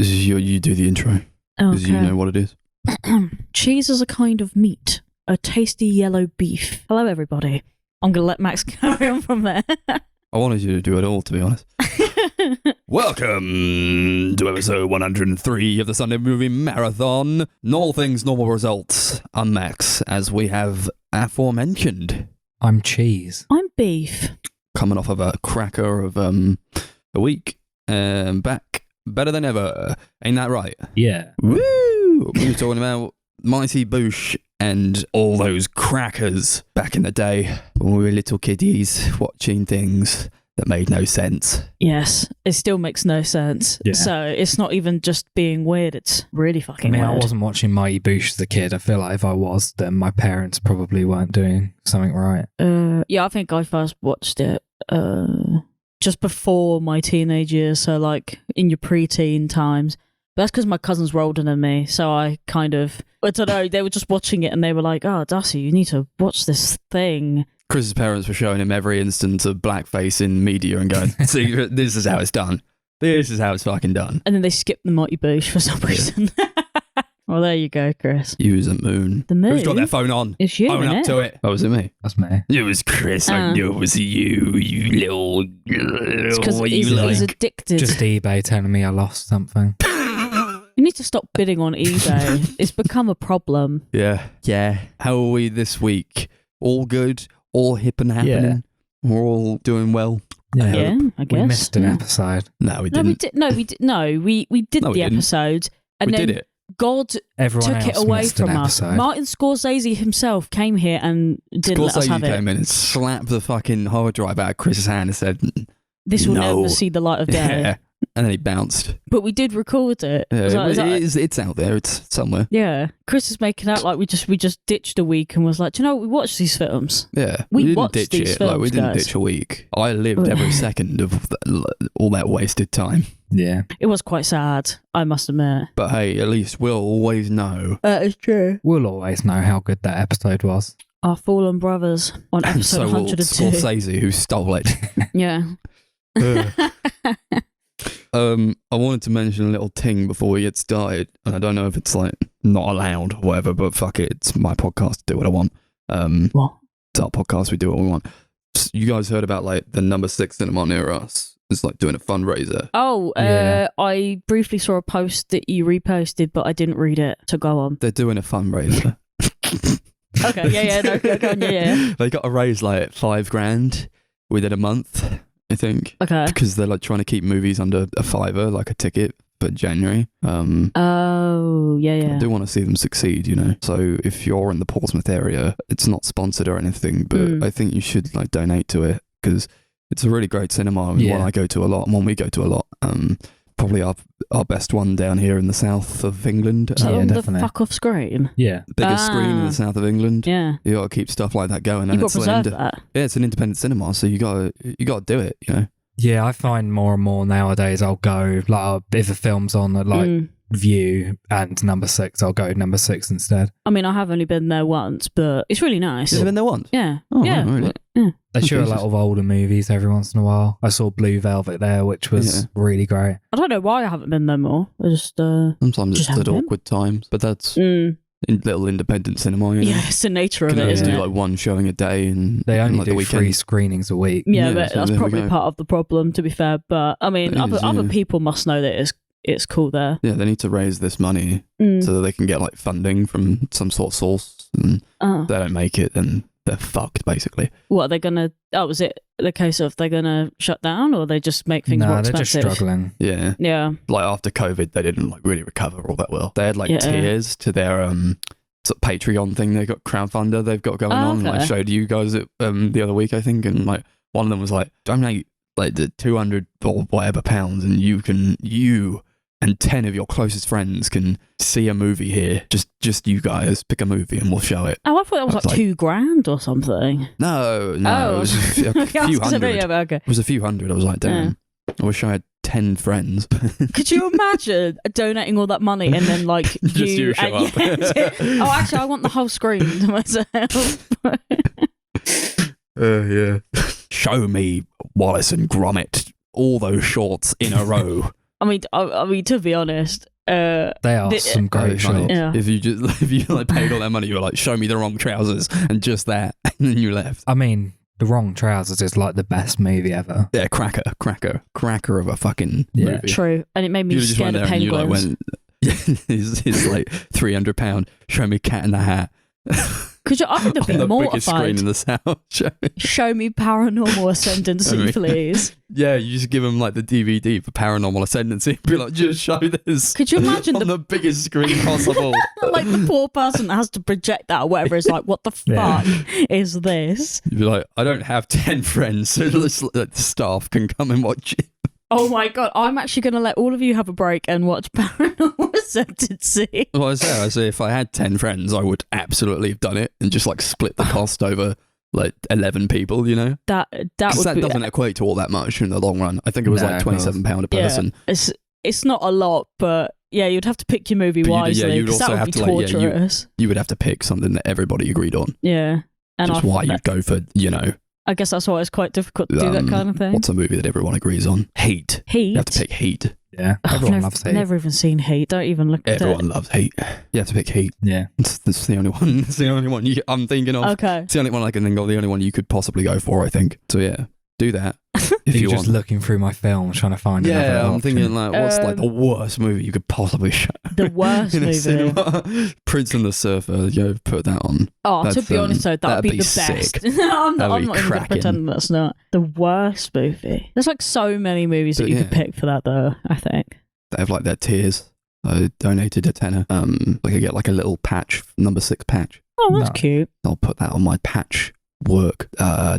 You do the intro. Because you know what it is. Cheese is a kind of meat. A tasty yellow beef. Hello, everybody. I'm going to let Max carry on from there. I wanted you to do it all, to be honest. Welcome to episode 103 of the Sunday Movie Marathon. Normal things, normal results. I'm Max, as we have aforementioned. I'm Cheese. I'm Beef. Coming off of a cracker of a week. Back better than ever. Ain't that right? Yeah. Woo! We were talking about Mighty Boosh and all those crackers back in the day when we were little kiddies watching things that made no sense. Yes, it still makes no sense. Yeah. So it's not even just being weird, it's really fucking weird. I wasn't watching Mighty Boosh as a kid. I feel like if I was, then my parents probably weren't doing something right. Yeah, I think I first watched it just before my teenage years, so like in your preteen times. But that's because my cousins were older than me, so I don't know, they were just watching it and they were like, oh, Darcy, you need to watch this thing. Chris's parents were showing him every instance of blackface in media and going, see, this is how it's done. This is how it's fucking done. And then they skipped the Mighty Boosh for some reason. Well, there you go, Chris. You was a moon. The moon? Who's got their phone on? It's you, Own up to it. Oh, was it me? That's me. It was Chris. I knew it was you little... It's because he's like... addicted. Just eBay telling me I lost something. You need to stop bidding on eBay. It's become a problem. Yeah. How are we this week? All good? All hip and happening? Yeah. We're all doing well? Yeah, I guess. We missed an episode. No, we didn't. We did the episode. And we then did it. God Everyone took it else away missed from an us. episode. Martin Scorsese himself came here and didn't let us have Scorsese it. came in and slapped the fucking hard drive out of Chris's hand and said, This will no. never see the light of day. Yeah. And then he bounced. But we did record it. Yeah, it's out there. It's somewhere. Yeah. Chris is making out like we just ditched a week and was like, do you know what? We watched these films. Yeah. We didn't watched ditch these it. films, we didn't guys. ditch a week. I lived every second of all that wasted time. Yeah. It was quite sad, I must admit. But hey, at least we'll always know. That is true. We'll always know how good that episode was. Our fallen brothers on And episode so will 102. Scorsese, who stole it. Yeah. I wanted to mention a little thing before we get started, and I don't know if it's like not allowed or whatever, but fuck it, it's my podcast, do what I want. What? It's our podcast, we do what we want. You guys heard about like the number 6 cinema near us? It's like doing a fundraiser. Oh, Yeah. I briefly saw a post that you reposted, but I didn't read it, so go on. They're doing a fundraiser. Okay, yeah, no, go on, yeah. They got to raise like $5,000 within a month, I think. Okay. Because they're like trying to keep movies under a $5, like a ticket for January. Oh, yeah. I do want to see them succeed, you know. So if you're in the Portsmouth area, it's not sponsored or anything, but I think you should like donate to it because it's a really great cinema and one I go to a lot and one we go to a lot. Probably our best one down here in the south of England. Is that on the definitely. fuck off screen? Yeah. Biggest screen in the south of England. Yeah. You got to keep stuff like that going. You've And got to preserve that. Yeah, it's an independent cinema, so you got to do it, you know. Yeah, I find more and more nowadays I'll go, like, if a film's on at, like, View and number 6, I'll go number 6 instead. I mean, I have only been there once, but it's really nice. You've been there once? Yeah. Oh, yeah. really? Yeah. They show a Jesus. lot of older movies every once in a while. I saw Blue Velvet there, which was really great. I don't know why I haven't been there more. I just Sometimes just it's at haven't been. awkward times, but that's in little independent cinema, you know. Yeah, it's the nature You of can it, only isn't do it? like one showing a day and They only like do the 3 weekend. screenings a week. Yeah, Yeah, but so that's there we probably go. part of the problem, to be fair. But I mean, It is, other yeah. people must know that it's cool there. Yeah, they need to raise this money so that they can get like funding from some sort of source. And if they don't make it, then they're fucked, basically. What are they gonna? Oh, was it the case of they're gonna shut down, or they just make things more No, they're just expensive? struggling. Yeah. Yeah. Like after COVID, they didn't like really recover all that well. They had like Yeah. tiers to their sort of Patreon thing. They got crowdfunder they've got going on. Okay. I showed you guys it the other week, I think, and like one of them was like, donate like the 200 or whatever pounds, and you and 10 of your closest friends can see a movie here. Just you guys pick a movie and we'll show it. Oh, I thought that was like like- $2,000 or something. No, it Oh. was a few hundred. Yeah, okay. It was a few hundred. I was like, damn. I wish I had 10 friends. Could you imagine donating all that money and then like Just you show up. Oh, actually, I want the whole screen to myself. Yeah. Show me Wallace and Gromit, all those shorts in a row. I mean, to be honest, they are some great shots. Yeah. If you like paid all that money, you were like, show me the wrong trousers and just that, and then you left. I mean, The Wrong Trousers is like the best movie ever. Yeah, cracker of a fucking movie. True. And it made me scared of penguins. You like went, he's like £300. Show me Cat in the Hat. Because I think they'd be on the mortified. biggest screen in the south. Show me Paranormal Ascendancy, please. Yeah, you just give them like the DVD for Paranormal Ascendancy and be like, just show this. Could you imagine on the biggest screen possible? Like the poor person that has to project that or whatever is like, what the fuck is this? You'd be like, I don't have 10 friends, so the staff can come and watch it. Oh my God, I'm actually going to let all of you have a break and watch Paranormal Ascendancy. Well, I say if I had 10 friends, I would absolutely have done it and just like split the cost over like 11 people, you know? That doesn't equate to all that much in the long run. I think it was like £27 a person. Yeah, it's not a lot, but yeah, you'd have to pick your movie wisely because that would be torturous. You would have to pick something that everybody agreed on. Yeah. And just why you'd go for, you know... I guess that's why it's quite difficult to do that kind of thing. What's a movie that everyone agrees on? Heat. Heat? You have to pick Heat. Yeah, everyone loves Heat. I've never even seen Heat. Don't even look at it. Everyone loves Heat. You have to pick Heat. Yeah. It's the only one. It's the only one I'm thinking of. Okay. It's the only one I can think of. The only one you could possibly go for, I think. So yeah, do that. If you're just looking through my film trying to find another option. I'm thinking like, what's like the worst movie you could possibly show? The worst movie? Cinema? Prince and the Surfer, put that on. Oh, to be honest though, that would be the best. I'm not even going to pretend that's not. The worst movie. There's like so many movies that you could pick for that though, I think. They have like their tiers. I donated a tenner. Like I get like a little patch, number 6 patch. Oh, that's cute. I'll put that on my patch work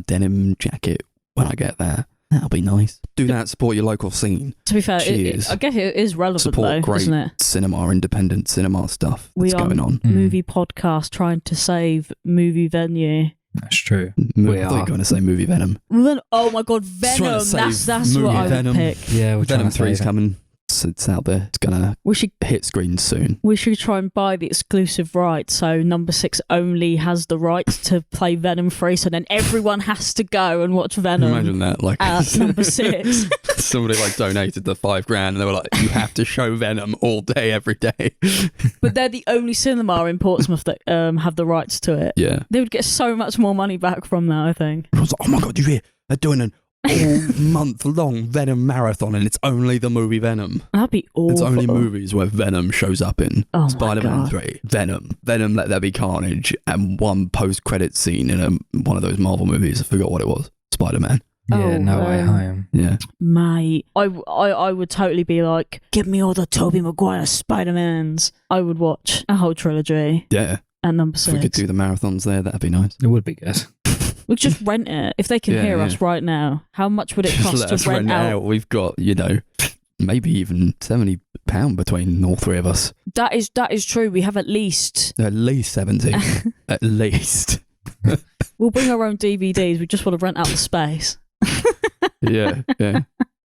denim jacket when I get there. That'll be nice. Do that, support your local scene. To be fair, I guess it is relevant support though, great isn't it? Cinema, independent cinema stuff that's going on. Movie podcast trying to save movie venue. That's true. I thought you were going to say movie Venom. Oh my God, Venom. That's what I would pick. Yeah, Venom 3 is coming. It's out there. It's gonna hit screens soon. We should try and buy the exclusive rights, so number 6 only has the rights to play Venom 3, so then everyone has to go and watch Venom. Imagine that, like at number 6. Somebody like donated the $5,000 and they were like, you have to show Venom all day, every day. But they're the only cinema in Portsmouth that have the rights to it. Yeah, they would get so much more money back from that, I think. I was like, oh my God, you hear? They're doing an all-month-long Venom marathon and it's only the movie Venom. That'd be awful. It's only movies where Venom shows up in. Oh Spider-Man 3, Venom, Let There Be Carnage, and one post-credit scene in one of those Marvel movies. I forgot what it was. Spider-Man. Yeah, No Way Home. Yeah. Mate, I would totally be like, give me all the Tobey Maguire Spider-Mans. I would watch a whole trilogy. Yeah. At number 6. If we could do the marathons there, that'd be nice. It would be good. We'll just rent it. If they can hear us right now, how much would it cost to rent out? We've got, maybe even £70 between all three of us. That is true. We have at least 70. At least. We'll bring our own DVDs. We just want to rent out the space. Yeah.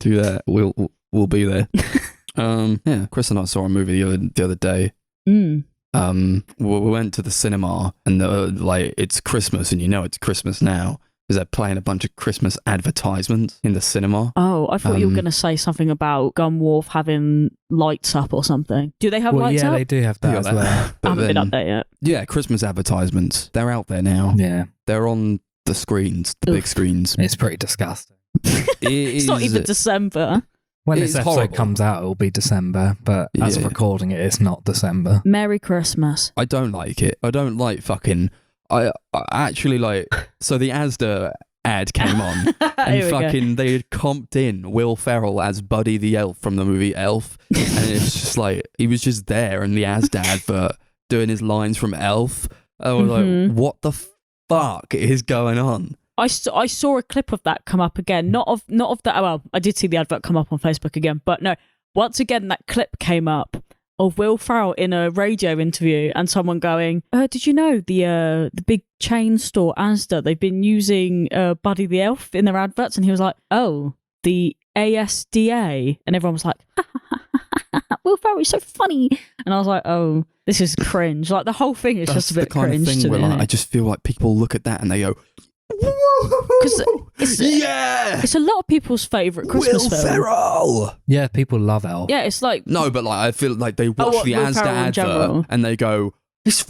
Do that. We'll be there. Yeah, Chris and I saw a movie the other day. We went to the cinema and it's Christmas and it's Christmas now because they're playing a bunch of Christmas advertisements in the cinema. Oh, I thought you were going to say something about Gunwharf having lights up or something. Do they have lights up? Yeah, they do have that as well. I haven't been up there yet. Yeah, Christmas advertisements. They're out there now. Yeah. They're on the screens, the big screens. It's pretty disgusting. It's not even December. When this episode comes out, it'll be December, but as of recording it, it's not December. Merry Christmas. I don't like it. I don't like fucking... I actually like... So the Asda ad came on and fucking they had comped in Will Ferrell as Buddy the Elf from the movie Elf. And it's just like, he was just there in the Asda advert doing his lines from Elf. I was like, what the fuck is going on? I saw a clip of that come up again. Not of that. Well, I did see the advert come up on Facebook again, but no. Once again, that clip came up of Will Ferrell in a radio interview, and someone going, "Did you know the big chain store Asda? They've been using Buddy the Elf in their adverts?" And he was like, "Oh, the ASDA," and everyone was like, "Will Ferrell is so funny," and I was like, "Oh, this is cringe." Like the whole thing is just a bit cringe to me. I just feel like people look at that and they go, Because it's a lot of people's favourite Christmas Will film. Ferrell. Yeah, people love Elf. Yeah, it's like No, but like I feel like they watch the Will Asda Ferrell in general? advert and they go, it's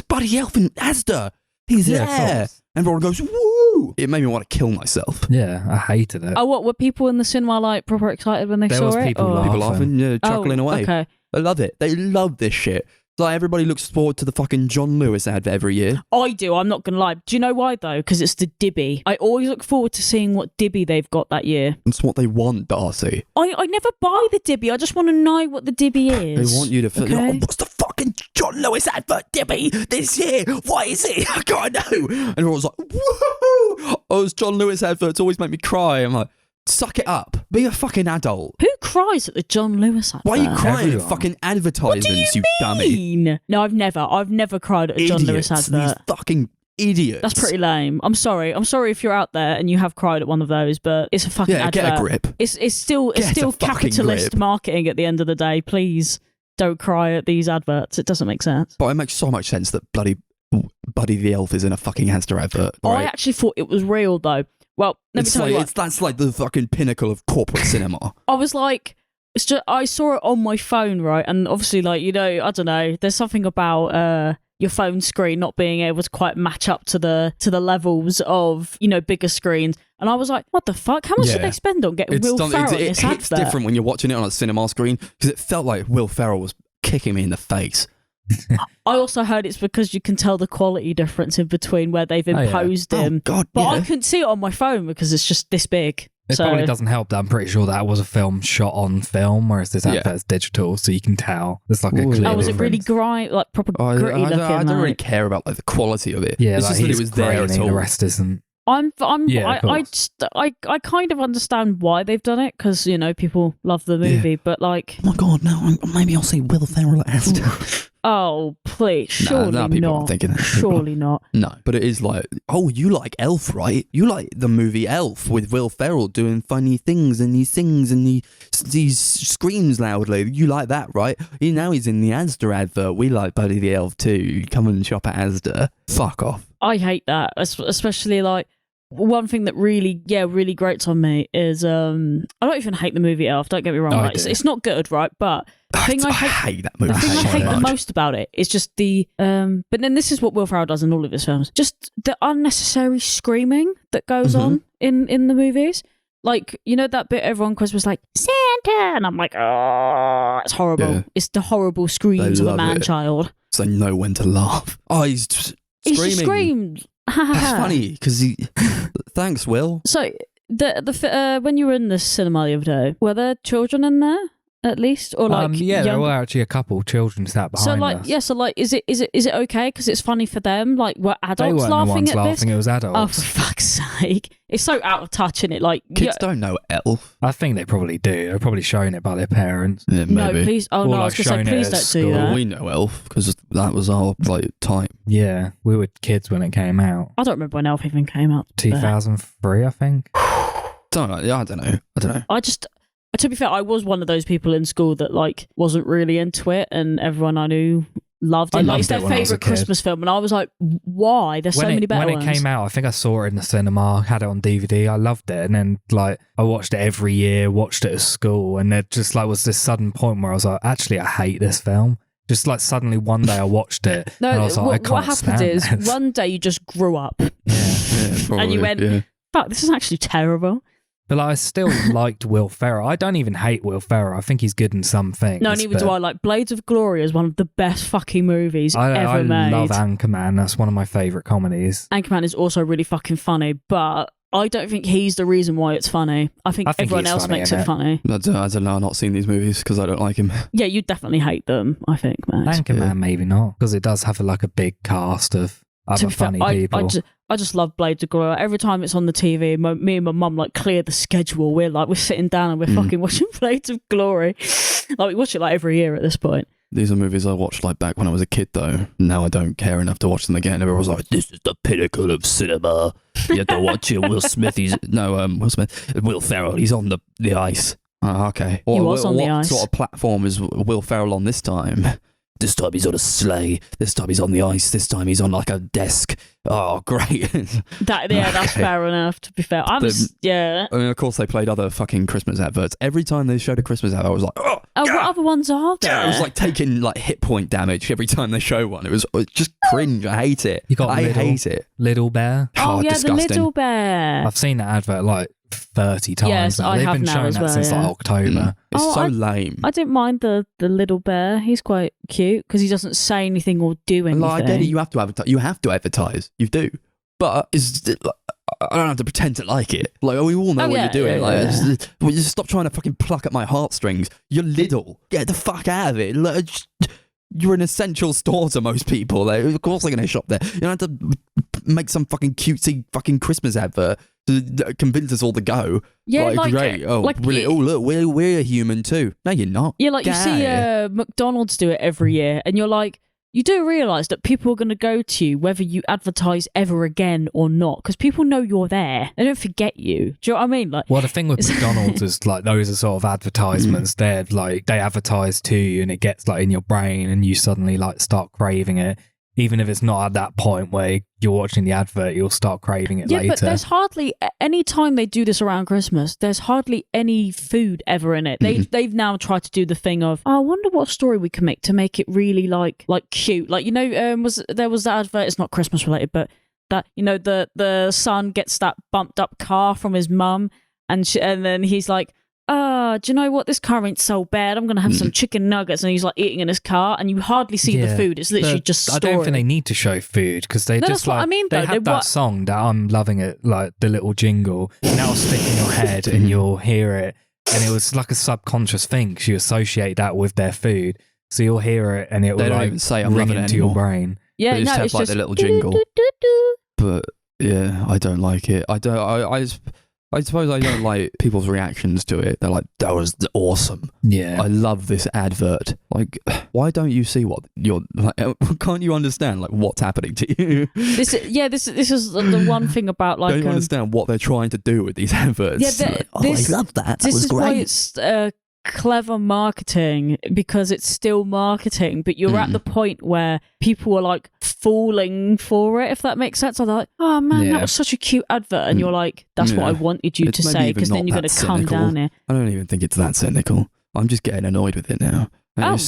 Buddy Elf in Asda. He's Yeah, of there. course. And everyone goes, woo! It made me want to kill myself. Yeah, I hated it. what were people in the cinema like proper excited when they There saw was it? people or- People laughing, chuckling away. Okay. They love it. They love this shit. Like everybody looks forward to the fucking John Lewis advert every year. I do. I'm not gonna lie. Do you know why though? Because it's the Dibby. I always look forward to seeing what Dibby they've got that year. It's what they want, Darcy. I never buy the Dibby. I just want to know what the Dibby is. They want you to feel, Okay. oh, what's the fucking John Lewis advert, Dibby, this year? What is it? I can't know. And everyone's like, woohoo! Oh, it's John Lewis adverts always make me cry. I'm like, suck it up. Be a fucking adult. Who cries at the John Lewis advert? Why are you crying Everyone. at fucking advertisements, you dummy? mean? No, I've never cried at a John Lewis Idiots. advert. These fucking idiots. That's pretty lame. I'm sorry if you're out there and you have cried at one of those, but it's a fucking Yeah, advert. get a grip. It's still Get a fucking capitalist grip. marketing at the end of the day. Please don't cry at these adverts. It doesn't make sense. But it makes so much sense that bloody Buddy the Elf is in a fucking Asda advert. I Right? actually thought it was real though. Well, let me It's tell like you what. that's like the fucking pinnacle of corporate cinema. I was like, it's just I saw it on my phone, right? And obviously, like, you know, I don't know. There's something about your phone screen not being able to quite match up to the levels of, you know, bigger screens. And I was like, what the fuck? How much did Yeah. they spend on getting Will Ferrell in it this hits advert? different when you're watching it on a cinema screen because it felt like Will Ferrell was kicking me in the face. I also heard it's because you can tell the quality difference in between where they've yeah. imposed him. Oh God, But I yeah. couldn't see it on my phone because it's just this big. It So probably doesn't help that I'm pretty sure that was a film shot on film, whereas this Yeah. advert's digital, so you can tell. There's like a Ooh. clear was it really difference. like proper I gritty looking? don't really like? care about like the quality of it. Yeah, it's like just that it he's was there at grainy, all. the rest isn't. Yeah, of I kind of understand why they've done it because you know people love the movie, but like, Oh my God, no! Maybe I'll see Will Ferrell at Asda. oh please, surely no, people not. aren't thinking that. Surely not. No, but it is like, oh, you like Elf, right? You like the movie Elf with Will Ferrell doing funny things and he sings and he screams loudly. You like that, right? Now he's in the Asda advert. We like Buddy the Elf too. Come and shop at Asda. Fuck off. I hate that, especially like one thing that really grates on me is I don't even hate the movie Elf. Don't get me wrong, I right? do. It's not good, right? But the thing I hate that movie. the thing I so hate the much. most about it is just the but then this is what Will Ferrell does in all of his films. Just the unnecessary screaming that goes on in the movies. Like, you know that bit everyone was like, Santa, and I'm like, oh, it's horrible. Yeah. It's the horrible screams of a love it. man-child. So they know when to laugh. Oh, he's just He screaming. just screamed. That's funny because he. Thanks, Will. So when you were in the cinema the other day, were there children in there at least, or like Yeah, there young- were actually a couple children sat behind So like us. so like is it okay because it's funny for them? Like were They adults weren't the laughing ones at laughing, this? it was Oh, adults. for fuck's sake! It's so out of touch, isn't it? Like Kids don't know Elf. I think they probably do. They're probably showing it by their parents. Yeah, no, please. Oh Or, no, I like, was gonna say showing it please at don't do school. that. We know Elf because that was our like time. Yeah, we were kids when it came out. I don't remember when Elf even came out. 2003, I think. Don't know. Yeah, I don't know. I just, to be fair, I was one of those people in school that like wasn't really into it, and everyone I knew loved it. I Like, loved it's their it when I was a favourite kid. Christmas film, and I was like, why? There's so many better when ones. it came out, I think I saw it in the cinema, had it on DVD. I loved it, and then like I watched it every year, watched it at school, and there just like was this sudden point where I was like, actually, I hate this film. Just like suddenly one day I watched it, No, and I was like, I what can't happened stand is this. one day you just grew up, Yeah, probably, and you went, yeah. fuck, this is actually terrible. But like, I still liked Will Ferrell. I don't even hate Will Ferrell. I think he's good in some things. No, neither do but I. Like Blades of Glory is one of the best fucking movies I ever made. love Anchorman. That's one of my favourite comedies. Anchorman is also really fucking funny, but I don't think he's the reason why it's funny. I think everyone he's else funny makes in it it. funny. I don't know. I've not seen these movies because I don't like him. Yeah, you definitely hate them, I think, man. Anchorman, Yeah. maybe not, because it does have like a big cast of other funny people. I just love Blades of Glory. Every time it's on the TV, me and my mum like clear the schedule. We're sitting down and we're fucking watching Blades of Glory. Like we watch it like every year at this point. These are movies I watched like back when I was a kid, though. Now I don't care enough to watch them again. Everyone's like, "This is the pinnacle of cinema. You have to watch it." Will Smith, Will Ferrell, he's on the ice. Oh, okay. He was on the ice. What sort of platform is Will Ferrell on this time? this time he's on a sleigh, this time he's on the ice, this time he's on like a desk. Oh, great. That's fair enough, to be fair. I mean, of course, they played other fucking Christmas adverts. Every time they showed a Christmas advert, I was like, oh, what other ones are there? I was like taking like hit point damage every time they show one. It was just cringe. I hate it. I hate it. Little Bear. Oh, yeah, disgusting. the Little Bear. I've seen that advert like 30 times. Yes, now. I They've have been now showing as that well, since like October. It's so lame. I didn't mind the Little Bear. He's quite cute because he doesn't say anything or do anything. Like, I get it. You have to advertise. You do. But I don't have to pretend to like it. Like, we all know what you're doing. Just stop trying to fucking pluck at my heartstrings. You're Lidl. Get the fuck out of it. Like, you're an essential store to most people. Of course they're going to shop there. You don't have to make some fucking cutesy fucking Christmas advert to convince us all to go. Yeah, like great. Oh, brilliant. Oh, look, we're human too. No, you're not. Yeah, like you see McDonald's do it every year, and you're like, you do realise that people are going to go to you whether you advertise ever again or not, because people know you're there. They don't forget you. Do you know what I mean? Like, well, the thing with McDonald's is like those are sort of advertisements. They're like they advertise to you, and it gets like in your brain, and you suddenly like start craving it. Even if it's not at that point where you're watching the advert, you'll start craving it later. Yeah, but there's hardly any time they do this around Christmas. There's hardly any food ever in it. They've now tried to do the thing of, I wonder what story we can make to make it really like cute. Like, you know, there was that advert. It's not Christmas related, but that, you know, the son gets that bumped up car from his mum, and then he's like, do you know what? This car ain't so bad. I'm going to have some chicken nuggets. And he's like eating in his car, and you hardly see the food. It's literally just story. I don't think they need to show food because they just like, they have that song that I'm loving it, like the little jingle, and that'll stick in your head and you'll hear it. And it was like a subconscious thing because you associate that with their food. So you'll hear it and it will like ring into your brain. Yeah, they just have like the little jingle. But yeah, I don't like it. I suppose I don't like people's reactions to it. They're like, that was awesome. Yeah. I love this advert. Like, why don't you see what you're like? Can't you understand like what's happening to you? This is the one thing about like. Don't you understand what they're trying to do with these adverts? Yeah, like, I love that. That was great. Why it's clever marketing, because it's still marketing, but you're at the point where people are like falling for it, if that makes sense. Or they're like, oh man, that was such a cute advert, and you're like, that's what I wanted you to say, because then you're going to come down here. I don't even think it's that cynical. I'm just getting annoyed with it now. I'm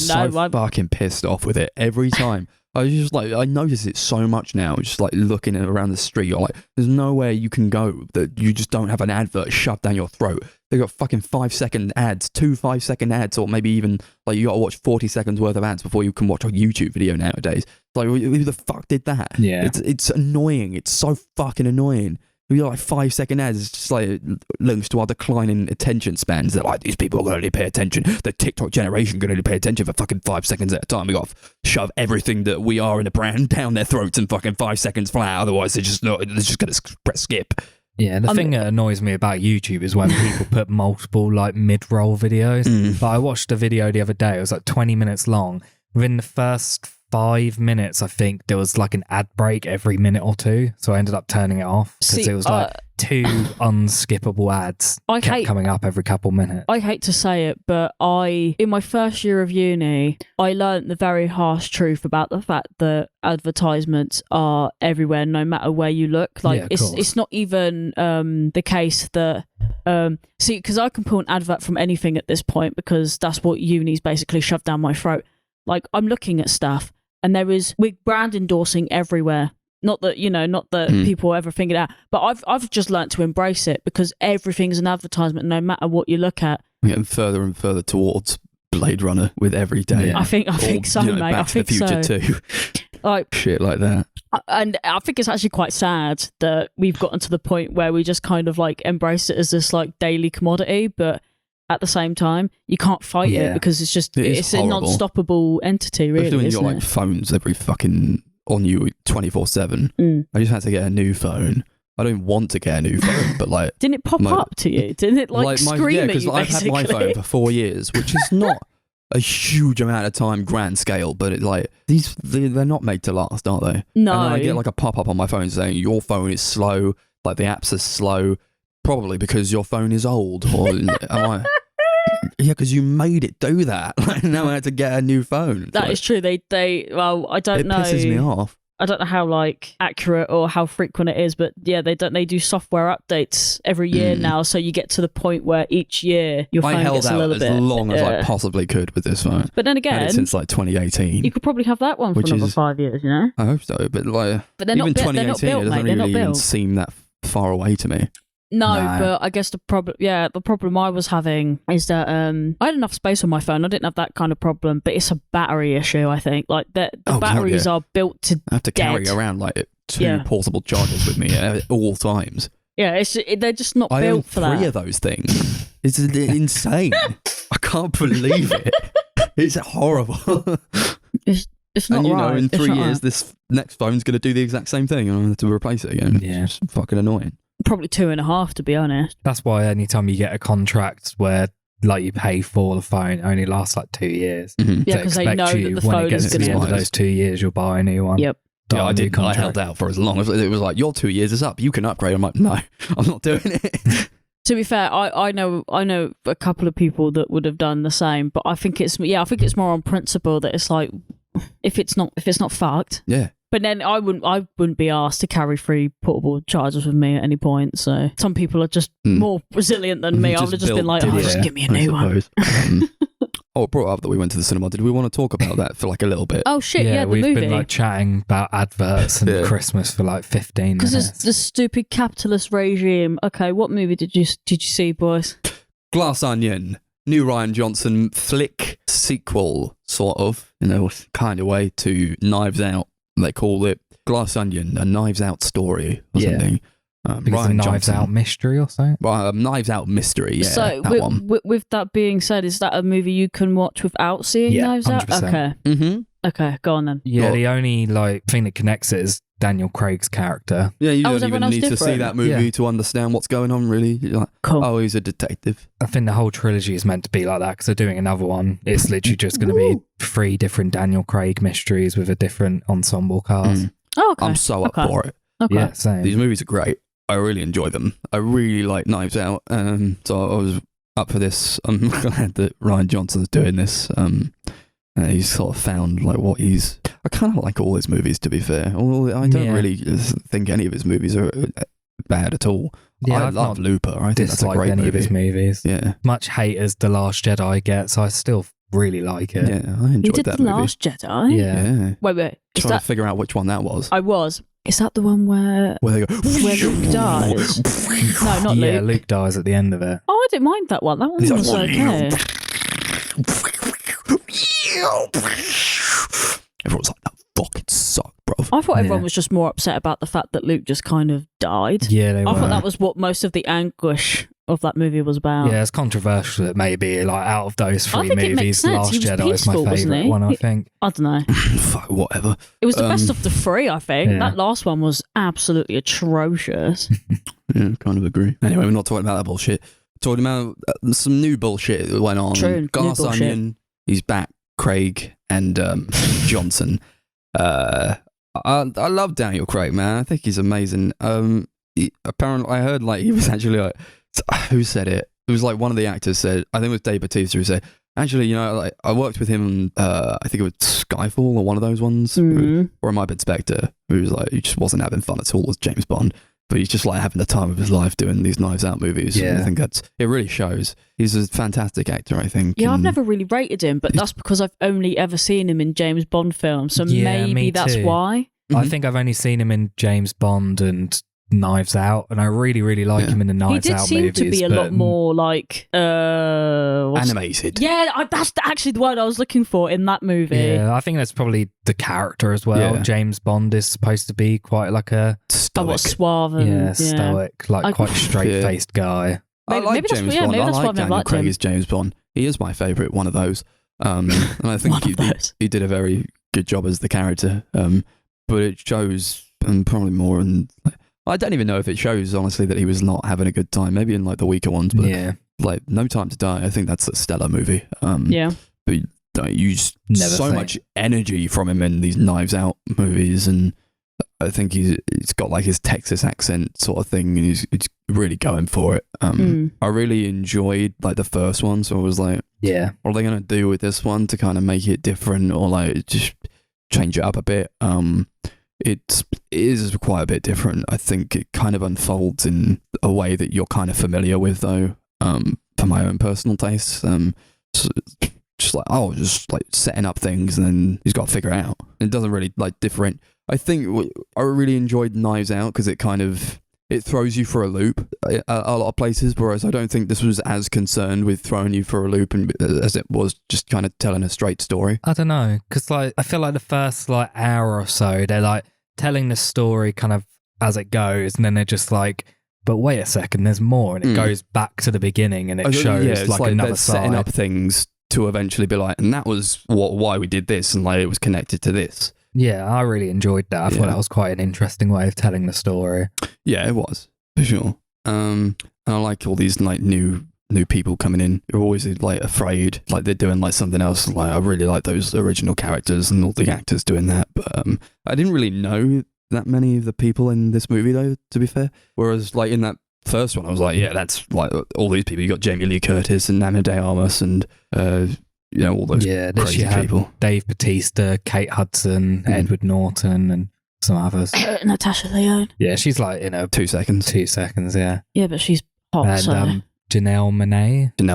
fucking pissed off with it every time. I just like, I notice it so much now, just like looking around the street. You're like, there's nowhere you can go that you just don't have an advert shoved down your throat. They got fucking 5-second ads, 2 5-second ads, or maybe even like you got to watch 40 seconds worth of ads before you can watch a YouTube video nowadays. Like, who the fuck did that? Yeah, it's annoying. It's so fucking annoying. We got like 5-second ads. It's just like links to our declining attention spans. They're like, these people are going to only pay attention. The TikTok generation going to only pay attention for fucking 5 seconds at a time. We got to shove everything that we are in a brand down their throats in fucking 5 seconds flat. Otherwise, they're just going to press skip. Yeah, the thing that annoys me about YouTube is when people put multiple like mid-roll videos. But I watched a video the other day. It was like 20 minutes long. Within the first 5 minutes, I think there was like an ad break every minute or two, so I ended up turning it off because it was like 2 unskippable ads kept coming up every couple minutes. I hate to say it, but in my first year of uni, I learnt the very harsh truth about the fact that advertisements are everywhere, no matter where you look. Like, it's not even the case that because I can pull an advert from anything at this point, because that's what uni's basically shoved down my throat. Like, I'm looking at stuff, and we're brand endorsing everywhere. Not that people ever figured out, but I've just learnt to embrace it, because everything's an advertisement, no matter what you look at. We're getting further and further towards Blade Runner with every day. Yeah. I think so, mate. Back to the Future too. Like shit like that. And I think it's actually quite sad that we've gotten to the point where we just kind of like embrace it as this like daily commodity, but at the same time, you can't fight it, because it's a non-stoppable entity, really. Especially when you've got like phones every fucking on you 24/7. I just had to get a new phone. I don't want to get a new phone, but like, didn't it pop up to you? Didn't it like scream at you? I've had my phone for 4 years, which is not a huge amount of time, grand scale, but it like they're not made to last, are they? No. And I get like a pop up on my phone saying your phone is slow, like the apps are slow. Probably because your phone is old, or am I? Yeah, because you made it do that. Now I had to get a new phone. That is true. Well, I don't know. It pisses me off. I don't know how accurate or how frequent it is, but yeah, they do software updates every year now, so you get to the point where each year your phone gets a little bit. I held out as long as I possibly could with this phone. But then again, I had it since 2018. You could probably have that one for another 5 years, you know? I hope so, but they're not even built, 2018, they're not built, it doesn't really even seem that far away to me. No, but I guess the problem I was having is that I had enough space on my phone. I didn't have that kind of problem, but it's a battery issue, I think. Like the batteries are built to I have to carry around like 2 portable chargers with me at all times. Yeah, they're just not built for that. 3 of those things. It's insane. I can't believe it. It's horrible. It's not right. In 3 years, this next phone's going to do the exact same thing, and I'm going to have to replace it again. Yeah. It's just fucking annoying. Probably 2.5, to be honest. That's why anytime you get a contract where you pay for the phone, it only lasts 2 years. Mm-hmm. Yeah, because they know that the phone is going to end of those 2 years, you'll buy a new one. Yep. Yeah, I held out for as long as it was your 2 years is up. You can upgrade. I'm like, no, I'm not doing it. To be fair, I know a couple of people that would have done the same, but I think it's more on principle that it's like if it's not fucked. Yeah. But then I wouldn't be asked to carry 3 portable chargers with me at any point. So some people are just more resilient than me. I would have just been like, just give me a new one. It brought up that we went to the cinema. Did we want to talk about that for a little bit? Oh shit! Yeah, the we've movie. Been chatting about adverts and Christmas for 15 minutes. Because it's the stupid capitalist regime. Okay, what movie did you see, boys? Glass Onion, new Ryan Johnson flick sequel, sort of, kind of way to Knives Out. They call it Glass Onion, a Knives Out story or something. Because Ryan Knives Out mystery or something? Well, Knives Out mystery, yeah. So, with that being said, is that a movie you can watch without seeing Knives 100%. Out? Okay. Mm-hmm. Okay, go on then. Yeah, the only thing that connects it is Daniel Craig's character. Yeah, you don't even need to see that movie to understand what's going on, really. You're like, cool. Oh, he's a detective. I think the whole trilogy is meant to be like that because they're doing another one. It's literally just going to be 3 different Daniel Craig mysteries with a different ensemble cast. Oh, okay. I'm so up for it. Okay. Yeah, same. These movies are great. I really enjoy them. I really like Knives Out. So I was up for this. I'm glad that Ryan Johnson's doing this. He's sort of found what he's... I kind of like all his movies, to be fair. I don't really think any of his movies are bad at all. Yeah, I love Looper. I think that's a great any movie. Of his movies. Yeah. Much hate as The Last Jedi gets, I still really like it. Yeah, I enjoyed that movie. You did The Last Jedi? Yeah. Wait. Trying to figure out which one that was. I was. Is that the one where they go... Where Luke dies? No, not Luke. Yeah, Luke dies at the end of it. Oh, I didn't mind that one. That one was okay. Everyone's like, that fucking sucked, bro. I thought everyone was just more upset about the fact that Luke just kind of died. Yeah, they were. I thought that was what most of the anguish of that movie was about. Yeah, it's controversial that maybe out of those 3 movies, The Last Jedi is my favourite one, I think. I don't know. Fuck, whatever. It was the best of the 3, I think. Yeah. That last one was absolutely atrocious. Yeah, kind of agree. Anyway, we're not talking about that bullshit. We're talking about some new bullshit that went on. True, Glass Onion, he's back. Craig and Johnson. I love Daniel Craig, man. I think he's amazing. Apparently, I heard he was actually who said it? It was one of the actors said. I think it was Dave Bautista who said. Actually, I worked with him. I think it was Skyfall or one of those ones, or it might have been Spectre. Who was he just wasn't having fun at all as James Bond. But he's just having the time of his life doing these Knives Out movies. Yeah. I think it really shows. He's a fantastic actor, I think. Yeah, I've never really rated him, but that's because I've only ever seen him in James Bond films. So maybe that's why. I think I've only seen him in James Bond and Knives Out, and I really, really like him in the Knives Out movies. He did seem to be a lot more animated. Yeah, that's actually the word I was looking for in that movie. Yeah, I think that's probably the character as well. Yeah. James Bond is supposed to be quite a stoic, suave, and, stoic, quite straight-faced guy. I like James Bond. I like Daniel Craig as James Bond. He is my favourite one of those. And I think he did a very good job as the character. But it shows, and probably more in... I don't even know if it shows, honestly, that he was not having a good time. Maybe in the weaker ones, but No Time to Die, I think that's a stellar movie. But you use so much energy from him in these Knives Out movies, and I think he's got like his Texas accent sort of thing, and he's really going for it. I really enjoyed like the first one, so I was like, yeah, what are they gonna do with this one to kind of make it different or like just change it up a bit? It is quite a bit different. I think it kind of unfolds in a way that you're kind of familiar with, though. For my own personal tastes, so just like setting up things, and then he's got to figure it out. It doesn't really like different. I think I really enjoyed Knives Out because it throws you for a loop a lot of places, whereas I don't think this was as concerned with throwing you for a loop as it was just kind of telling a straight story. I don't know, because like I feel like the first like hour or so they're like telling the story kind of as it goes, and then they're just like, but wait a second, there's more, and it goes back to the beginning, and it shows like another side. Setting up things to eventually be like, and that was why we did this, and like it was connected to this. Yeah, I really enjoyed that. I thought that was quite an interesting way of telling the story. Yeah, it was, for sure. And I like all these like new people coming in. You're always like afraid, like they're doing like something else. Like I really like those original characters and all the actors doing that. But I didn't really know that many of the people in this movie, though, to be fair. Whereas like in that first one, I was like, yeah, that's like all these people. You got Jamie Lee Curtis and Ana de Armas and all those crazy people. Dave Bautista, Kate Hudson, Edward Norton, and some others. Natasha Lyonne. Yeah, she's like in a 2 seconds. 2 seconds, yeah. Yeah, but she's hot. And Janelle Monáe. Yeah.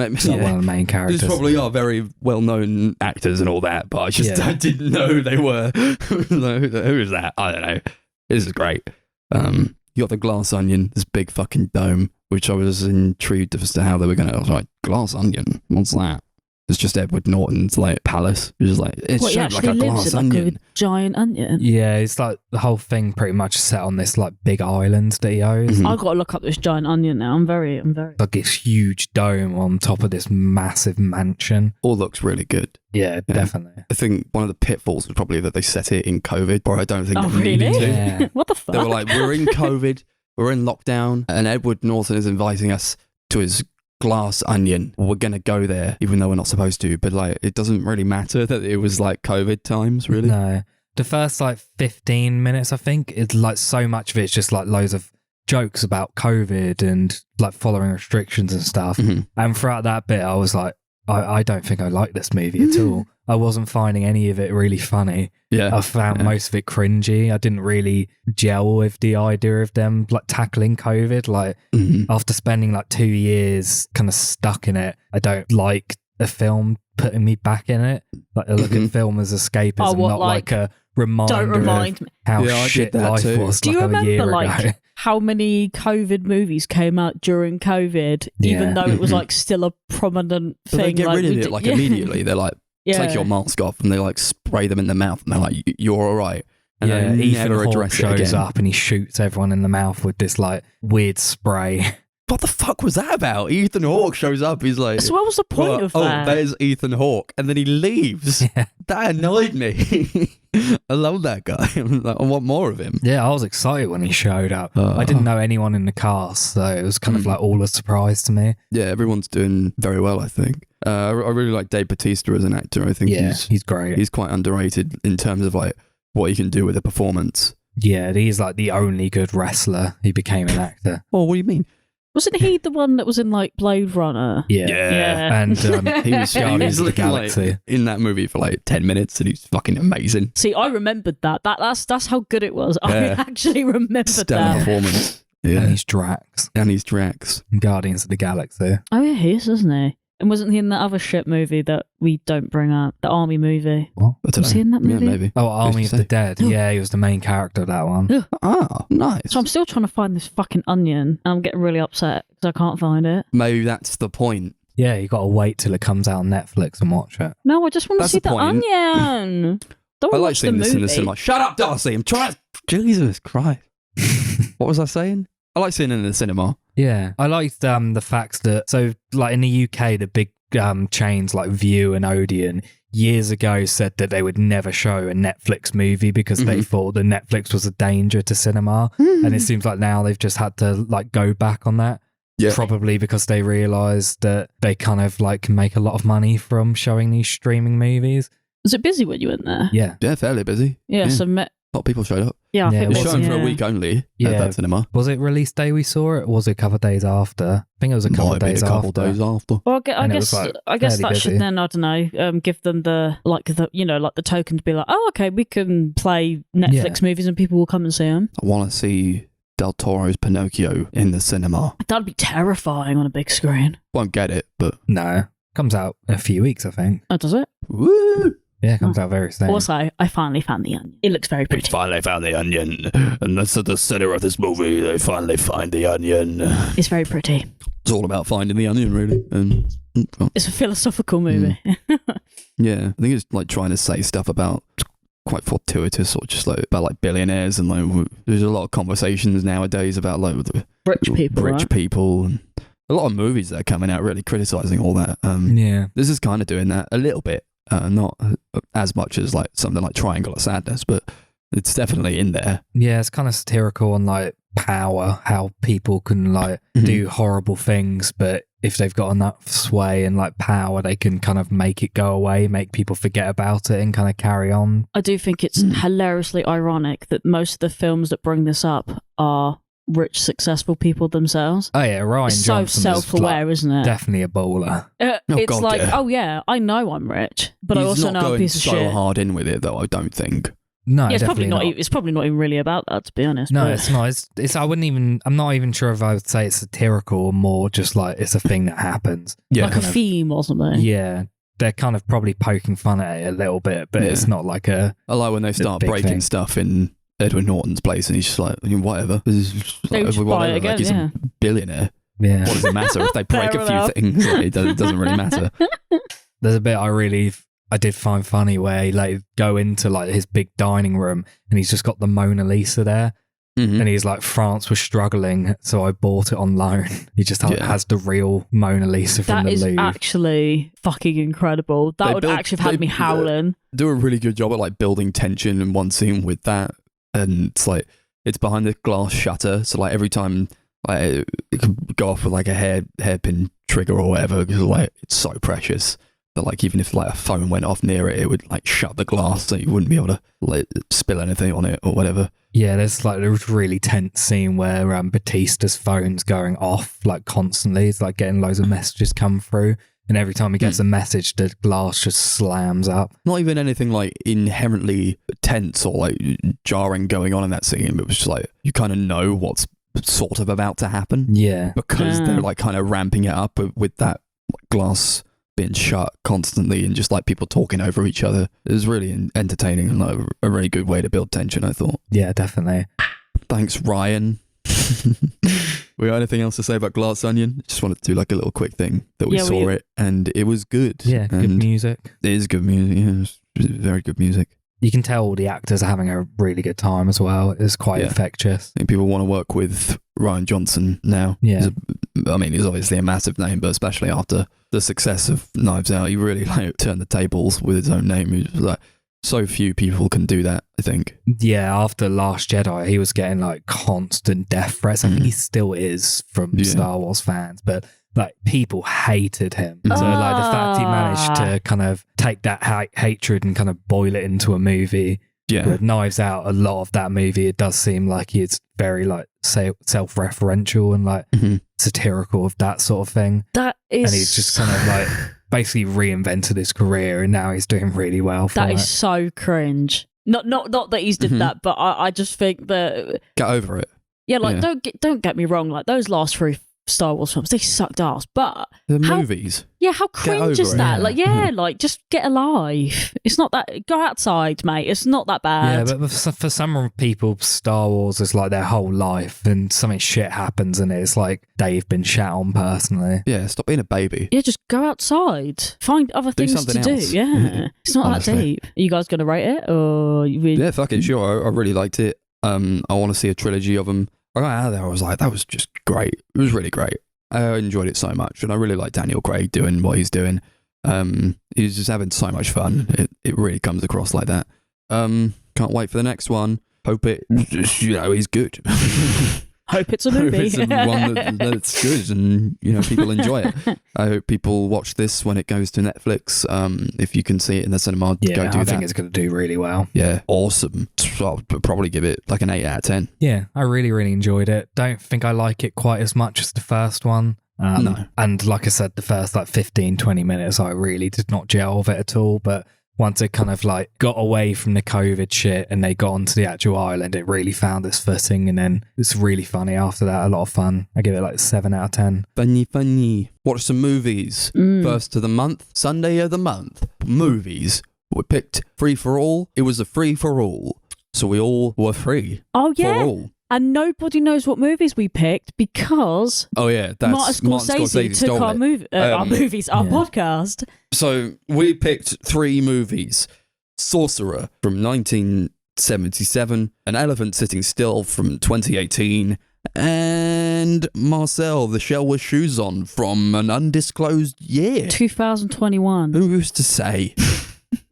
One of the main characters. These probably are very well-known actors and all that, but I didn't know they were. Who is that? I don't know. This is great. You got the glass onion, this big fucking dome, which I was intrigued as to how they were going to. I was like, glass onion? What's that? It's just Edward Norton's like palace. It was like, it's shaped like a glass onion. Like a giant onion. Yeah, it's like the whole thing pretty much set on this like big island that he owns. I've got to look up this giant onion now. I'm very like this huge dome on top of this massive mansion. All looks really good. Yeah, definitely. I think one of the pitfalls was probably that they set it in COVID, or I don't think they needed to. Yeah. What the fuck? They were like, we're in COVID, we're in lockdown, and Edward Norton is inviting us to his glass onion. We're going to go there, even though we're not supposed to. But like, it doesn't really matter that it was like COVID times, really. No. The first like 15 minutes, I think, it's like so much of it's just like loads of jokes about COVID and like following restrictions and stuff. And throughout that bit, I was like, I don't think I like this movie at all. I wasn't finding any of it really funny. Yeah, I found most of it cringy. I didn't really gel with the idea of them like tackling COVID. Like after spending like 2 years kind of stuck in it, I don't like a film putting me back in it. Like I look at film as escapism, not like a reminder don't remind me how shit life was. Do you remember a year ago. How many COVID movies came out during COVID, even though it was like still a prominent thing? They get rid of it like immediately. They're like, take your mask off, and they like spray them in the mouth, and they're like, you're all right. And they Ethan never Hawke address it shows again. up and he shoots everyone in the mouth with this like weird spray. What the fuck was that about? Ethan Hawke shows up. He's like, so what was the point of that? Oh, there's Ethan Hawke, and then he leaves. Yeah. That annoyed me. I love that guy. I want more of him. Yeah, I was excited when he showed up. I didn't know anyone in the cast, so it was kind of like all a surprise to me. Yeah, everyone's doing very well, I think. I really like Dave Bautista as an actor. I think he's great. He's quite underrated in terms of like what he can do with a performance. Yeah, he's like the only good wrestler who became an actor. Oh, what do you mean? Wasn't he the one that was in like Blade Runner? Yeah. And he was Guardians of the Galaxy. Like, in that movie for like 10 minutes, and he's fucking amazing. See, I remembered that. That's how good it was. I actually remembered Stellar performance. Yeah. And he's Drax. In Guardians of the Galaxy. Oh yeah, he is, isn't he? And wasn't he in that other shit movie that we don't bring up? The army movie. What? Was he in that movie? Yeah, maybe. Oh, Army of the Dead. Yeah, he was the main character of that one. Oh, nice. So I'm still trying to find this fucking onion, and I'm getting really upset because I can't find it. Maybe that's the point. Yeah, you got to wait till it comes out on Netflix and watch it. No, I just want to see the onion. Don't I like watch seeing the this movie. in the cinema. Shut up, Darcy. I'm trying. Jesus Christ. What was I saying? I like seeing it in the cinema. Yeah, I liked the fact that, so like in the UK, the big chains like View and Odeon years ago said that they would never show a Netflix movie because they thought that Netflix was a danger to cinema. And it seems like now they've just had to like go back on that. Yeah. Probably because they realised that they kind of like make a lot of money from showing these streaming movies. Was it busy when you went there? Yeah. Yeah, fairly busy. Yeah. So A lot of people showed up. Yeah, I think It was it was, shown for a yeah. week only at that cinema. Was it release day we saw it, or was it a couple of days after? I think it was a couple of days after. Well, I And it guess was, like, I guess fairly that busy. should then, I don't know, give them the token to be like, oh, okay, we can play Netflix movies and people will come and see them. I want to see Del Toro's Pinocchio in the cinema. That'd be terrifying on a big screen. Won't get it, but No, comes out in a few weeks, I think. Oh, does it? woo! Yeah, it comes out very soon. Also, I finally found the onion. It looks very pretty. Finally found the onion, and that's at the center of this movie. They finally find the onion. It's very pretty. It's all about finding the onion, really. And It's a philosophical movie. yeah, I think it's like trying to say stuff about quite fortuitous, or just like about like billionaires, and like there's a lot of conversations nowadays about like the Rich people, rich right? people, and a lot of movies that are coming out really criticizing all that. Yeah. This is kind of doing that a little bit. Not as much as like something like Triangle of Sadness, but it's definitely in there. Yeah, it's kind of satirical on like power, how people can like do horrible things, but if they've got enough sway and like power, they can kind of make it go away, make people forget about it and kind of carry on. I do think it's hilariously ironic that most of the films that bring this up are rich, successful people themselves. Oh yeah, Ryan It's so Johnson self-aware, is isn't it? definitely a baller. It's God, like, yeah. oh yeah, I know I'm rich, but I He's also not know I'm a going piece of so shit. hard in with it, though. I don't think. No, Yeah, it's probably definitely not. It's probably not even really about that, to be honest. No, but it's not. It's. I wouldn't even. I'm not even sure if I would say it's satirical or more just like it's a thing that happens. Yeah, like a theme or something. Yeah, they're kind of probably poking fun at it a little bit, but it's not like a. I like when they start big breaking thing. stuff in Edward Norton's place, and he's just like, whatever. This is just They like, just buy it again, he's yeah. a billionaire. Yeah, What does it matter if they break Fair a few enough. things? It doesn't really matter. there's a bit I did find funny where he like go into like his big dining room and he's just got the Mona Lisa there. And he's like, France was struggling, so I bought it on loan. He just has the real Mona Lisa from That the is Louvre. actually fucking incredible. That would actually have had me howling. Do a really good job at like building tension in one scene with that, and it's like it's behind the glass shutter, so like every time like it could go off with like a hairpin trigger or whatever, because like it's so precious that like even if like a phone went off near it, it would like shut the glass so you wouldn't be able to like spill anything on it or whatever. Yeah, there's like a really tense scene where Batista's phone's going off like constantly. It's like getting loads of messages come through, and every time he gets a message, the glass just slams up. Not even anything like inherently tense or like jarring going on in that scene, but it was just like you kind of know what's sort of about to happen. Yeah, Because they're like kind of ramping it up with that glass being shut constantly and just like people talking over each other. It was really entertaining and like a really good way to build tension, I thought. yeah, definitely. Thanks, Ryan. We got anything else to say about Glass Onion? Just wanted to do like a little quick thing that we saw it and it was good. Yeah, good and music. It is good music. Yeah, it's very good music. You can tell all the actors are having a really good time as well. It's quite infectious. I think people want to work with Ryan Johnson now. Yeah. He's obviously a massive name, but especially after the success of Knives Out, he really like turned the tables with his own name. He was like, so few people can do that, I think. Yeah, after Last Jedi, he was getting like constant death threats. I think he still is from Star Wars fans, but like people hated him. So like the fact he managed to kind of take that hatred and kind of boil it into a movie. Yeah. With Knives Out, a lot of that movie, it does seem like it's very like self-referential and like satirical of that sort of thing. That is, and he's just kind of like basically reinvented his career, and now he's doing really well. That is so cringe. Not that he's did that, but I just think that get over it. Yeah, like don't get me wrong. Like those last three Star Wars films, they sucked ass. But the movies. Yeah, how cringe is that? Yeah. Like just get alive. It's not that. Go outside, mate. It's not that bad. Yeah, but for some people, Star Wars is like their whole life, and something shit happens, and it's like they've been shat on personally. Yeah, stop being a baby. Yeah, just go outside. Find other things to do. else. Yeah, it's not Honestly. that deep. Are you guys gonna rate it or? Yeah, fuck it, sure. I really liked it. I want to see a trilogy of them. I got out of there, I was like, that was just great. It was really great. I enjoyed it so much, and I really like Daniel Craig doing what he's doing. He's just having so much fun. It really comes across like that. Can't wait for the next one. Hope it, he's good. Hope it's a movie. It's one that's good and, people enjoy it. I hope people watch this when it goes to Netflix. If you can see it in the cinema, go do that. I think it's going to do really well. Yeah, awesome. I'll probably give it like an 8 out of 10. Yeah, I really, really enjoyed it. Don't think I like it quite as much as the first one. No. And like I said, the first 15, 20 minutes, I really did not gel with it at all. But once it kind of got away from the COVID shit and they got onto the actual island, it really found its footing. And then it's really funny after that. A lot of fun. I give it 7 out of 10. Funny. Watch some movies. First of the month, Sunday of the month. Movies. We picked Free for All. It was a free for all. So we all were free. Oh, yeah. For all. And nobody knows what movies we picked because that's Martin Scorsese took our podcast. So we picked 3 movies. Sorcerer from 1977, An Elephant Sitting Still from 2018, and Marcel, The Shell with Shoes On from an undisclosed year. 2021. Who's to say?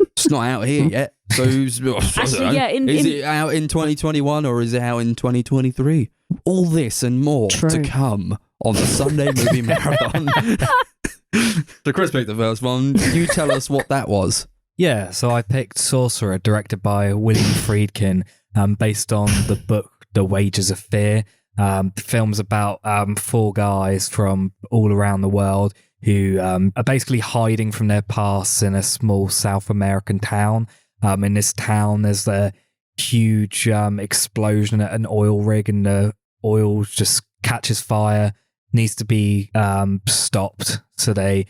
It's not out here yet. So actually, is it out in 2021 or is it out in 2023? All this and more to come on the Sunday Movie Marathon. So Chris picked the first one. You tell us what that was. Yeah, so I picked Sorcerer, directed by William Friedkin, based on the book The Wages of Fear. The film's about 4 guys from all around the world who are basically hiding from their pasts in a small South American town. In this town, there's a huge explosion at an oil rig, and the oil just catches fire, needs to be stopped. So they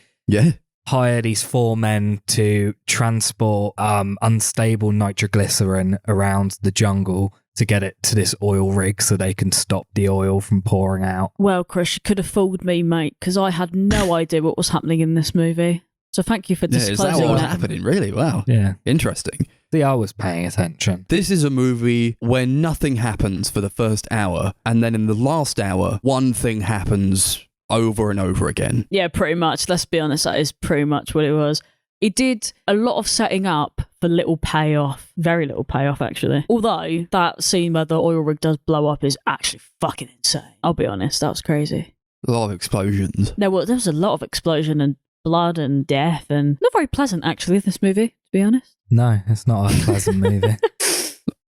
hire these 4 men to transport unstable nitroglycerin around the jungle to get it to this oil rig so they can stop the oil from pouring out. Well, Chris, you could have fooled me, mate, because I had no idea what was happening in this movie. So thank you for disclosing that. Is that what was happening? Really? Wow. Yeah. Interesting. See, I was paying attention. This is a movie where nothing happens for the first hour, and then in the last hour, one thing happens over and over again. Yeah, pretty much. Let's be honest, that is pretty much what it was. It did a lot of setting up for little payoff. Very little payoff, actually. Although, that scene where the oil rig does blow up is actually fucking insane. I'll be honest, that was crazy. A lot of explosions. There was a lot of explosion and blood and death, and not very pleasant, actually, this movie, to be honest. No, it's not a pleasant movie.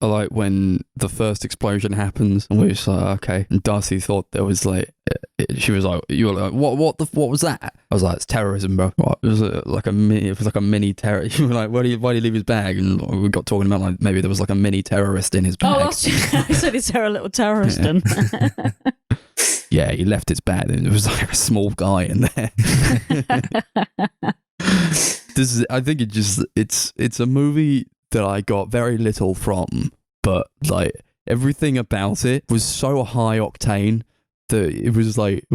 I like when the first explosion happens, and we're just like, okay. And Darcy thought there was she was like, you were like, what was that? I was like, it's terrorism, bro. What? It was like a mini terror. You were like, why do you leave his bag? And we got talking about maybe there was a mini terrorist in his bag. Oh, that's I said he's a little terrorist. Yeah, he left his bag, and there was a small guy in there. I think it's a movie that I got very little from, but everything about it was so high octane that it was like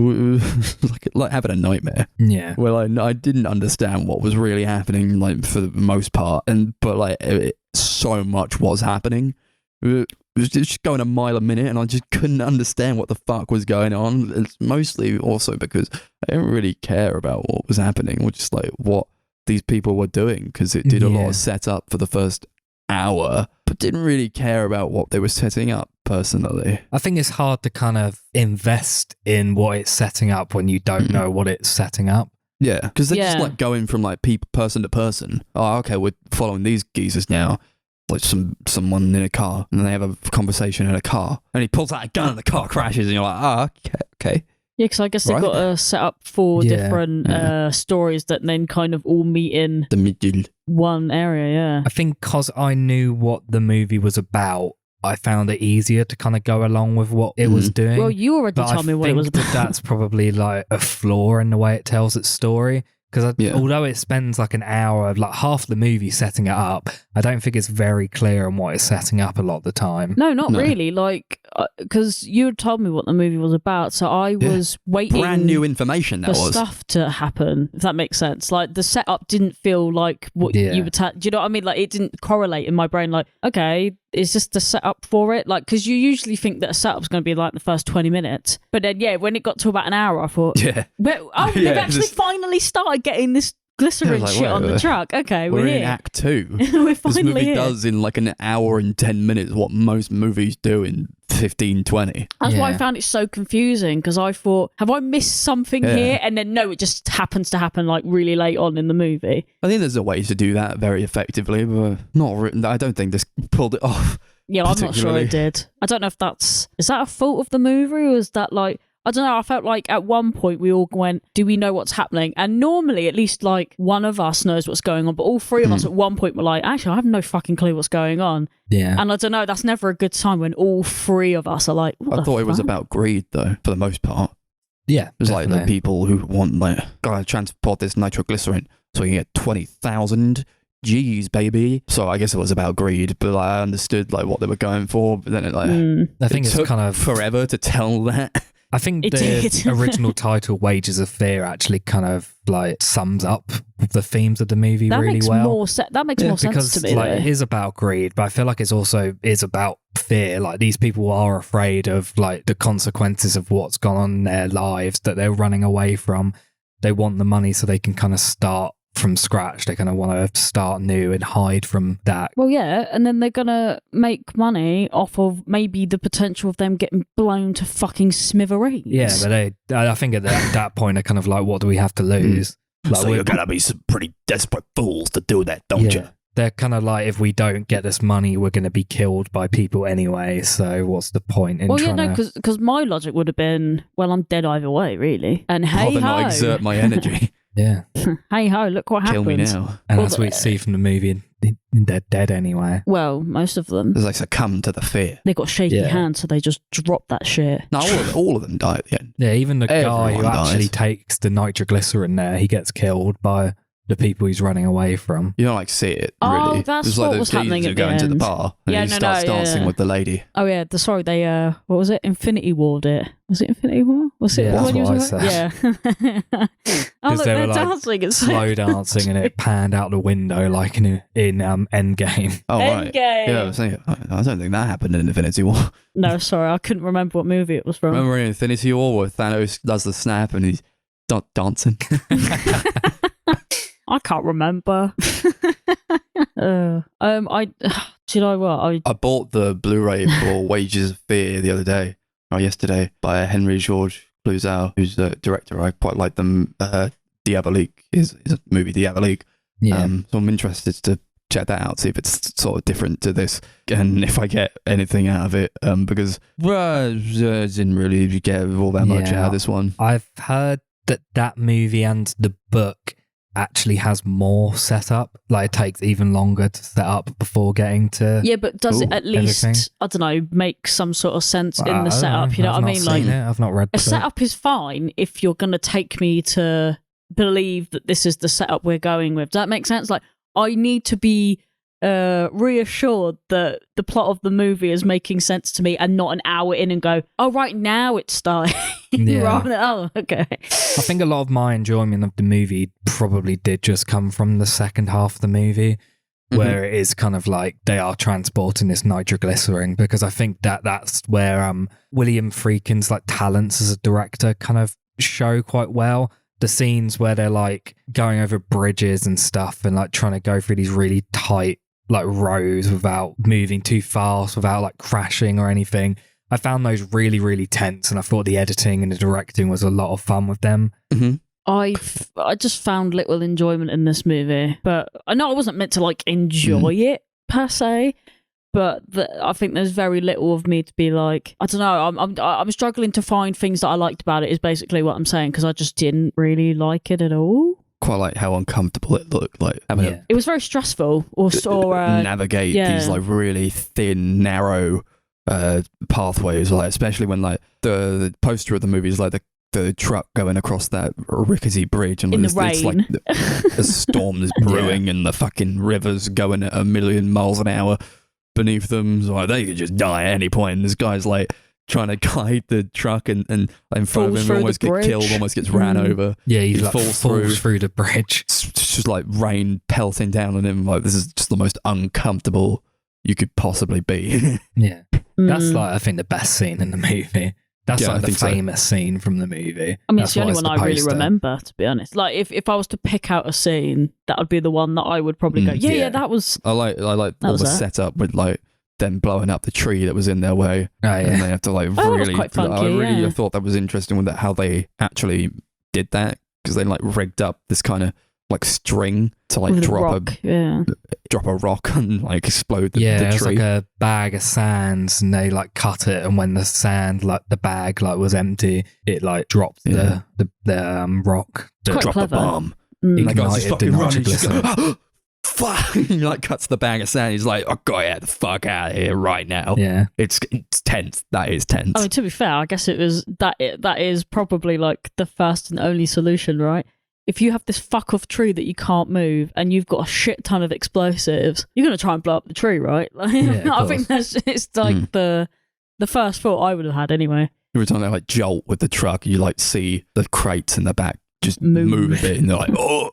having a nightmare. Yeah. Well, I didn't understand what was really happening for the most part, but so much was happening. It was just going a mile a minute, and I just couldn't understand what the fuck was going on. It's mostly also because I didn't really care about what was happening, or just what these people were doing, because it did a lot of setup for the first hour, but didn't really care about what they were setting up personally. I think it's hard to kind of invest in what it's setting up when you don't know what it's setting up. Yeah, because they're just going from person to person. Oh, okay, we're following these geezers now. Someone in a car, and they have a conversation in a car, and he pulls out a gun and the car crashes, and you're like, okay. Yeah, because I guess they've got to set up 4 different stories that then kind of all meet in the middle one area, yeah. I think because I knew what the movie was about, I found it easier to kind of go along with what it was doing. Well, you already told me what it was about. That's probably a flaw in the way it tells its story. Because although it spends an hour of half the movie setting it up, I don't think it's very clear on what it's setting up a lot of the time. No, not really. Because you had told me what the movie was about, so I was waiting. Brand new information that for stuff to happen, if that makes sense. The setup didn't feel like what you were. Do you know what I mean? It didn't correlate in my brain. Okay, it's just the setup for it. Because you usually think that a setup's going to be the first 20 minutes, but then when it got to about an hour, I thought, they've actually finally started getting this glycerin like, shit on the wait, truck. Okay, we're in here. Act 2. We're This finally movie here. does in like an hour and 10 minutes what most movies do in 15, 20. That's why I Yeah. found it so confusing, because I thought, have I missed something Yeah. here? And then no, it just happens to happen like really late on in the movie. I think there's a way to do that very effectively, but I don't think this pulled it off. Yeah, I'm not sure Particularly. it did. I don't know if is that a fault of the movie, or is that like, I don't know, I felt like at one point we all went, do we know what's happening? And normally at least like one of us knows what's going on, but all three of us at one point were like, actually, I have no fucking clue what's going on. Yeah. And I don't know, that's never a good time when all three of us are like, what I the thought it was fuck? about greed, though, for the most part. Yeah. It was like the definitely. people who want, like, gotta transport this nitroglycerin so we can get 20,000 G's, baby. So I guess it was about greed, but like, I understood like what they were going for. But then it like I think it it's took kind of forever to tell that. I think It the did. original title, Wages of Fear, actually kind of like sums up the themes of the movie That really makes well. more that makes more sense Because to me. like though. it is about greed, but I feel like it's also is about fear. Like these people are afraid of like the consequences of what's gone on in their lives that they're running away from. They want the money so they can kind of start from scratch. They kind of want to start new and hide from that. Well, yeah, and then they're gonna make money off of maybe the potential of them getting blown to fucking smithereens. Yeah, but I think at that point they're kind of like, what do we have to lose? Like, So you're gonna be some pretty desperate fools to do that, don't you? They're kind of like, if we don't get this money, we're going to be killed by people anyway. So what's the point in Well, yeah, trying no, to... because my logic would have been, well, I'm dead either way, really. And hey Rather not ho, exert my energy. Yeah. hey ho, look what Kill happened. me now. And Well, as we see from the movie, they're dead anyway. Well, most of them, It's like succumb to the fear. they got shaky Yeah. hands, so they just drop that shit. No, all of them die at the end. Yeah, even the guy who Everyone actually dies. takes the nitroglycerin there, he gets killed by the people he's running away from. You don't like see it Oh, really. that's It's like what those was happening geezers at who the go into the end. bar and Yeah, he no, starts no, dancing yeah. with the lady. Oh yeah, they what was it? Infinity Warred it. Was it Infinity War? Was it Yeah, the that's one you what was I about? Yeah. Oh Because look, they were, they're like, dancing. It's Slow dancing and it panned out the window like in Endgame. Oh right. Endgame. Yeah, I was thinking, I don't think that happened in Infinity War. No, sorry, I couldn't remember what movie it was from. Remember in Infinity War where Thanos does the snap and he's dancing? I can't remember. I do you know what? I bought the Blu-ray for Wages of Fear the other day, or yesterday, by Henry Georges Clouzot, who's the director. I quite like them. Diabolique is a movie, Diabolique. Yeah. So I'm interested to check that out, see if it's sort of different to this, and if I get anything out of it. Because I didn't really get all that much Yeah. out of this one. I've heard that movie and the book actually has more setup. Like it takes even longer to set up before getting to... yeah, but does it Ooh, at least everything. I don't know make some sort of sense in I the don't setup? know. You know I've what I not mean? seen Like it. I've not read a the book. setup is fine if you're going to take me to believe that this is the setup we're going with. Does that make sense? Like I need to be reassured that the plot of the movie is making sense to me and not an hour in and go, oh right, now it's starting. Yeah. Rather than, oh okay. I think a lot of my enjoyment of the movie probably did just come from the second half of the movie, where it is kind of like they are transporting this nitroglycerin, because I think that's where William Friedkin's like talents as a director kind of show quite well. The scenes where they're like going over bridges and stuff and like trying to go through these really tight like roads without moving too fast, without like crashing or anything. I found those really, really tense, and I thought the editing and the directing was a lot of fun with them. Mm-hmm. I just found little enjoyment in this movie, but I know I wasn't meant to like enjoy it per se, but I think there's very little of me to be like, I don't know, I'm struggling to find things that I liked about it is basically what I'm saying, because I just didn't really like it at all. Quite like how uncomfortable it looked, like having Yeah. It was very stressful, or navigate yeah. these like really thin, narrow pathways, like especially when like the poster of the movie is like the truck going across that rickety bridge and in the it's rain. like a storm is brewing and the fucking river's going at 1,000,000 miles an hour beneath them. So like, they could just die at any point. And this guy's like trying to guide the truck and in front Falls of him, through almost the get bridge. killed, almost gets ran over. Yeah, he He like falls falls through. through the bridge. It's just like rain pelting down on him. Like this is just the most uncomfortable you could possibly be. Yeah. That's Mm. like, I think, the best scene in the movie. That's Yeah, like I the think so. famous scene from the movie. I mean, That's it's the only what one I really supposed to. remember, to be honest. Like, if I was to pick out a scene, that would be the one that I would probably go, yeah, that was... I like all was the that. setup with like them blowing up the tree that was in their way, Oh, and yeah. they have to like that was really. quite funky, I yeah. thought that was interesting with that, how they actually did that, because they like rigged up this kind of like string to like With the drop rock, yeah. a rock and like explode the Yeah, it was tree. like a bag of sand, and they like cut it, and when the sand, like the bag, like was empty, it like dropped the rock. Quite Drop clever. the bomb. Mm. And the guy's just Ignited the fucking running. He's just nitroglycerin. going, fuck! He like cuts the bag of sand. He's like, I gotta get the fuck out of here right now. Yeah. It's tense. That is tense. I mean, to be fair, I guess it was that is probably like the first and only solution, right? If you have this fuck off tree that you can't move and you've got a shit ton of explosives, you're gonna try and blow up the tree, right? Like, Yeah, I of think it's like the first thought I would have had anyway. Every time they like jolt with the truck, you like see the crates in the back just move a bit, and they're like, oh.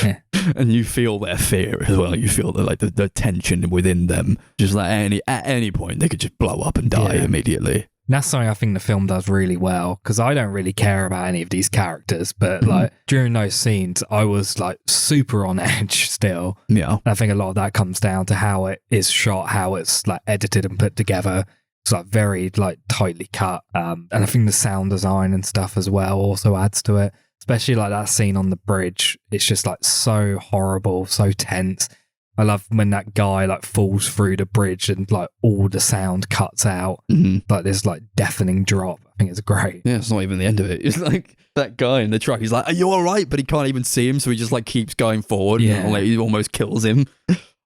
Yeah. And you feel their fear as well. You feel the tension within them. Just like at any point, they could just blow up and die immediately. That's something I think the film does really well, because I don't really care about any of these characters, but like during those scenes, I was like super on edge still. Yeah. And I think a lot of that comes down to how it is shot, how it's like edited and put together. It's like very like tightly cut. And I think the sound design and stuff as well also adds to it. Especially like that scene on the bridge. It's just like so horrible, so tense. I love when that guy like falls through the bridge and like all the sound cuts out. Like this like deafening drop. I think it's great. Yeah, it's not even the end of it. It's like that guy in the truck. He's like, "Are you all right?" But he can't even see him, so he just like keeps going forward. Yeah. And like, he almost kills him.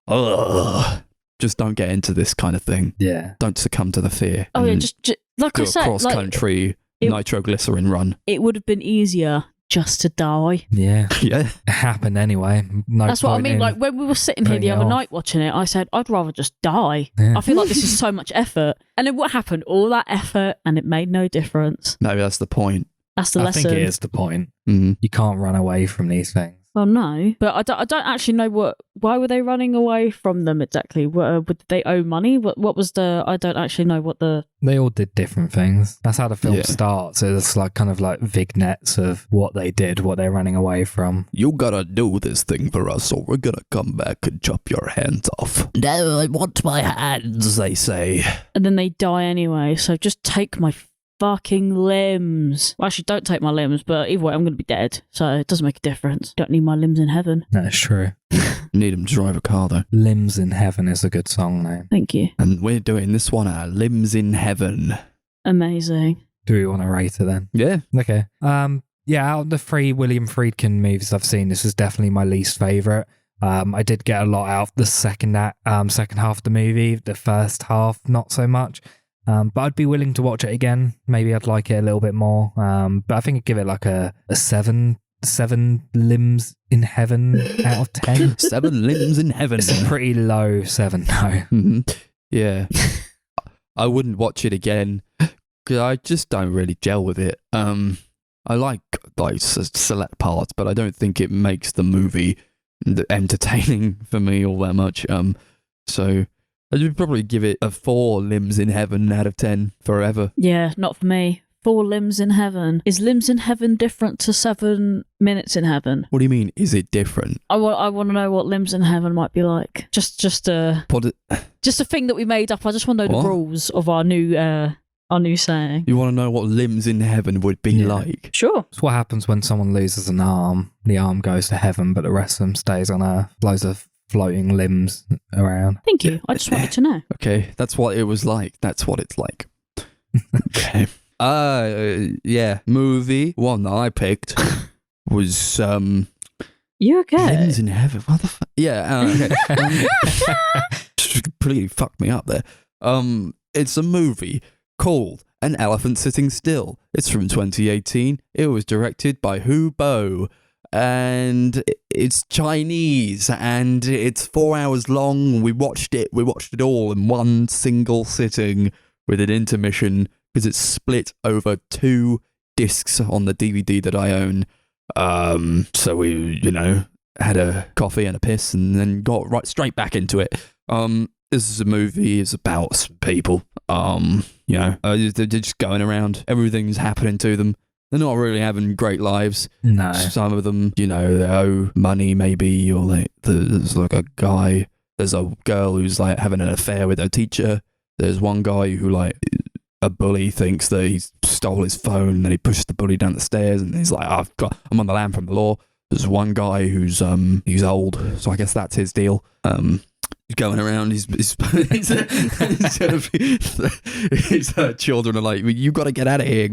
Ugh. Just don't get into this kind of thing. Yeah. Don't succumb to the fear. Oh yeah, and just like do I a said, cross like, country nitroglycerin run. it would have been easier just to die. Yeah. Yeah. It happened anyway. No That's what I point mean. in Like when we were sitting here putting the it other off. night watching it, I said, I'd rather just die. Yeah. I feel like this is so much effort. And then what happened? All that effort and it made no difference. Maybe that's the point. That's the I lesson. think it is the point. Mm. You can't run away from these things. Well, no, but I don't actually know why were they running away from them exactly? Did they owe money? What was I don't actually know what the... They all did different things. That's how the film Yeah. starts. It's like kind of like vignettes of what they did, what they're running away from. You gotta do this thing for us, or we're gonna come back and chop your hands off. No, I want my hands, they say. And then they die anyway, so just take my fucking limbs. Well, actually, don't take my limbs, but either way, I'm going to be dead, so it doesn't make a difference. Don't need my limbs in heaven. That's true. Need him to drive a car, though. Limbs in Heaven is a good song name. Thank you. And we're doing this one, Limbs in Heaven. Amazing. Do we want to rate it then? Yeah. Okay. Yeah, out of the 3 William Friedkin movies I've seen, this is definitely my least favourite. I did get a lot out of the second half of the movie. The first half, not so much. But I'd be willing to watch it again. Maybe I'd like it a little bit more. But I think I'd give it like a 7 limbs in heaven out of 10. 7 limbs in heaven. It's a pretty low 7 though. Mm-hmm. Yeah. I wouldn't watch it again because I just don't really gel with it. I like select parts, but I don't think it makes the movie entertaining for me all that much. So I would probably give it a 4 limbs in heaven out of 10 forever. Yeah, not for me. 4 limbs in heaven. Is limbs in heaven different to 7 minutes in heaven? What do you mean? Is it different? I want to know what limbs in heaven might be like. Just a thing that we made up. I just want to know What? the rules of our new saying. You want to know what limbs in heaven would be like? Sure. It's what happens when someone loses an arm. The arm goes to heaven, but the rest of them stays on earth. Loads of floating limbs around. Thank you. I just wanted to know. Okay, that's what it was like. That's what it's like. Okay. Yeah. Movie one that I picked was You okay? Limbs in Heaven. What the fuck? Yeah. Okay. Just completely fucked me up there. It's a movie called An Elephant Sitting Still. It's from 2018. It was directed by Hu Bo. And it's Chinese, and it's 4 hours long. We watched it all in one single sitting with an intermission because it's split over 2 discs on the DVD that I own. So we, had a coffee and a piss and then got right straight back into it. This is a movie. It's about some people. They're just going around. Everything's happening to them. They're not really having great lives. No. Some of them, they owe money maybe, or like there's like a guy. There's a girl who's like having an affair with her teacher. There's one guy who like a bully thinks that he stole his phone, and he pushes the bully down the stairs, and he's like, I'm on the lam from the law. There's one guy who's old, so I guess that's his deal. He's going around. His children are like, you got to get out of here,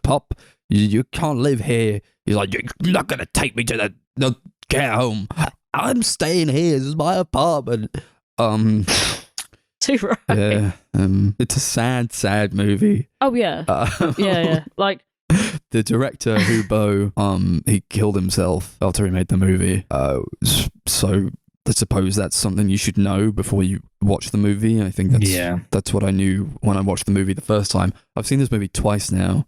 Pop. You can't live here. He's like, you're not gonna take me to the care home. I'm staying here. This is my apartment. Too right. Yeah. It's a sad movie. Oh yeah. Yeah. Like the director Hubo, he killed himself after he made the movie. So I suppose that's something you should know before you watch the movie. I think that's what I knew when I watched the movie the first time. I've seen this movie twice now.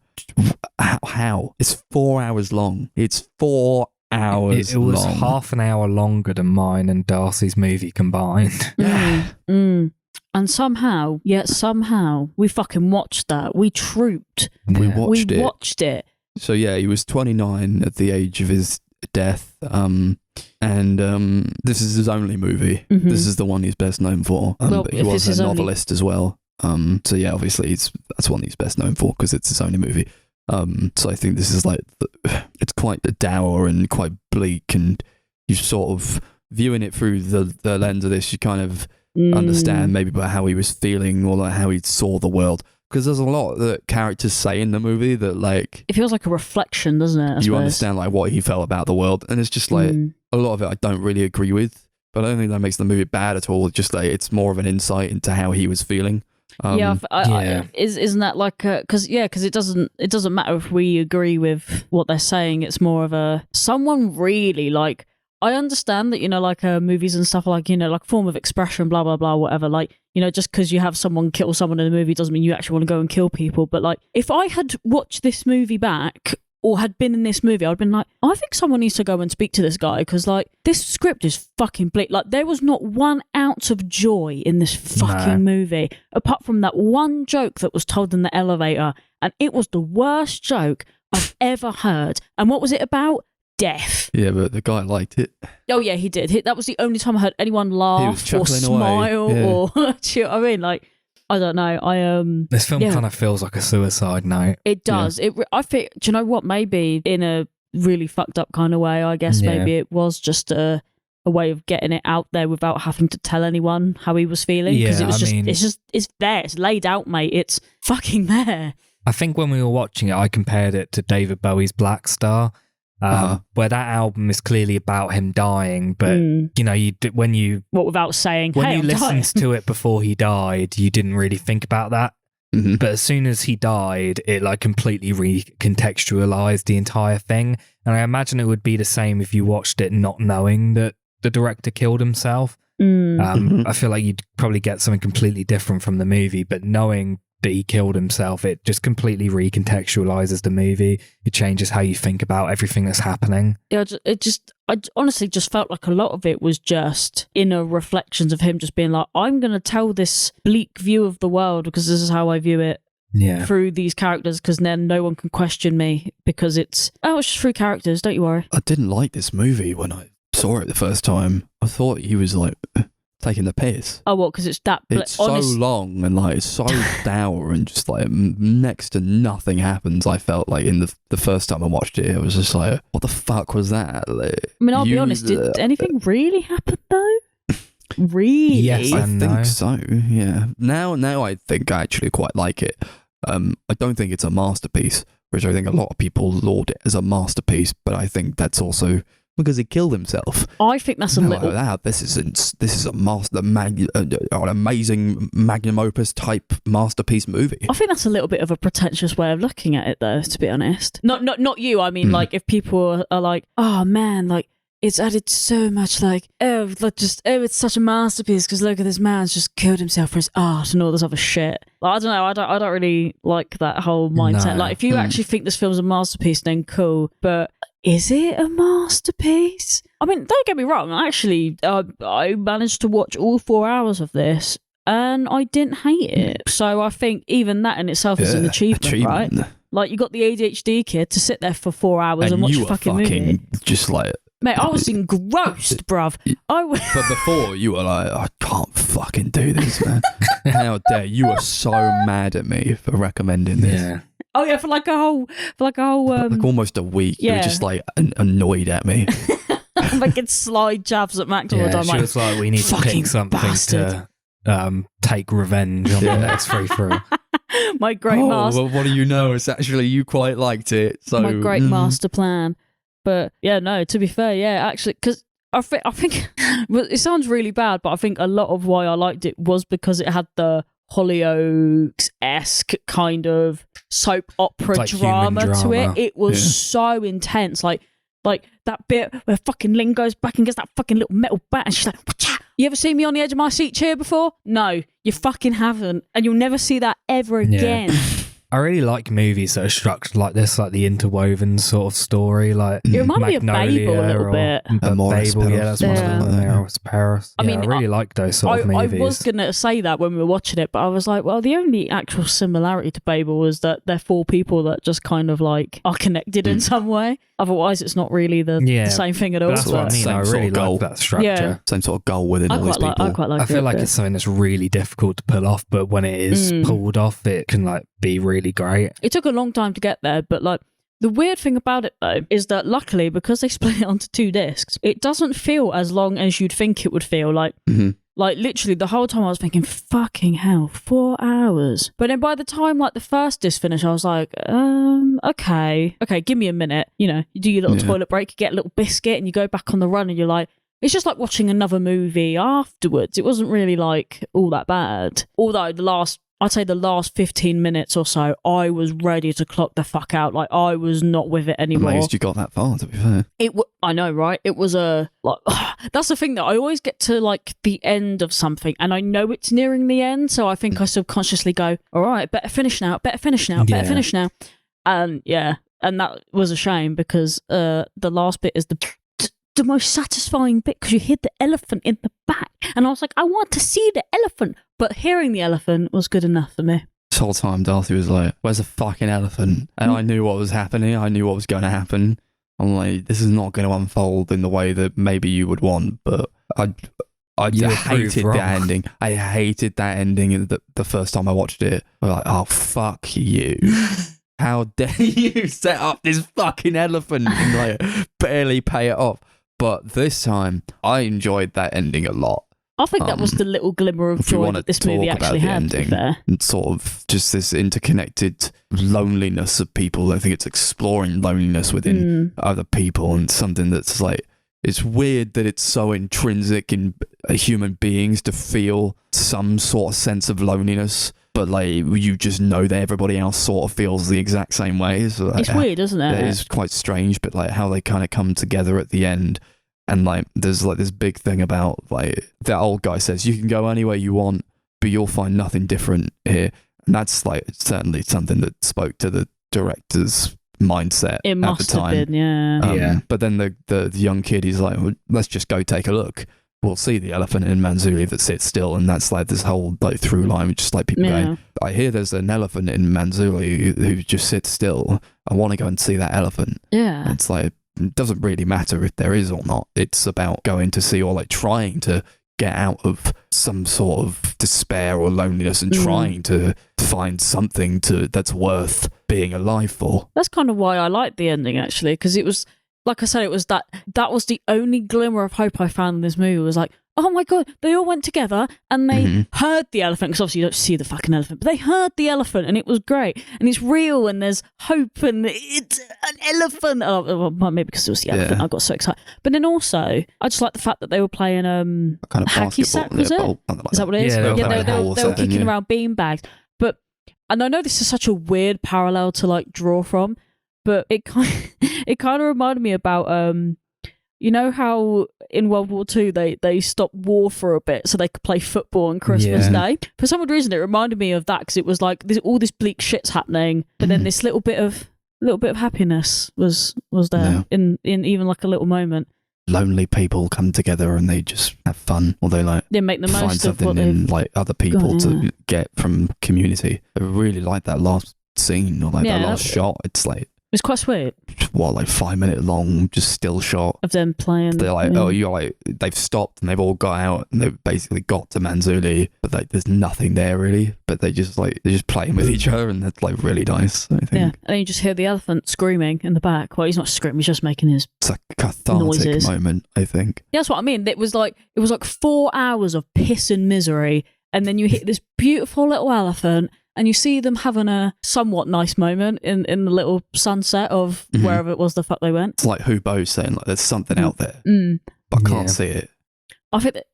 How? It's 4 hours long. It's 4 hours long. It was long. half an hour longer than mine and Darcy's movie combined. And somehow, we fucking watched that. We trooped. We watched it. So yeah, he was 29 at the age of his death. And this is his only movie. Mm-hmm. This is the one he's best known for. But he was a novelist as well. So yeah, obviously that's one he's best known for because it's his only movie. So I think this is like it's quite dour and quite bleak, and you sort of viewing it through the lens of this, you kind of understand maybe about how he was feeling or like how he saw the world. Because there's a lot that characters say in the movie that like it feels like a reflection, doesn't it? You understand like what he felt about the world, and it's just like a lot of it I don't really agree with, but I don't think that makes the movie bad at all. It's just like it's more of an insight into how he was feeling. Isn't that like because it doesn't matter if we agree with what they're saying. It's more of a someone really like. I understand that, like movies and stuff like, like form of expression, blah, blah, blah, whatever. Like, just because you have someone kill someone in a movie doesn't mean you actually want to go and kill people. But like, if I had watched this movie back or had been in this movie, I'd been like, I think someone needs to go and speak to this guy because like this script is fucking bleak. Like there was not 1 ounce of joy in this fucking movie apart from that one joke that was told in the elevator. And it was the worst joke I've ever heard. And what was it about? Death. Yeah, but the guy liked it. Oh yeah, he did. That was the only time I heard anyone laugh or smile or do you know what I mean? Like, I don't know. This film kind of feels like a suicide note. It does. Yeah. I think. Do you know what? Maybe in a really fucked up kind of way. I guess maybe it was just a way of getting it out there without having to tell anyone how he was feeling. Because it was it's there. It's laid out, mate. It's fucking there. I think when we were watching it, I compared it to David Bowie's Black Star. Where that album is clearly about him dying, but without saying when you listened to it before he died, you didn't really think about that. Mm-hmm. But as soon as he died, it like completely recontextualized the entire thing. And I imagine it would be the same if you watched it not knowing that the director killed himself. I feel like you'd probably get something completely different from the movie, but knowing that he killed himself, it just completely recontextualizes the movie. It changes how you think about everything that's happening. Yeah, I honestly just felt like a lot of it was just inner reflections of him just being like, I'm going to tell this bleak view of the world because this is how I view it through these characters, because then no one can question me because it's just through characters, don't you worry. I didn't like this movie when I saw it the first time. I thought he was like taking the piss. Oh, what? Because it's that... It's so long and like it's so dour and just like next to nothing happens. I felt like in the first time I watched it, I was just like, what the fuck was that? Like, I mean, I'll be honest, did anything really happen though? Really? Yes, I think so, yeah. Now I think I actually quite like it. I don't think it's a masterpiece, which I think a lot of people laud it as a masterpiece, but I think that's also... because he killed himself. I think that's a little... This is a an amazing magnum opus type masterpiece movie. I think that's a little bit of a pretentious way of looking at it, though, to be honest. Not you. I mean, like, if people are like, oh, man, like, it's added so much, like, it's such a masterpiece because look at this man's just killed himself for his art and all this other shit. Like, I don't know. I don't really like that whole mindset. No. Like, if you actually think this film's a masterpiece, then cool. But... is it a masterpiece? I mean, don't get me wrong. Actually, I managed to watch all 4 hours of this and I didn't hate it. So I think even that in itself is an achievement, right? Like, you got the ADHD kid to sit there for 4 hours and watch a fucking movie. Just like... Mate, I was engrossed, bruv. But before, you were like, I can't fucking do this, man. How dare you? Were so mad at me for recommending this. Yeah. Oh yeah, for like a whole like almost a week. You were just like annoyed at me. I'm making slide jabs at Max all the time. She was like, we need to pick something to take revenge on the next free through. My great master. Well, what do you know? It's actually you quite liked it. So my great master plan. But yeah, no. To be fair, yeah, actually, because I think it sounds really bad, but I think a lot of why I liked it was because it had the Hollyoaks-esque kind of soap opera drama to it. It was so intense, like that bit where fucking Lynn goes back and gets that fucking little metal bat and she's like, whatcha? You ever seen me on the edge of my seat chair before? No, you fucking haven't, and you'll never see that ever again. I really like movies that are structured like this, like the interwoven sort of story. Like it reminded me of Babel a little bit. Babel, that's one of them. Paris. I mean, I really like those sort of movies. I was gonna say that when we were watching it, but I was like, well, the only actual similarity to Babel was that they're 4 people that just kind of like are connected in some way. Otherwise, it's not really the same thing at all. That's what I mean. I really like that structure. Yeah. Same sort of goal within all these people. I quite like it. I feel like it's something that's really difficult to pull off, but when it is pulled off, it can like be really great. It took a long time to get there, but like the weird thing about it though is that luckily, because they split it onto 2 discs, it doesn't feel as long as you'd think it would feel. Like like literally the whole time I was thinking, fucking hell, 4 hours. But then by the time like the first disc finished, I was like, okay, give me a minute. You know, you do your little toilet break, you get a little biscuit and you go back on the run and you're like, it's just like watching another movie afterwards. It wasn't really like all that bad. Although I'd say the last 15 minutes or so, I was ready to clock the fuck out. Like, I was not with it anymore. Amazed you got that far, to be fair. I know, right? It was that's the thing that I always get to like the end of something and I know it's nearing the end. So I think I subconsciously go, all right, better finish now. And and that was a shame because the last bit is the most satisfying bit because you hear the elephant in the back and I was like, I want to see the elephant, but hearing the elephant was good enough for me. This whole time Darcy was like, where's the fucking elephant? And I knew what was happening. I knew what was going to happen. I'm like, this is not going to unfold in the way that maybe you would want, but I hated that ending. I hated that ending the first time I watched it. I was like, oh, fuck you. How dare you set up this fucking elephant and like barely pay it off. But this time, I enjoyed that ending a lot. I think that was the little glimmer of joy that this movie actually had, to be fair. And sort of just this interconnected loneliness of people. I think it's exploring loneliness within other people and something that's like, it's weird that it's so intrinsic in human beings to feel some sort of sense of loneliness. But like you just know that everybody else sort of feels the exact same way. So like, it's weird, isn't it? It is quite strange, but like how they kind of come together at the end, and like there's like this big thing about like that old guy says you can go anywhere you want, but you'll find nothing different here, and that's like certainly something that spoke to the director's mindset it must at the time. Have been, yeah. But then the young kid, he's like, well, let's just go take a look. We'll see the elephant in Manzuri that sits still, and that's like this whole like through line, just like people going, I hear there's an elephant in Manzuri who just sits still. I want to go and see that elephant. Yeah. And it's like, it doesn't really matter if there is or not. It's about going to see or like trying to get out of some sort of despair or loneliness and trying to find something that's worth being alive for. That's kind of why I liked the ending, actually, because it was, like I said, it was that was the only glimmer of hope I found in this movie. Was like, oh my god, they all went together and they heard the elephant, because obviously you don't see the fucking elephant, but they heard the elephant and it was great and it's real and there's hope and it's an elephant. Oh, well, maybe because it was the elephant, I got so excited. But then also, I just like the fact that they were playing kind of hacky sack. Was it? Is that what it is? Yeah, they were kicking around beanbags. But and I know this is such a weird parallel to like draw from. But it kind of reminded me about, you know how in World War II they stopped war for a bit so they could play football on Christmas Day. For some odd reason, it reminded me of that because it was like all this bleak shit's happening, but then this little bit of happiness was there in even like a little moment. lonely people come together and they just have fun, or they like make the find most of something what in they've like other people got, to get from community. I really like that last scene or like that last shot. It's like it's quite sweet. What, like 5 minute long, just still shot of them playing. They're like, oh, you're like, they've stopped and they've all got out and they've basically got to Manzuli, but like, there's nothing there really. But they're just playing with each other, and that's like really nice. I think. Yeah, and then you just hear the elephant screaming in the back. Well, he's not screaming; he's just making his. It's a cathartic noises. moment, I think. Yeah, that's what I mean. It was like 4 hours of piss and misery, and then you hit this beautiful little elephant. And you see them having a somewhat nice moment in the little sunset of wherever it was the fuck they went. It's like Hubo saying, like, there's something out there, but I can't see it. I think that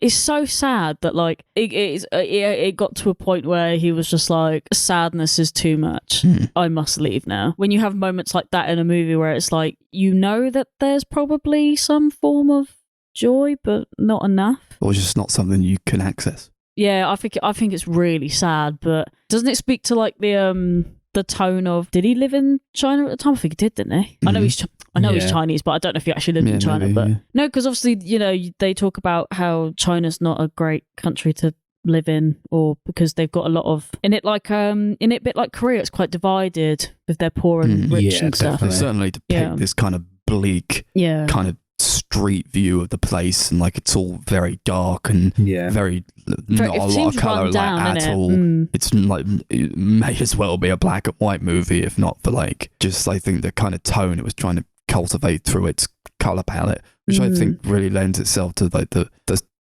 it's so sad that like it got to a point where he was just like, sadness is too much. I must leave now. When you have moments like that in a movie where it's like, you know that there's probably some form of joy, but not enough. Or just not something you can access. Yeah, I think it's really sad, but doesn't it speak to like the tone of, did he live in China at the time? I think he did, didn't he? I know he's Chinese, but I don't know if he actually lived in China. Maybe, but no, because obviously, you know, they talk about how China's not a great country to live in, or because they've got a lot of in it a bit like Korea, it's quite divided with their poor and rich and stuff. They certainly depict this kind of bleak kind of street view of the place, and like it's all very dark and very not a lot of colour like at all. It's like it may as well be a black and white movie, if not for like just I think the kind of tone it was trying to cultivate through its colour palette, which I think really lends itself to like the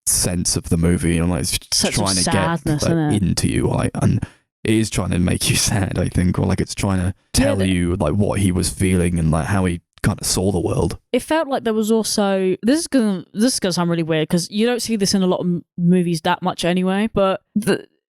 sense of the movie, and like it's trying to get like, into you, like, and it is trying to make you sad, I think, or like it's trying to tell you like what he was feeling and like how he kind of saw the world. It felt like there was also this is gonna sound really weird because you don't see this in a lot of movies that much anyway, but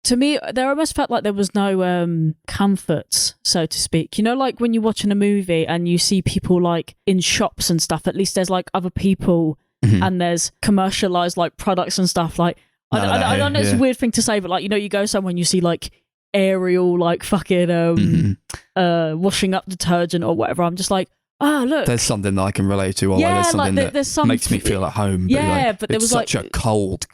to me there almost felt like there was no comforts, so to speak. You know, like when you're watching a movie and you see people like in shops and stuff, at least there's like other people and there's commercialized like products and stuff. Like I don't know, it's a weird thing to say, but like, you know, you go somewhere and you see like Ariel like fucking washing up detergent or whatever. I'm just like, oh, look. There's something that I can relate to, or like there's something that makes me feel at home. But there was such a cold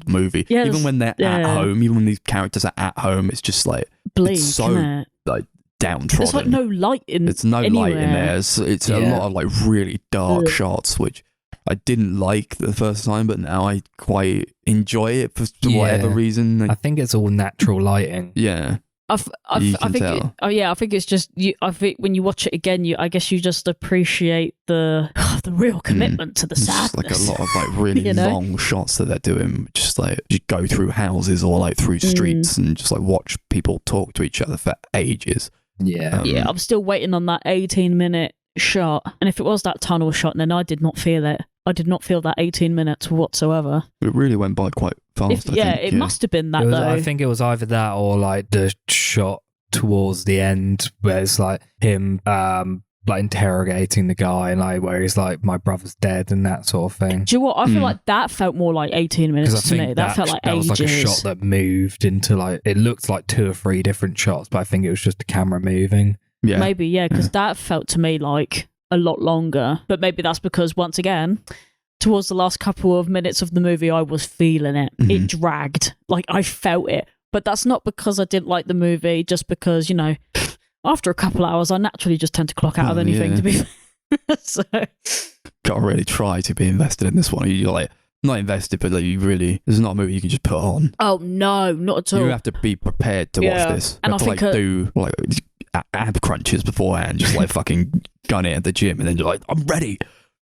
movie. Yeah, even when they're at home, even when these characters are at home, it's just like bleak, it's so like downtrodden. There's like no light in. There's no light in there. It's a lot of like really dark shots, which I didn't like the first time, but now I quite enjoy it for whatever reason. I think it's all natural lighting. Yeah. I think it's just you. I think when you watch it again, I guess you just appreciate the real commitment to the sadness. Like a lot of like really long shots that they're doing, just like you go through houses or like through streets and just like watch people talk to each other for ages. Yeah, I'm still waiting on that 18-minute shot, and if it was that tunnel shot, then I did not feel it. I did not feel that 18 minutes whatsoever. It really went by quite fast. It must have been that though. I think it was either that or like the shot towards the end where it's like him like interrogating the guy, and like where he's like, my brother's dead and that sort of thing. Do you know what? I feel like that felt more like 18 minutes to me. That felt like ages. That was like a shot that moved into like, it looked like 2 or 3 different shots, but I think it was just the camera moving. Yeah. Maybe, because that felt to me like a lot longer, but maybe that's because once again towards the last couple of minutes of the movie I was feeling it. It dragged, like I felt it, but that's not because I didn't like the movie, just because, you know, after a couple of hours I naturally just tend to clock out of anything to be so gotta really try to be invested in this one. You're like not invested, but like you really, there's not a movie you can just put on. Oh no, not at all. You have to be prepared to watch this. And I think do like ab crunches beforehand, just like fucking gun it at the gym, and then you're like, I'm ready,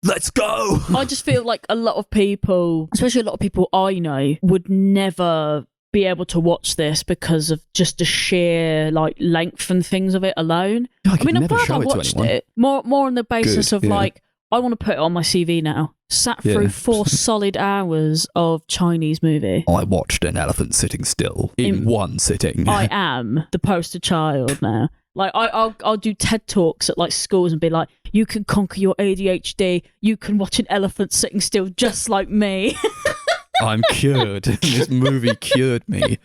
let's go. I just feel like a lot of people, especially a lot of people I know, would never be able to watch this because of just the sheer like length and things of it alone. I mean, I'm glad I watched it more on the basis of like, I want to put it on my CV now. Sat through 4 solid hours of Chinese movie. I watched an elephant sitting still in one sitting. I am the poster child now. Like I'll do TED Talks at like schools and be like, you can conquer your ADHD. You can watch an elephant sitting still just like me. I'm cured. This movie cured me.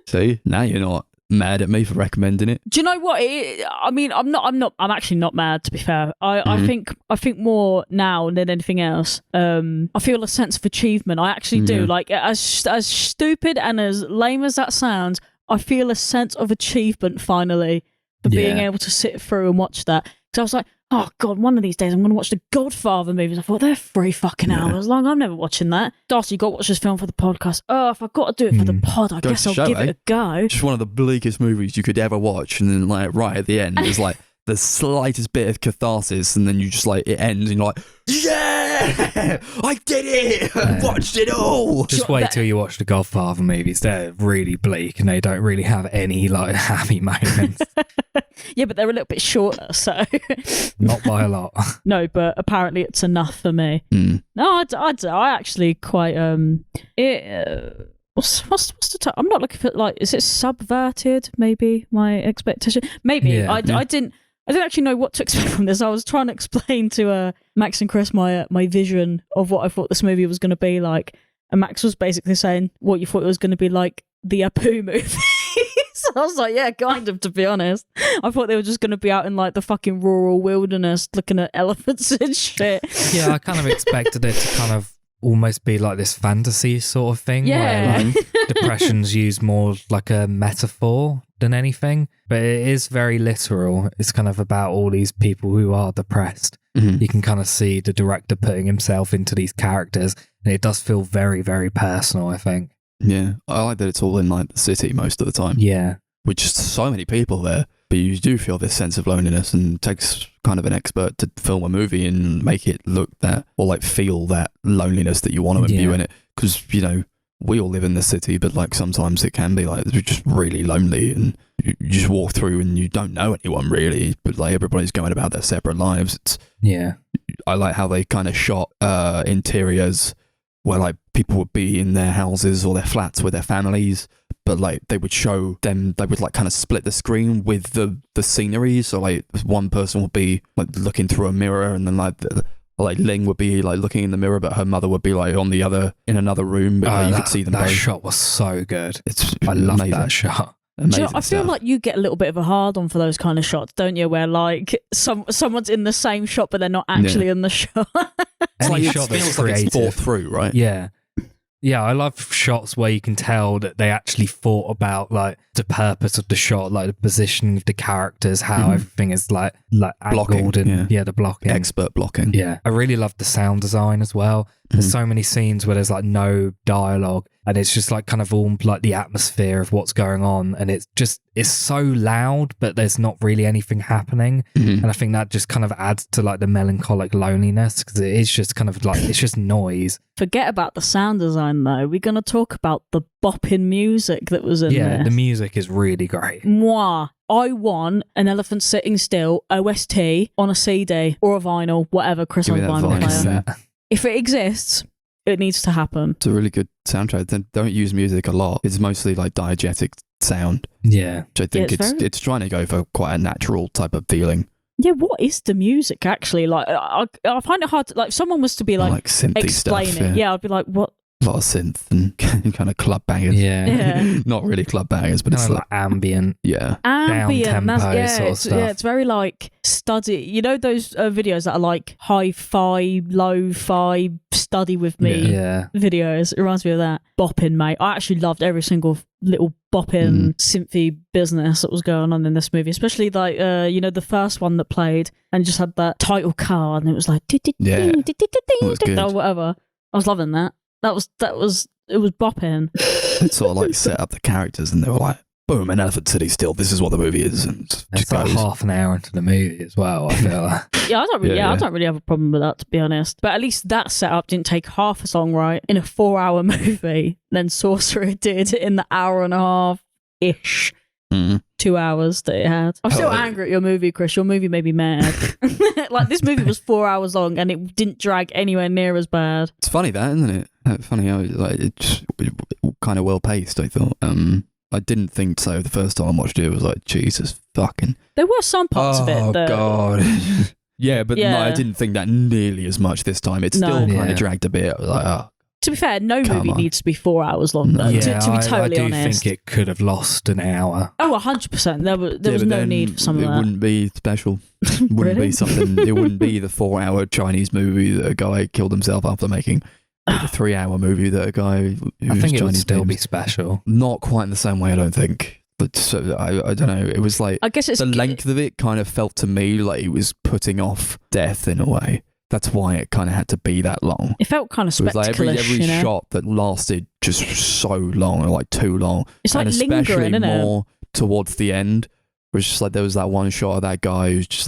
See, now you're not mad at me for recommending it. Do you know what? I'm actually not mad, to be fair. I think more now than anything else. I feel a sense of achievement. I actually do. Like, as stupid and as lame as that sounds, I feel a sense of achievement finally for being able to sit through and watch that. So I was like, oh God, one of these days I'm going to watch the Godfather movies. I thought, they're 3 fucking hours long. I'm never watching that. Darcy, you got to watch this film for the podcast. Oh, if I've got to do it for the pod, I guess I'll give it a go. Just one of the bleakest movies you could ever watch. And then, like, right at the end, there's like the slightest bit of catharsis. And then you just, like, it ends and you're like, yeah, I did it. I watched it all. Just wait till you watch the Godfather movies. They're really bleak and they don't really have any, like, happy moments. Yeah, but they're a little bit shorter, so not by a lot. No, but apparently it's enough for me. No, I actually quite what's the time? I'm not looking for, like, is it subverted? Maybe my expectation. Maybe I didn't actually know what to expect from this. I was trying to explain to Max and Chris my vision of what I thought this movie was going to be like, and Max was basically saying what you thought it was going to be like the Apu movie. So I was like, yeah, kind of, to be honest. I thought they were just going to be out in, like, the fucking rural wilderness looking at elephants and shit. Yeah, I kind of expected it to kind of almost be like this fantasy sort of thing. Yeah. Where, like, depression's used more like a metaphor than anything. But it is very literal. It's kind of about all these people who are depressed. You can kind of see the director putting himself into these characters. And it does feel very, very personal, I think. Yeah, I like that it's all in, like, the city most of the time. Yeah. With just so many people there. But you do feel this sense of loneliness, and it takes kind of an expert to film a movie and make it look that, or like feel that loneliness that you want to imbue in it. Because, you know, we all live in the city, but like sometimes it can be like you're just really lonely and you just walk through and you don't know anyone really, but like everybody's going about their separate lives. I like how they kind of shot interiors where like people would be in their houses or their flats with their families, but like they would show them, they would like kind of split the screen with the scenery. So like one person would be like looking through a mirror, and then like Ling would be like looking in the mirror, but her mother would be like in another room. But like, you could see them. That both. shot was so good. I love that shot. Amazing I feel like you get a little bit of a hard on for those kind of shots, don't you? Where like someone's in the same shot, but they're not actually in the shot. It's like Any shot that's creative. Like it's thought through, right? Yeah. Yeah, I love shots where you can tell that they actually thought about like the purpose of the shot, like the positioning of the characters, how everything is like angled and the blocking. Expert blocking. Yeah. I really love the sound design as well. There's so many scenes where there's like no dialogue and it's just like kind of all like the atmosphere of what's going on, and it's so loud but there's not really anything happening. And I think that just kind of adds to like the melancholic loneliness, because it is just kind of like it's just noise. Forget about the sound design though. We're going to talk about the bopping music that was in there. Yeah, the music is really great. Mwah. I want an Elephant Sitting Still OST on a CD or a vinyl, whatever Chris on vinyl player. If it exists, it needs to happen. It's a really good soundtrack. They don't use music a lot. It's mostly like diegetic sound. Yeah. Which I think it's trying to go for quite a natural type of feeling. Yeah, what is the music actually? Like, I find it hard to, like, if someone was to be like synthy explain stuff, it. Yeah, I'd be like, what? A lot of synth and kind of club bangers. Yeah. Not really club bangers, but kind it's of like ambient. Yeah. Ambient. Down-tempo sort of stuff. Yeah, it's very like study. You know those videos that are like hi-fi, lo-fi, study with me videos? It reminds me of that. Bopping, mate. I actually loved every single little bopping synthy business that was going on in this movie, especially like the first one that played and just had that title card and it was like or whatever. I was loving that. It was bopping. It sort of like set up the characters and they were like, boom, an Elephant City Still, this is what the movie is. And it's like half an hour into the movie as well, I feel like. I don't really have a problem with that, to be honest. But at least that setup didn't take half as long, right, in a 4-hour movie than Sorcerer did in the hour and a half-ish. 2 hours that it had. I'm still angry at your movie, Chris. Your movie made me mad. Like, this movie was 4 hours long and it didn't drag anywhere near as bad. It's funny that, isn't it? Funny how it's kind of well paced, I thought. I didn't think so the first time I watched it. It was like, Jesus fucking. There were some parts of it that... Oh, God. Yeah, but no, I didn't think that nearly as much this time. It still kind of dragged a bit. I was like, To be fair, no Come movie on. needs to be 4 hours long, though, Yeah, to be totally I do honest. think it could have lost an hour. Oh, 100%. There was no need for some of it that. wouldn't be special. Wouldn't Really? be something. It wouldn't be the 4-hour Chinese movie that a guy killed himself after making. It'd be the 3-hour movie that a guy who I was think it would Chinese still named. be special. Not quite in the same way, I don't think. But so, I don't know. It was like I guess it's the length of it kind of felt to me like he was putting off death in a way. That's why it kind of had to be that long. It felt kind of It was like spectacular, every you know? shot that lasted just so long, like too long. It's like and especially lingering, isn't it? more towards the end, where it's just like there was that one shot of that guy who's just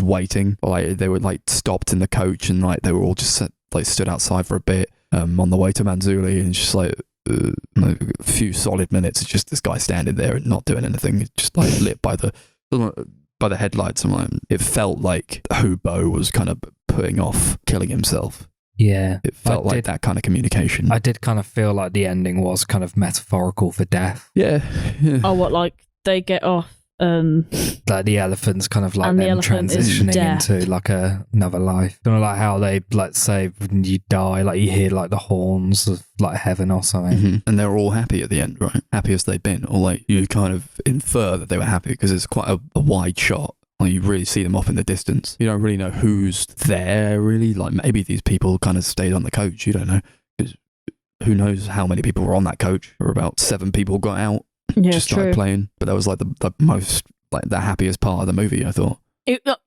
waiting, or like they were like stopped in the coach and like they were all just stood outside for a bit on the way to Manzuli, and it's just like a few solid minutes. It's just this guy standing there and not doing anything. It's just like lit by the headlights. And like, it felt like Hubo was kind of putting off killing himself. Yeah. It felt like that kind of communication. I did kind of feel like the ending was kind of metaphorical for death. Yeah. Oh, what, like they get off? Like the elephant's kind of like And the them elephant is transitioning death. into like another life. Kind of like how they like say when you die, like you hear like the horns of like heaven or something. Mm-hmm. And they were all happy at the end, right? Happy as they've been. Or like you kind of infer that they were happy because it's quite a wide shot. Like you really see them off in the distance. You don't really know who's there, really. Like maybe these people kind of stayed on the coach. You don't know. 'Cause who knows how many people were on that coach? Or about 7 people got out. Yeah, just started true. playing. But that was like the most, like the happiest part of the movie, I thought.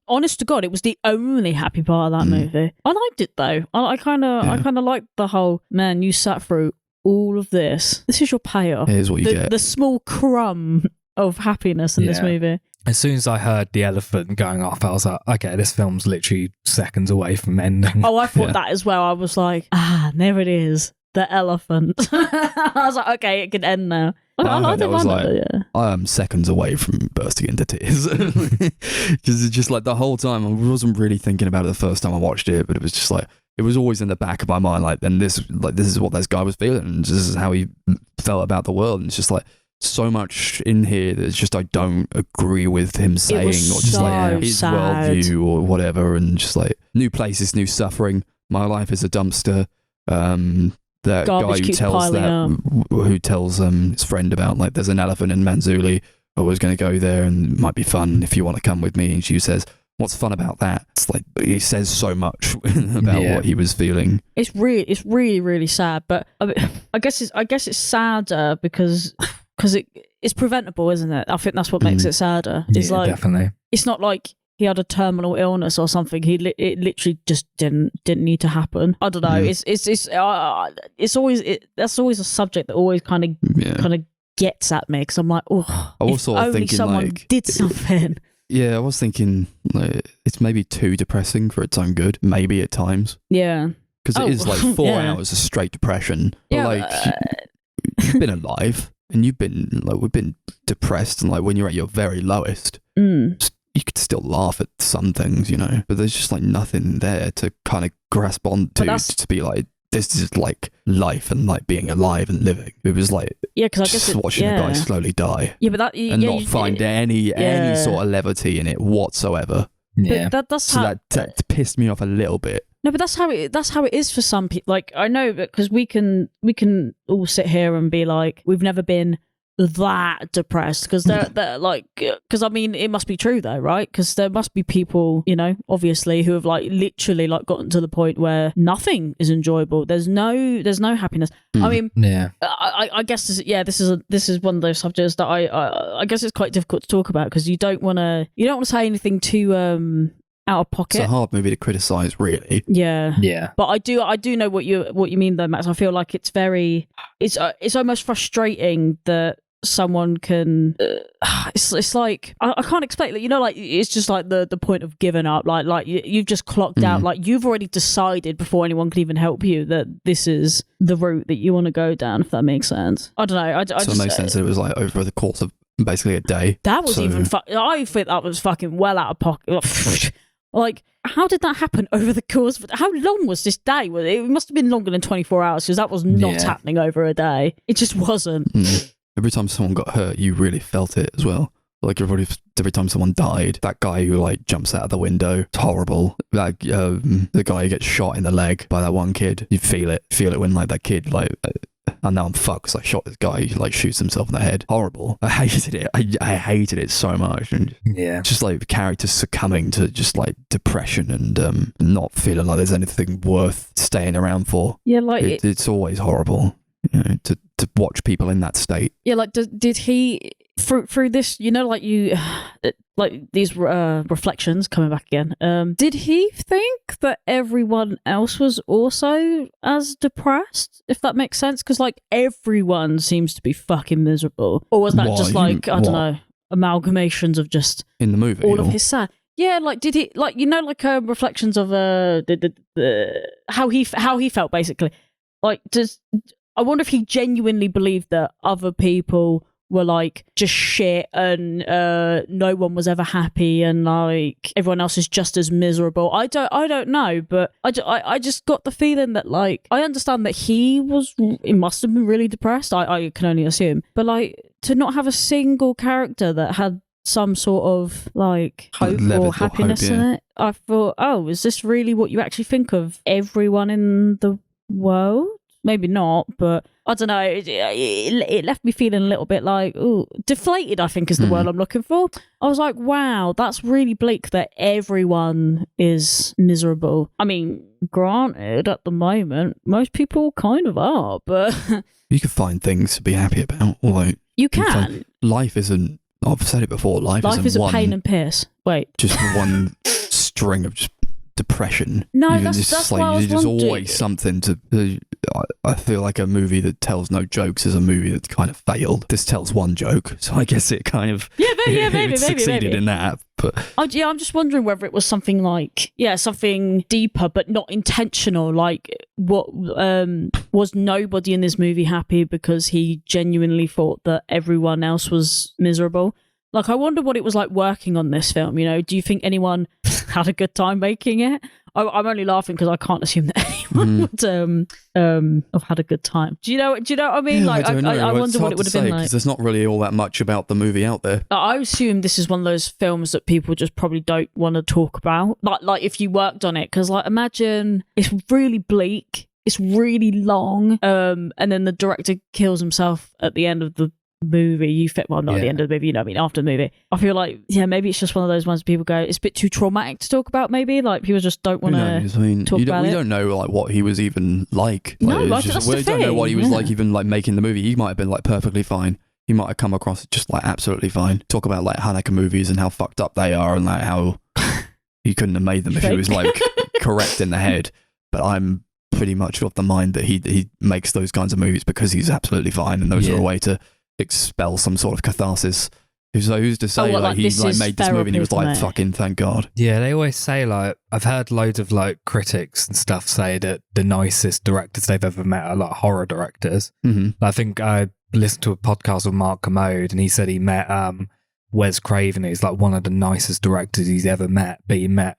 Honest to God, it was the only happy part of that movie. I liked it though. I kind of liked the whole, man, you sat through all of this. This is your payoff. Here's what you get. The small crumb of happiness in this movie. As soon as I heard the elephant going off, I was like, okay, this film's literally seconds away from ending. Oh, I thought that as well. I was like, there it is. The elephant. I was like, okay, it can end now. I didn't mind it, yeah. I am seconds away from bursting into tears. Because it's just like the whole time, I wasn't really thinking about it the first time I watched it, but it was just like, it was always in the back of my mind, like, then this is what this guy was feeling, and this is how he felt about the world. And it's just like, so much in here that it's just I don't agree with him saying, or just so like his sad. worldview or whatever, and just like new places, new suffering. My life is a dumpster. That Garbage guy keeps piling up. who tells his friend about like there's an elephant in Manzuli. I was going to go there and it might be fun if you want to come with me. And she says, "What's fun about that?" It's like he says so much about what he was feeling. It's really, really sad. But I guess it's sadder because it's preventable, isn't it? I think that's what makes it sadder. It's like, definitely. It's not like he had a terminal illness or something. It literally just didn't need to happen. I don't know. It's always that's always a subject that always kind of gets at me because I'm like, oh, I was if sort of only thinking, someone like, did something. Yeah, I was thinking like, it's maybe too depressing for its own good. Maybe at times. Yeah. Because it is like 4 hours of straight depression. But like you've been alive and we've been depressed, and like when you're at your very lowest, you could still laugh at some things, you know, but there's just like nothing there to kind of grasp on to be like, this is like life and like being alive and living. It was like because I guess just watching a guy slowly die, but not find any sort of levity in it whatsoever. Yeah, but that's so how that pissed me off a little bit. No, but that's how it is for some people. Like I know, because we can all sit here and be like, we've never been that depressed, because they're like, because I mean it must be true though, right? Because there must be people, you know, obviously, who have like literally like gotten to the point where nothing is enjoyable. There's no happiness. I mean, I guess this is one of those subjects that I guess it's quite difficult to talk about, because you don't want to say anything too out of pocket. It's a hard movie to criticize, really. Yeah. But I do know what you mean though, Max. I feel like it's almost frustrating that someone can it's like I can't explain it, you know, like it's just like the point of giving up, like you've just clocked out, like you've already decided before anyone can even help you that this is the route that you want to go down, if that makes sense. I don't know. So it makes sense that it was like over the course of basically a day. That was I think that was fucking well out of pocket. Like, how did that happen over the course of how long was this day? It must have been longer than 24 hours, because that was not happening over a day. It just wasn't. Every time someone got hurt, you really felt it as well. Like every time someone died, that guy who like jumps out of the window, it's horrible. Like the guy who gets shot in the leg by that one kid, you feel it when like that kid like. And now I'm fucked because I shot this guy who like shoots himself in the head. Horrible. I hated it. I hated it so much. And just like the characters succumbing to just like depression and not feeling like there's anything worth staying around for. Yeah, like it's always horrible, you know, to watch people in that state. Yeah, like did he through this, you know, like you like these reflections coming back again, did he think that everyone else was also as depressed, if that makes sense? Because like everyone seems to be fucking miserable, or was that just like I don't know, amalgamations of just in the movie all of his sad? Yeah, like did he like, you know, like reflections of how he felt basically, like I wonder if he genuinely believed that other people were like just shit and no one was ever happy and like everyone else is just as miserable. I don't know, but I just got the feeling that like I understand that he must have been really depressed. I can only assume, but like to not have a single character that had some sort of like hope or happiness in it. I thought, oh, is this really what you actually think of everyone in the world? Maybe not, but I don't know. It left me feeling a little bit like, ooh, deflated, I think is the word I'm looking for. I was like, wow, that's really bleak that everyone is miserable. I mean, granted, at the moment, most people kind of are, but... You can find things to be happy about. Or like, you can. Life isn't... I've said it before. Life is a pain and piss. Wait. Just one string of just depression. No, that's like, what I was there's wondering. always something to... I feel like a movie that tells no jokes is a movie that's kind of failed. This tells one joke, so I guess it kind of maybe succeeded in that. But I'm just wondering whether it was something like something deeper but not intentional. Like, what was nobody in this movie happy because he genuinely thought that everyone else was miserable? Like, I wonder what it was like working on this film. You know, do you think anyone had a good time making it? I'm only laughing because I can't assume that anyone would have had a good time. Do you know what I mean? Yeah, like, I wonder what it would have been like. Because there's not really all that much about the movie out there. I assume this is one of those films that people just probably don't want to talk about. Like if you worked on it, because like imagine it's really bleak, it's really long, and then the director kills himself at the end of the movie. Not at the end of the movie, you know what I mean, after the movie. I feel like maybe it's just one of those ones people go, it's a bit too traumatic to talk about. Maybe like people just don't want to talk about it. We don't know like what he was even like. No, we don't know what he was like even like making the movie. He might have been like perfectly fine. He might have come across just like absolutely fine. Talk about like Haneke movies and how fucked up they are and like how he couldn't have made them if he was like correct in the head. But I'm pretty much of the mind that he makes those kinds of movies because he's absolutely fine, and those are a way to expel some sort of catharsis. Who's to say he made this movie and he was like, fucking thank God. Yeah, they always say like, I've heard loads of like critics and stuff say that the nicest directors they've ever met are like horror directors. I think I listened to a podcast with Mark Commode and he said he met Wes Craven, who's like one of the nicest directors he's ever met, but he met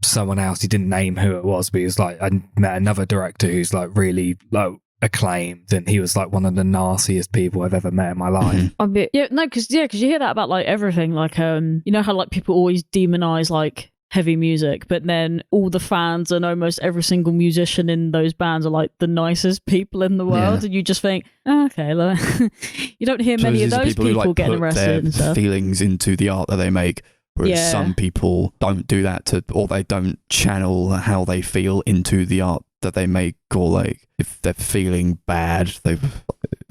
someone else, he didn't name who it was, but he was like, I met another director who's like really like acclaimed, and he was like one of the nastiest people I've ever met in my life. Because you hear that about like everything, like you know how like people always demonize like heavy music, but then all the fans and almost every single musician in those bands are like the nicest people in the world, and you just think, okay, like, you don't hear many of those people who, like, getting put arrested and stuff. Feelings into the art that they make. Whereas some people don't do that or they don't channel how they feel into the art that they make, or like if they're feeling bad, they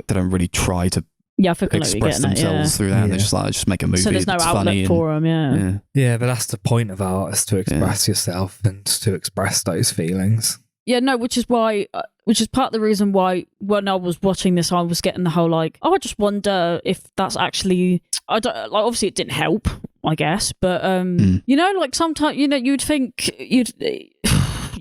don't really try to express themselves through that. They just make a movie. So there's no outlet for them. Yeah, but that's the point of art, is to express yourself and to express those feelings. Yeah, no, which is part of the reason why when I was watching this, I was getting the whole like, I just wonder if that's actually, I don't like. Obviously, it didn't help, I guess, but you know, like sometimes, you know, you'd think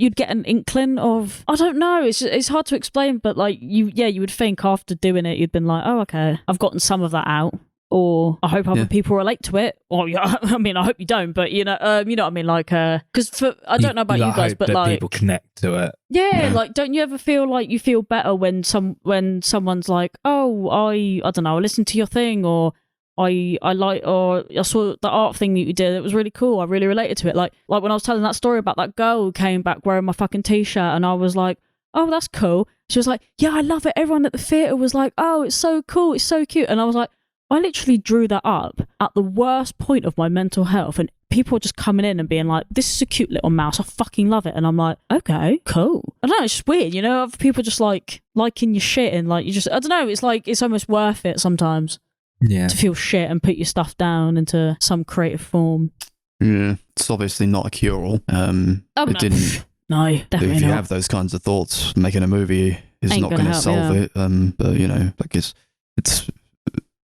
you'd get an inkling of, I don't know, it's hard to explain, but like you would think after doing it, you'd been like, oh, okay, I've gotten some of that out. Or I hope other people relate to it. Or I mean, I hope you don't, but you know what I mean. Like, because I don't know about you guys, but like people connect to it. Yeah, like, don't you ever feel like you feel better when someone's like, oh, I don't know, I listened to your thing, or I like, or I saw the art thing that you did. It was really cool. I really related to it. Like when I was telling that story about that girl who came back wearing my fucking t-shirt, and I was like, oh, that's cool. She was like, yeah, I love it. Everyone at the theatre was like, oh, it's so cool. It's so cute. And I was like, I literally drew that up at the worst point of my mental health, and people were just coming in and being like, this is a cute little mouse. I fucking love it. And I'm like, okay, cool. I don't know, it's just weird, you know, other people just like liking your shit, and like, you just, I don't know, it's like, it's almost worth it sometimes to feel shit and put your stuff down into some creative form. Yeah, it's obviously not a cure-all. It didn't. No, definitely if you not. have those kinds of thoughts, making a movie is not going to solve it. But you know, like it's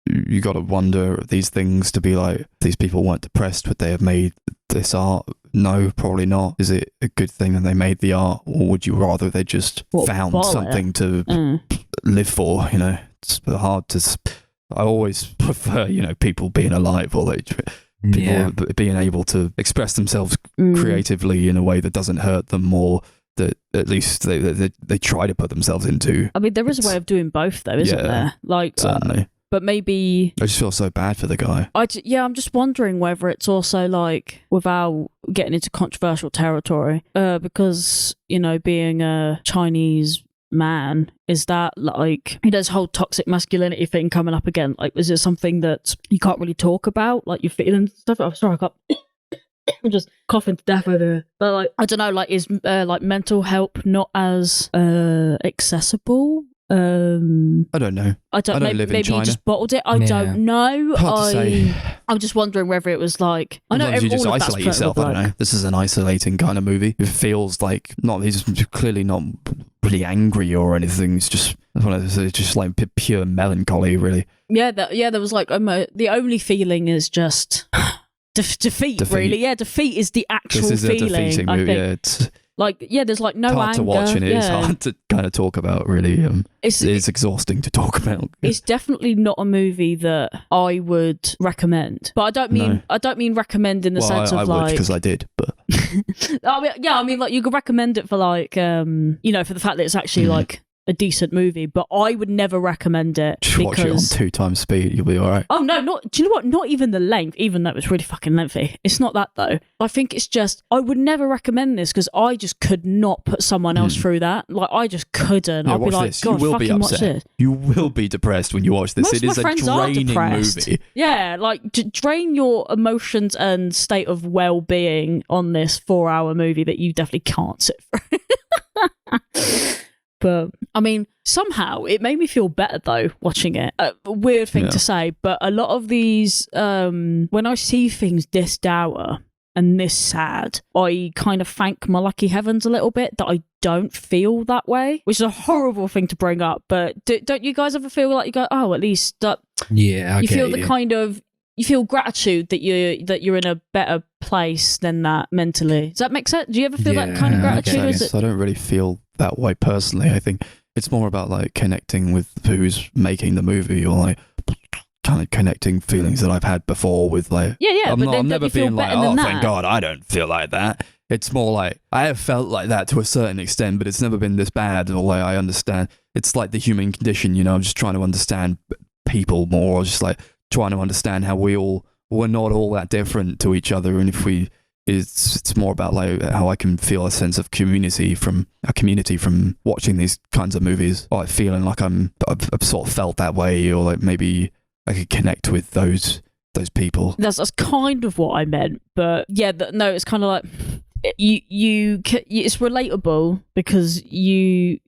you got to wonder these things to be like, these people weren't depressed, would they have made this art? No, probably not. Is it a good thing that they made the art, or would you rather they just found something to live for? You know, it's hard to. I always prefer, you know, people being alive, or people being able to express themselves creatively in a way that doesn't hurt them, or that at least they try to put themselves into. I mean, there is a way of doing both, though, isn't there? Like, certainly. But maybe I just feel so bad for the guy. I'm just wondering whether it's also like, without getting into controversial territory, because, you know, being a Chinese man, is that like, there's whole toxic masculinity thing coming up again? Like, is it something that you can't really talk about, like your feelings and stuff? I'm sorry, I can't. I'm just coughing to death over here. But like, I don't know, like, is like mental help not as accessible? I don't know. I don't live in China. Maybe you just bottled it. I don't know. Hard to say. I'm just wondering whether it was like, I know you just isolate yourself. I don't know. This is an isolating kind of movie. It feels like he's clearly not really angry or anything. It's just like pure melancholy, really. Yeah, there was like the only feeling is just defeat. Really. Yeah, defeat is the actual feeling. This is a defeating movie. Yeah, like, yeah, there's like no anger. It's hard to watch, and it's hard to kind of talk about, really. It's exhausting to talk about. It's definitely not a movie that I would recommend. But I don't mean recommend in the sense of I would, because I did, but I mean like, you could recommend it for like you know, for the fact that it's actually like a decent movie, but I would never recommend it. Just watch it on 2 times speed, you'll be all right. Oh no, do you know what? Not even the length, even though it's really fucking lengthy. It's not that though. I think it's just, I would never recommend this because I just could not put someone else through that. Like, I just couldn't. I'd be like, God, you will fucking be upset. Watch this. You will be depressed when you watch this. Most it is a draining movie. Yeah, like, drain your emotions and state of well-being on this 4-hour movie that you definitely can't sit through. But I mean, somehow it made me feel better though watching it. A weird thing to say, but a lot of these, when I see things this dour and this sad, I kind of thank my lucky heavens a little bit that I don't feel that way, which is a horrible thing to bring up. But don't you guys ever feel like you go, oh, at least that? Yeah, you feel the kind of. You feel gratitude that you're in a better place than that mentally. Does that make sense? Do you ever feel that kind of gratitude? I don't really feel that way personally. I think it's more about like connecting with who's making the movie, or like kind of connecting feelings that I've had before with like. Yeah. I'm never being like, oh, thank God, I don't feel like that. It's more like I have felt like that to a certain extent, but it's never been this bad. Or like, I understand. It's like the human condition, you know. I'm just trying to understand people more, or just like trying to understand how we're not all that different to each other, and if it's more about like how I can feel a sense of community from watching these kinds of movies, or like feeling like I've sort of felt that way, or like maybe I could connect with those people. That's kind of what I meant, but yeah, no, it's kind of like it's relatable because you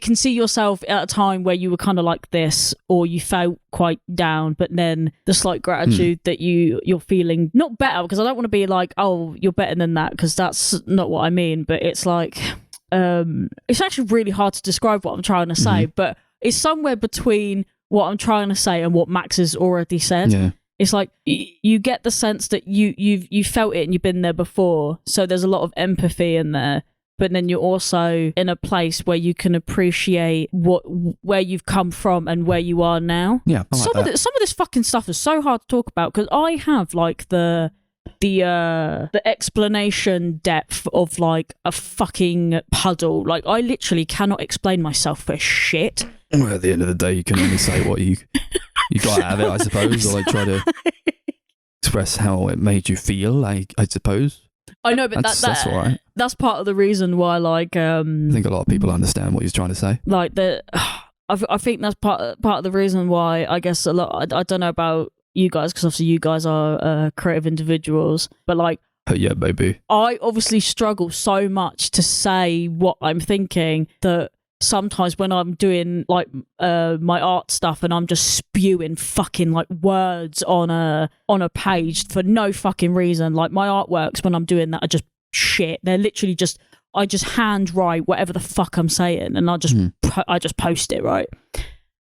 can see yourself at a time where you were kind of like this, or you felt quite down, but then the slight gratitude that you're feeling, not better, because I don't want to be like, oh, you're better than that, because that's not what I mean, but it's like it's actually really hard to describe what I'm trying to say, but it's somewhere between what I'm trying to say and what Max has already said. Yeah. It's like you get the sense that you felt it and you've been there before, so there's a lot of empathy in there. But then you're also in a place where you can appreciate where you've come from and where you are now. Yeah, some of this fucking stuff is so hard to talk about because I have like the explanation depth of like a fucking puddle. Like, I literally cannot explain myself for shit. Well, at the end of the day, you can only say what you You got out of it, I suppose, or like try to express how it made you feel, I suppose. I know, but that's all right. That's part of the reason why, like, I think a lot of people understand what he's trying to say. Like I think that's part of the reason why I guess a lot. I don't know about you guys because obviously you guys are creative individuals, but like. Yeah, baby. I obviously struggle so much to say what I'm thinking that sometimes when I'm doing like my art stuff and I'm just spewing fucking like words on a page for no fucking reason, like my artworks when I'm doing that are just shit. They're literally just I just handwrite whatever the fuck I'm saying and I just post it, right?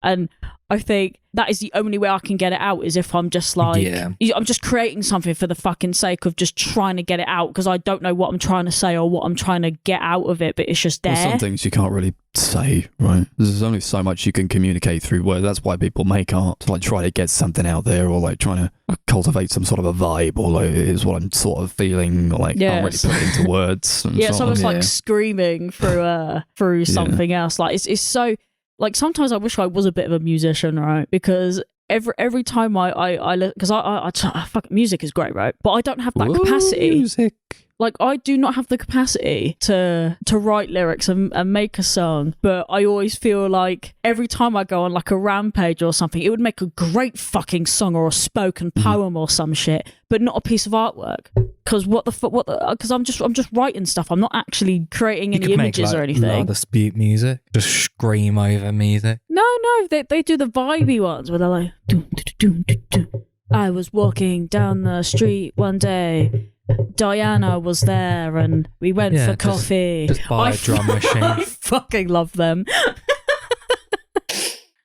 And I think that is the only way I can get it out is if I'm just like, I'm just creating something for the fucking sake of just trying to get it out because I don't know what I'm trying to say or what I'm trying to get out of it, but it's just there. Well, some things you can't really say, right? There's only so much you can communicate through words. That's why people make art, to like try to get something out there or like trying to cultivate some sort of a vibe or like is what I'm sort of feeling or like can't really put it into words. Yeah, it's almost like screaming through something else. Like it's so... Like sometimes I wish I was a bit of a musician, right? Because every time because I fuck music is great, right? But I don't have that capacity. Music. Like I do not have the capacity to write lyrics and make a song. But I always feel like every time I go on like a rampage or something, it would make a great fucking song or a spoken poem or some shit, but not a piece of artwork. Because because I'm just writing stuff. I'm not actually creating any images or anything. Like dispute music, just scream over music. No, they do the vibey ones where they're like, doo, doo, doo, doo, doo. I was walking down the street one day. Diana was there and we went for coffee. Just buy a drum machine. I fucking love them.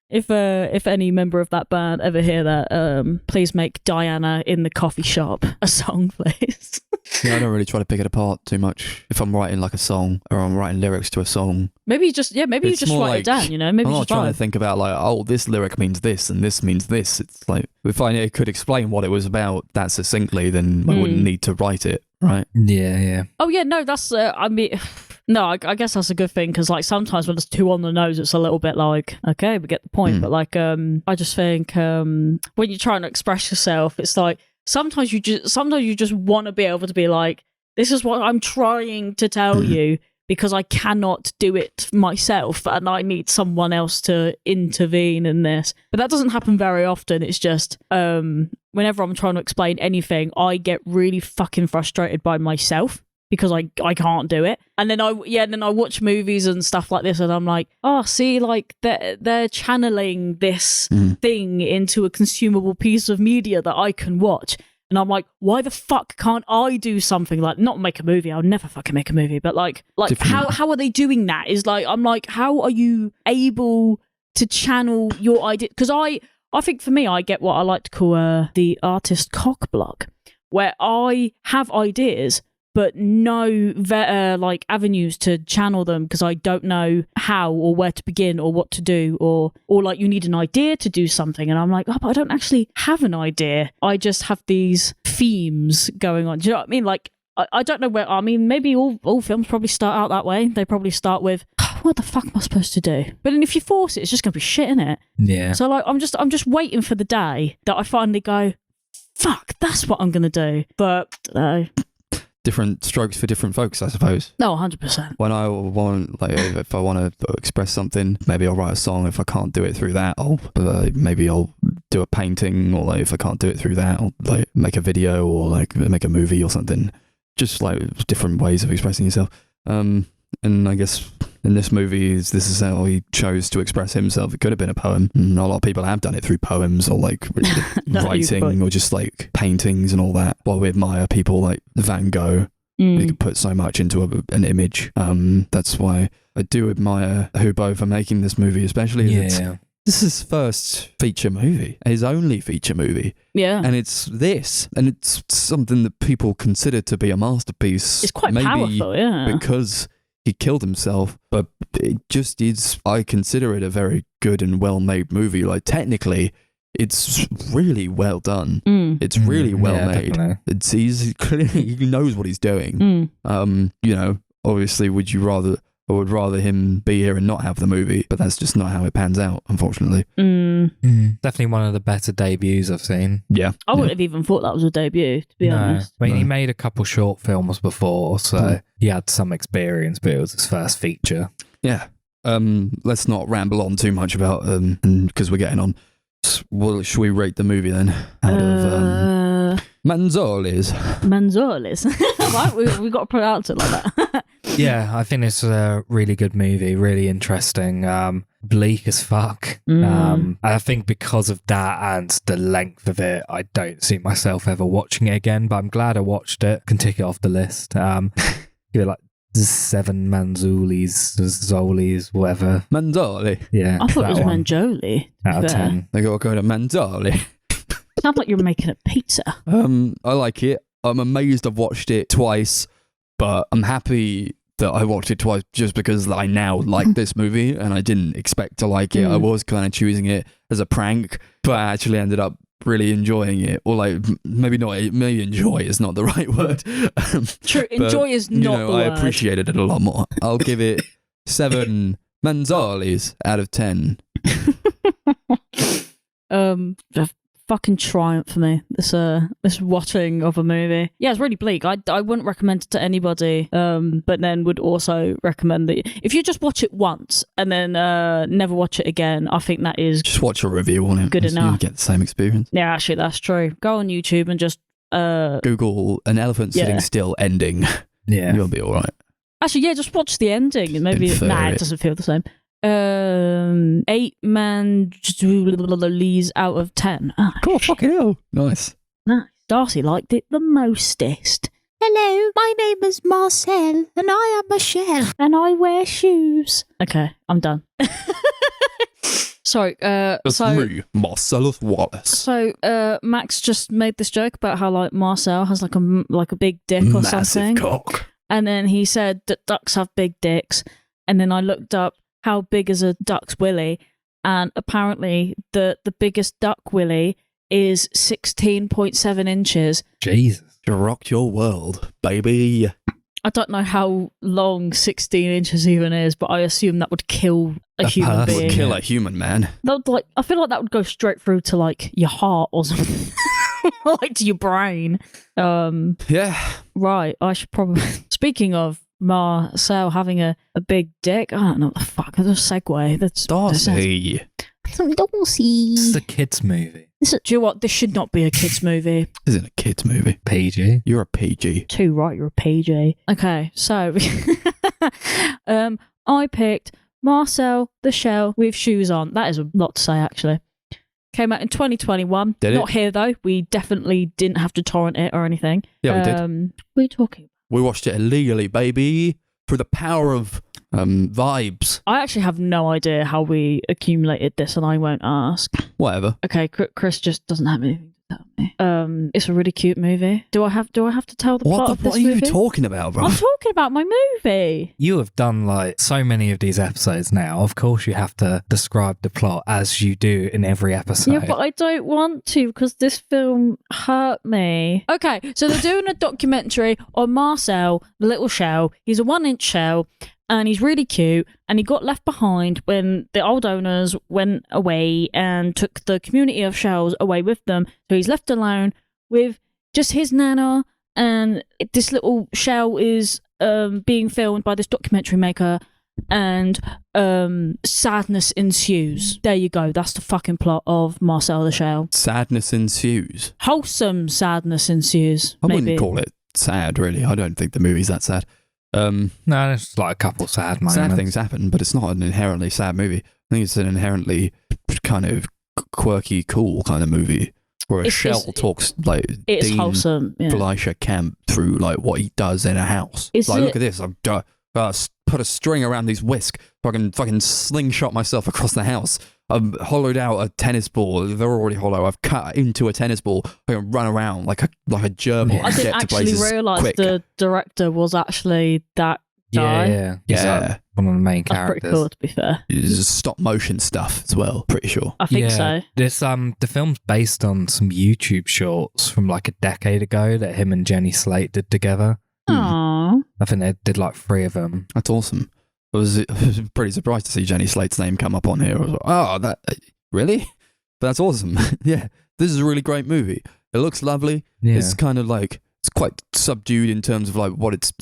If any member of that band ever hear that, please make Diana in the coffee shop a song, please. Yeah, I don't really try to pick it apart too much. If I'm writing like a song or I'm writing lyrics to a song, maybe you just write it down. You know, maybe I'm you not just trying to think about like, oh, this lyric means this and this means this. It's like if I could explain what it was about that succinctly, then I wouldn't need to write it, right? Yeah. Oh yeah, no, that's I mean. No, I guess that's a good thing because, like, sometimes when it's too on the nose, it's a little bit like, okay, we get the point. But like, I just think when you're trying to express yourself, it's like sometimes you just want to be able to be like, this is what I'm trying to tell you because I cannot do it myself and I need someone else to intervene in this. But that doesn't happen very often. It's just whenever I'm trying to explain anything, I get really fucking frustrated by myself. Because I can't do it, and then I watch movies and stuff like this, and I'm like, oh, see, like they're channeling this thing into a consumable piece of media that I can watch, and I'm like, why the fuck can't I do something like not make a movie? I'll never fucking make a movie, but like how are they doing that? Is like I'm like, how are you able to channel your idea? Because I think for me, I get what I like to call the artist cock block, where I have ideas. But no like avenues to channel them because I don't know how or where to begin or what to do or like you need an idea to do something and I'm like, oh, but I don't actually have an idea. I just have these themes going on. Do you know what I mean? Like I don't know where. I mean, maybe all films probably start out that way. They probably start with, what the fuck am I supposed to do? But then if you force it, it's just gonna be shit, innit? Yeah. So like, I'm just waiting for the day that I finally go, fuck, that's what I'm gonna do. But different strokes for different folks, I suppose. No, 100%. When I want, like, if I want to express something, maybe I'll write a song. If I can't do it through that, maybe I'll do a painting, or like if I can't do it through that, I'll like make a video or like make a movie or something. Just like different ways of expressing yourself. And I guess in this movie, this is how he chose to express himself. It could have been a poem. And a lot of people have done it through poems or like writing or just like paintings and all that. While we admire people like Van Gogh, they could put so much into an image. That's why I do admire Hubo for making this movie, especially. Yeah. This is his first feature movie, his only feature movie. Yeah. And it's this. And it's something that people consider to be a masterpiece. It's quite powerful, yeah. Because he killed himself, but it just is, I consider it a very good and well-made movie. Like, technically, it's really well done. It's really well made. He's clearly, he knows what he's doing. You know, obviously, would you rather I would rather him be here and not have the movie, but that's just not how it pans out, unfortunately. Definitely one of the better debuts I've seen. Yeah. I wouldn't have even thought that was a debut, to be honest. I mean, he made a couple short films before, so he had some experience, but it was his first feature. Yeah. Let's not ramble on too much about because we're getting on. Well, should we rate the movie then? Out of Manzoli's. Right, we got to pronounce it like that. Yeah, I think it's a really good movie, really interesting, bleak as fuck. And I think because of that and the length of it, I don't see myself ever watching it again, but I'm glad I watched it. Can tick it off the list. Give it like 7 Manzolis, whatever. Manzoli. Yeah. I thought it was Manjoli. Out of 10. They got to go to Manzoli. Sounds like you're making a pizza. I like it. I'm amazed I've watched it twice, but I'm happy that I watched it twice just because I now like this movie and I didn't expect to like it. I was kind of choosing it as a prank, but I actually ended up really enjoying it. Or like, maybe enjoy is not the right word. True, enjoy is not the word. I appreciated it a lot more. I'll give it 7 Manzalis out of 10. Fucking triumph for me, this watching of a movie. Yeah, it's really bleak. I wouldn't recommend it to anybody, but then would also recommend that if you just watch it once and then never watch it again, I think that is just watch a review on it. Good enough. You get the same experience. Yeah, actually that's true. Go on YouTube and just Google an elephant sitting still ending. Yeah, you'll be all right. Actually, yeah, just watch the ending and maybe it doesn't feel the same. 8 Manjolis out of 10. Oh, cool, fucking hell. Nice. Darcy liked it the mostest. Hello, my name is Marcel, and I am Michelle, and I wear shoes. Okay, I'm done. Sorry, me, Marcellus Wallace. So, Max just made this joke about how like Marcel has like a big dick or Massive something. Cock. And then he said that ducks have big dicks, and then I looked up how big is a duck's willy, and apparently the biggest duck willy is 16.7 inches. Jesus. You rocked your world, baby. I don't know how long 16 inches even is, but I assume that would kill a human That being. would kill a human, man. That would, I feel like that would go straight through to like your heart or something. Like to your brain. Yeah. Right, I should probably... Speaking of Marcel having a big dick, I don't know what the fuck. That's a segue. That's Darcy. Darcy. This is a kids' movie. Do you know what? This should not be a kids' movie. This isn't a kids' movie. PG. You're a PG. Too right, you're a PG. Okay, so I picked Marcel the Shell with shoes on. That is a lot to say, actually. Came out in 2021. Did it? Not here, though. We definitely didn't have to torrent it or anything. Yeah, we did. What are you talking about? We watched it illegally, baby, through the power of vibes. I actually have no idea how we accumulated this, and I won't ask. Whatever. Okay, Chris just doesn't have anything to tell me. It's a really cute movie. Do I have to tell the plot of this movie? What are you movie? talking about, bro? I'm talking about my movie. You have done like so many of these episodes now. Of course you have to describe the plot as you do in every episode. Yeah, but I don't want to because this film hurt me. Okay, so they're doing a documentary on Marcel, the little shell. He's a 1-inch shell. And he's really cute, and he got left behind when the old owners went away and took the community of shells away with them. So he's left alone with just his nana, and this little shell is being filmed by this documentary maker, and sadness ensues. There you go. That's the fucking plot of Marcel the Shell. Sadness ensues. Wholesome sadness ensues. I maybe. wouldn't call it sad, really. I don't think the movie's that sad. No, it's like a couple sad moments. Sad things happen, but it's not an inherently sad movie. I think it's an inherently kind of quirky, cool kind of movie where a shell talks like it's Dean wholesome. Yeah. Fleischer Camp through like what he does in a house. Look at this. I've put a string around these whisk so I can fucking slingshot myself across the house. I've hollowed out a tennis ball. They're already hollow. I've cut into a tennis ball. I can run around like a gerbil. I didn't actually realise the director was actually that guy. Yeah. One of the main characters. That's pretty cool, to be fair. It's stop motion stuff as well. Pretty sure. I think so. This the film's based on some YouTube shorts from like a decade ago that him and Jenny Slate did together. Aww. I think they did like 3 of them. That's awesome. I was pretty surprised to see Jenny Slate's name come up on here. I was like, oh, that really? But that's awesome. Yeah, this is a really great movie. It looks lovely. Yeah. It's kind of like, it's quite subdued in terms of like what it's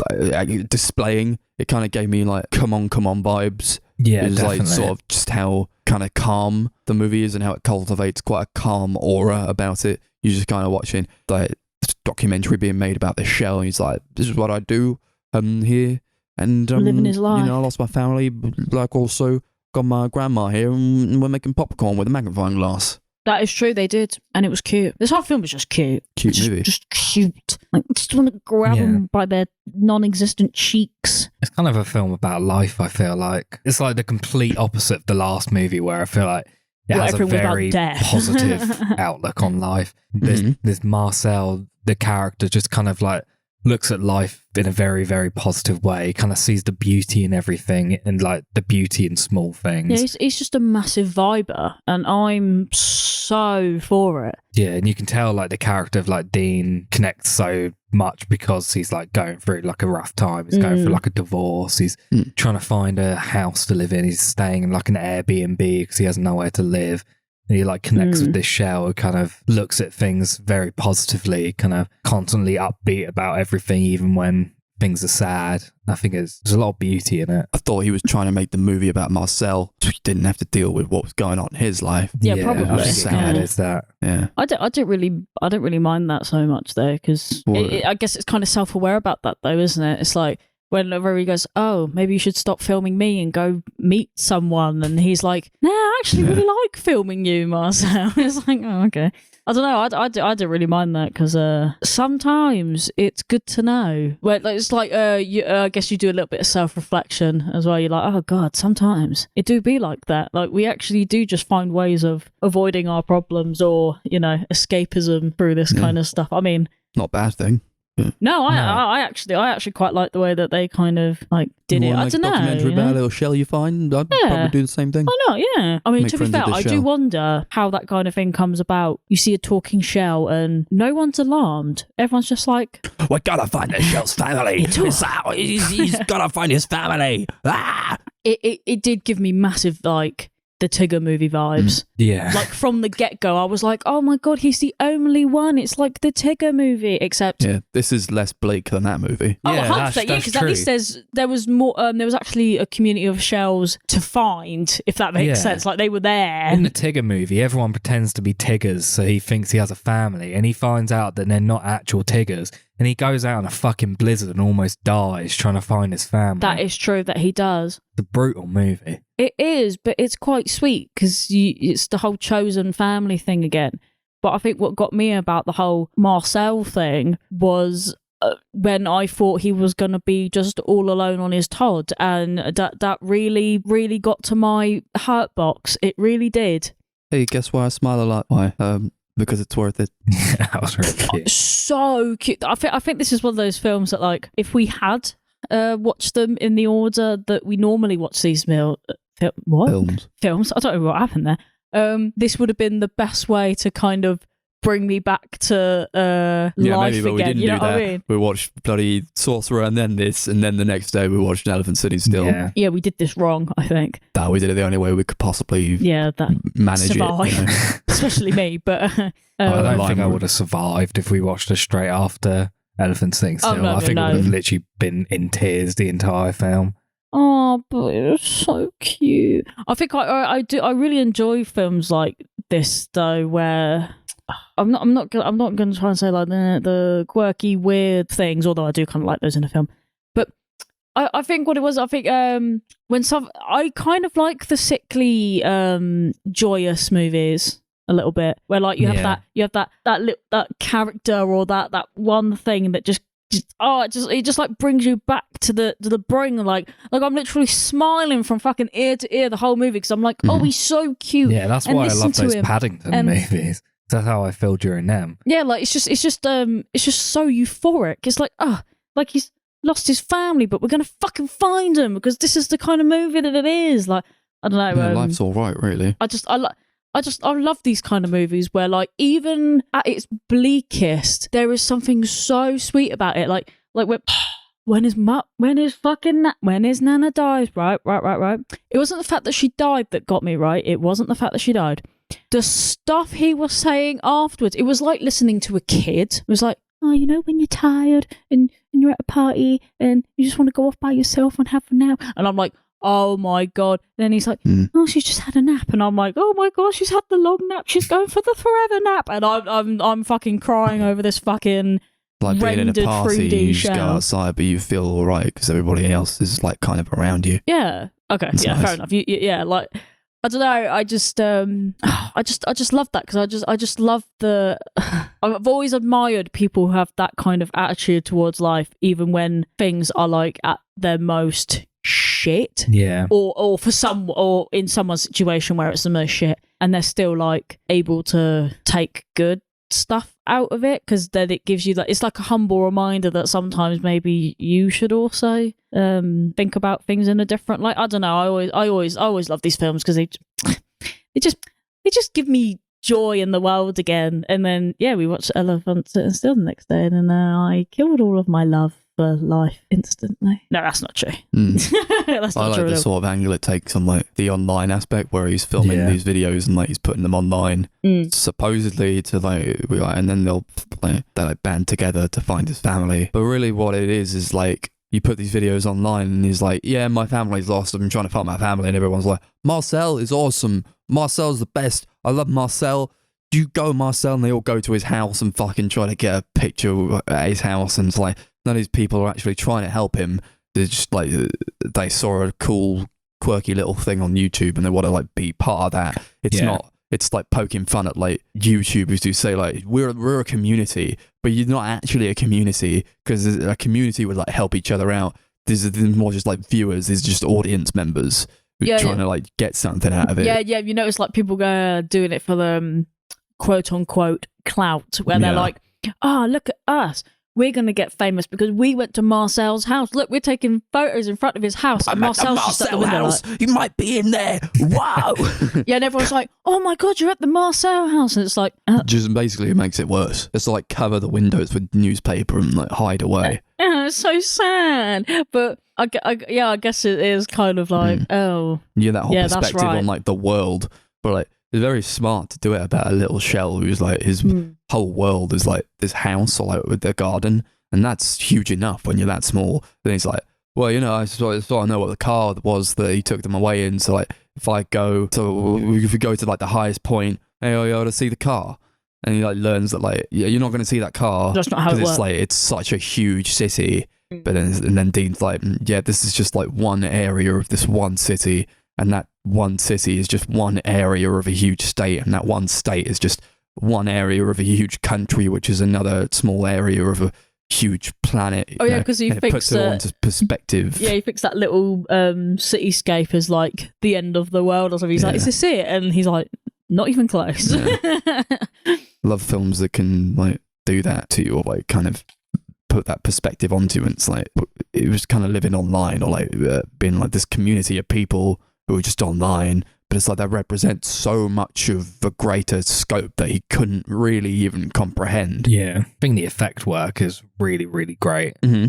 displaying. It kind of gave me like come on vibes. Yeah, it's definitely. like sort of just how kind of calm the movie is and how it cultivates quite a calm aura about it. You're just kind of watching like this documentary being made about this shell, and he's like, this is what I do here, and living his life. You know, I lost my family, like also got my grandma here, and we're making popcorn with a magnifying glass. That is true, they did. And it was cute. This whole film was just cute. Cute movie. Just cute. Like, I just want to grab them by their non-existent cheeks. It's kind of a film about life, I feel like. It's like the complete opposite of the last movie where I feel like it has a very positive outlook on life. There's Marcel, the character, just kind of like looks at life in a very, very positive way, kind of sees the beauty in everything and like the beauty in small things. Yeah, he's just a massive viber, and I'm so for it. Yeah, and you can tell like the character of like Dean connects so much because he's like going through like a rough time. He's going through like a divorce. He's trying to find a house to live in. He's staying in like an Airbnb because he has nowhere to live. And he like connects with this shell, who kind of looks at things very positively, kind of constantly upbeat about everything, even when things are sad. I think there's a lot of beauty in it. I thought he was trying to make the movie about Marcel, so he didn't have to deal with what was going on in his life. Yeah, probably. I think it's that. Yeah, I don't really mind that so much though, because I guess it's kind of self-aware about that though, isn't it? It's like whenever he goes, oh, maybe you should stop filming me and go meet someone, and he's like, nah, I actually really like filming you, Marcel. It's like, oh, okay. I don't know. I don't really mind that, because sometimes it's good to know. Where it's like I guess you do a little bit of self-reflection as well. You're like, oh God, sometimes it do be like that. Like we actually do just find ways of avoiding our problems, or escapism through this kind of stuff. I mean, not a bad thing. No, I actually quite like the way that they kind of like did it. I don't know. Documentary about a little shell you find. I'd probably do the same thing. Why not? Yeah. I mean, Make to be fair, I do wonder how that kind of thing comes about. You see a talking shell and no one's alarmed. Everyone's just like, we gotta find the shell's family. He's gotta find his family. Ah! It did give me massive like the Tigger movie vibes. Yeah. Like from the get-go, I was like, oh my God, he's the only one. It's like the Tigger movie, except... Yeah, this is less bleak than that movie. Oh, 100%, yeah, because at least there was more, there was actually a community of shells to find, if that makes sense. Like they were there. In the Tigger movie, everyone pretends to be Tiggers, so he thinks he has a family, and he finds out that they're not actual Tiggers. And he goes out in a fucking blizzard and almost dies trying to find his family. That is true that he does. It's a brutal movie. It is, but it's quite sweet because it's the whole chosen family thing again. But I think what got me about the whole Marcel thing was when I thought he was going to be just all alone on his Todd. And that really, really got to my hurt box. It really did. Hey, guess why I smile a lot? Why? Because it's worth it. That was really cute. So cute. I think this is one of those films that, like, if we had watched them in the order that we normally watch these films. I don't know what happened there. This would have been the best way to kind of bring me back to life maybe, but again. we didn't you know do what that. I mean? We watched bloody Sorcerer and then this, and then the next day we watched Elephant City still. Yeah, we did this wrong, I think. That we did it the only way we could possibly manage survive. it. You know? Especially me, but... I don't think I would have survived if we watched it straight after Elephant City still. No, I think I would have literally been in tears the entire film. Oh, but it was so cute. I think I really enjoy films like this though, where I'm not going to try and say like the quirky weird things, although I do kind of like those in a film. But I think what it was, I think I kind of like the sickly joyous movies a little bit, where like you have that character or that one thing that it just like brings you back to the bring, like I'm literally smiling from fucking ear to ear the whole movie because I'm like, oh, he's so cute. Yeah, that's why I love those Paddington movies. That's how I feel during them. Yeah, like it's just so euphoric. It's like, like he's lost his family, but we're gonna fucking find him because this is the kind of movie that it is. Like, I don't know. Yeah, life's all right, really. I love these kind of movies where, like, even at its bleakest, there is something so sweet about it. Like when is Nana dies, right. It wasn't the fact that she died that got me, right? It wasn't the fact that she died. The stuff he was saying afterwards, it was like listening to a kid. It was like, oh, you know, when you're tired and you're at a party and you just want to go off by yourself and have a nap. And I'm like, oh my God. And then he's like, oh, she's just had a nap. And I'm like, oh my God, she's had the long nap. She's going for the forever nap. And I'm fucking crying over this fucking like being in a party, 3D you just go outside, but you feel all right because everybody else is like kind of around you. Yeah. Okay. It's nice. Fair enough. Yeah. Like, I don't know. I just love that because I just love the. I've always admired people who have that kind of attitude towards life, even when things are like at their most shit. Yeah. Or in someone's situation where it's the most shit, and they're still like able to take good stuff out of it, because then it gives you that, it's like a humble reminder that sometimes maybe you should also think about things in a different, like, I don't know, I always love these films because they just give me joy in the world again. And then we watched Elephant Sitting Still the next day, and then I killed all of my love for life instantly. No, that's not true. That's not I like true. the sort of angle it takes on like the online aspect where he's filming these videos and like he's putting them online supposedly to like, and then they'll like band together to find his family. But really what it is like, you put these videos online and he's like, yeah, my family's lost, I've been trying to find my family, and everyone's like, Marcel is awesome, Marcel's the best, I love Marcel, you go Marcel. And they all go to his house and fucking try to get a picture at his house, and it's like, none of these people are actually trying to help him. They're just like, they saw a cool, quirky little thing on YouTube and they want to like be part of that. It's not, it's like poking fun at like YouTubers who say like, we're a community, but you're not actually a community, because a community would like help each other out. There's more just like viewers, there's just audience members who are trying to like get something out of it. Yeah, you notice like people go doing it for the quote unquote clout, where they're like, oh, look at us, we're going to get famous because we went to Marcel's house. Look, we're taking photos in front of his house. And Marcel's just at the window house. Like, you might be in there. Wow. And everyone's like, oh my God, you're at the Marcel house. And it's like... just basically it makes it worse. It's like cover the windows with newspaper and like hide away. Yeah, it's so sad. But I guess it is kind of like, that whole perspective on like the world. But like, it's very smart to do it about a little shell who's like, his whole world is like this house or like with their garden, and that's huge enough when you're that small. Then he's like, well, you know, I know what the car was that he took them away in, so like if we go to like the highest point, hey, you able to see the car? And he like learns that like, yeah, you're not going to see that car. That's not how it works. It's like, it's such a huge city. But then Dean's like, yeah, this is just like one area of this one city, and that one city is just one area of a huge state, and that one state is just one area of a huge country, which is another small area of a huge planet. Oh yeah, because he puts it all into perspective. Yeah, he fixed that little cityscape as like the end of the world or something. He's like, is this it? And he's like, not even close. Yeah. Love films that can like do that to you, or like kind of put that perspective onto you. And it's like, it was kind of living online, or like being like this community of people who are just online, but it's like that represents so much of a greater scope that he couldn't really even comprehend. Yeah, I think the effect work is really, really great. Mm-hmm.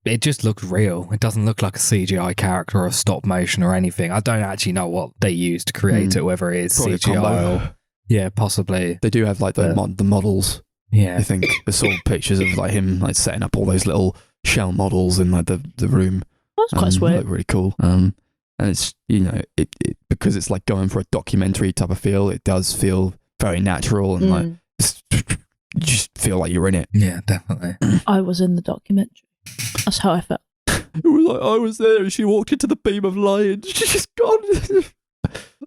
It just looks real. It doesn't look like a CGI character or a stop motion or anything. I don't actually know what they use to create it, whether it is probably CGI or... Yeah, possibly. They do have like the models. Yeah. I think the sort of pictures of like him like setting up all those little shell models in like the room. That's quite sweet. Look really cool. And it's, you know, it because it's like going for a documentary type of feel, it does feel very natural, and like you just feel like you're in it. Yeah, definitely. I was in the documentary. That's how I felt. It was like I was there and she walked into the beam of light and she's just gone.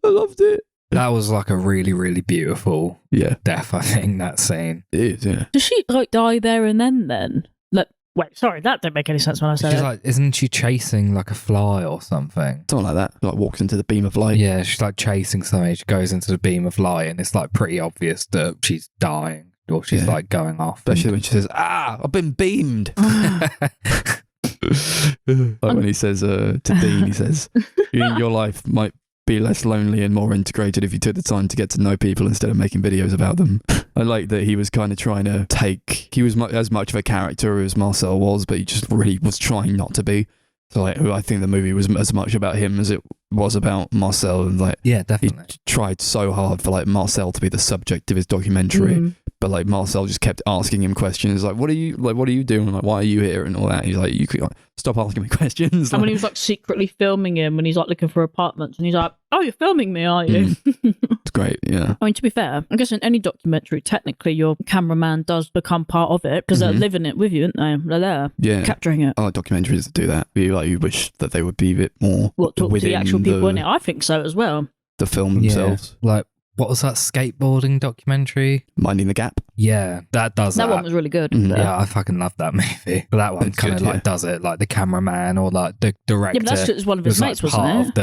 I loved it. That was like a really, really beautiful death, I think, that scene. It is, yeah. Does she like die there and then? Like, wait, sorry, that didn't make any sense when I said she's it. Like, isn't she chasing like a fly or something? Something like that. Like walks into the beam of light. Yeah, she's like chasing something. She goes into the beam of light and it's like pretty obvious that she's dying or she's like going off. Especially when she says, I've been beamed. Like when he says to Dean, he says, your life might be less lonely and more integrated if you took the time to get to know people instead of making videos about them. I like that he was kind of trying to he was as much of a character as Marcel was, but he just really was trying not to be. So like, I think the movie was as much about him as it was about Marcel, and like, yeah, definitely. He tried so hard for like Marcel to be the subject of his documentary, but like Marcel just kept asking him questions like, what are you doing? Like, why are you here? And all that. He's like, you could stop asking me questions. And when he was like secretly filming him when he's like looking for apartments, and he's like, oh, you're filming me, are you? It's great, yeah. I mean, to be fair, I guess in any documentary, technically your cameraman does become part of it because they're living it with you, aren't they? They're there, capturing it. I like documentaries that do that. You wish that they would be a bit more talk to the actual people in it. I think so as well. The film themselves. Yeah. Like, what was that skateboarding documentary? Minding the Gap? Yeah, that does that. That one was really good. Yeah, I fucking love that movie. But that one kind of like does it, like the cameraman or like the director. Yeah, but that's just one of his mates, like, wasn't it? Part of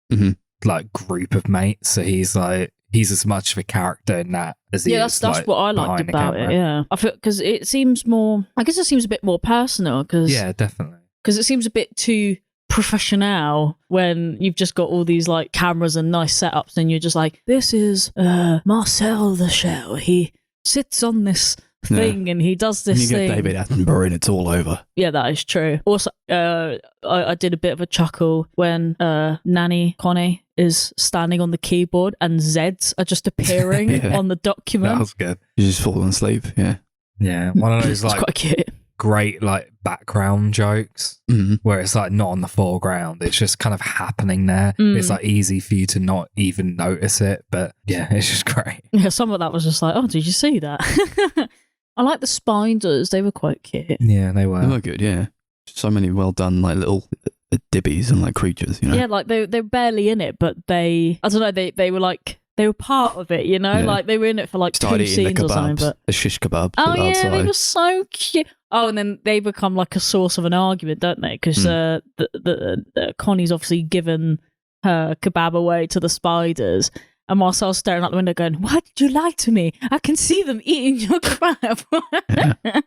the like group of mates. So he's as much of a character in that as he is. That's like, what I liked about it. Yeah, I feel because it seems more. I guess it seems a bit more personal. Yeah, definitely. Because it seems a bit too professional when you've just got all these like cameras and nice setups, and you're just like, this is Marcel the Shell. He sits on this thing and he does this thing. You get David Attenborough and it's all over. Yeah, that is true. Also, I did a bit of a chuckle when Nanny Connie is standing on the keyboard and Zeds are just appearing on the document. That was good. You just fall asleep. Yeah, one of those like it's quite cute. Great like background jokes where it's like not on the foreground, it's just kind of happening there. It's like easy for you to not even notice it, but yeah, it's just great. Yeah, some of that was just like, oh, did you see that? I like the spiders, they were quite cute. Yeah, they were good. Yeah, so many well done like little dibbies and like creatures, you know. Yeah, like they're barely in it, but I don't know, they were like, they were part of it, you know? Like, they were in it for like started 2 scenes or something. But the shish kebabs. Oh, yeah, outside. They were so cute. Oh, and then they become like a source of an argument, don't they? Because Connie's obviously given her kebab away to the spiders. And Marcel's staring out the window going, why did you lie to me? I can see them eating your kebab.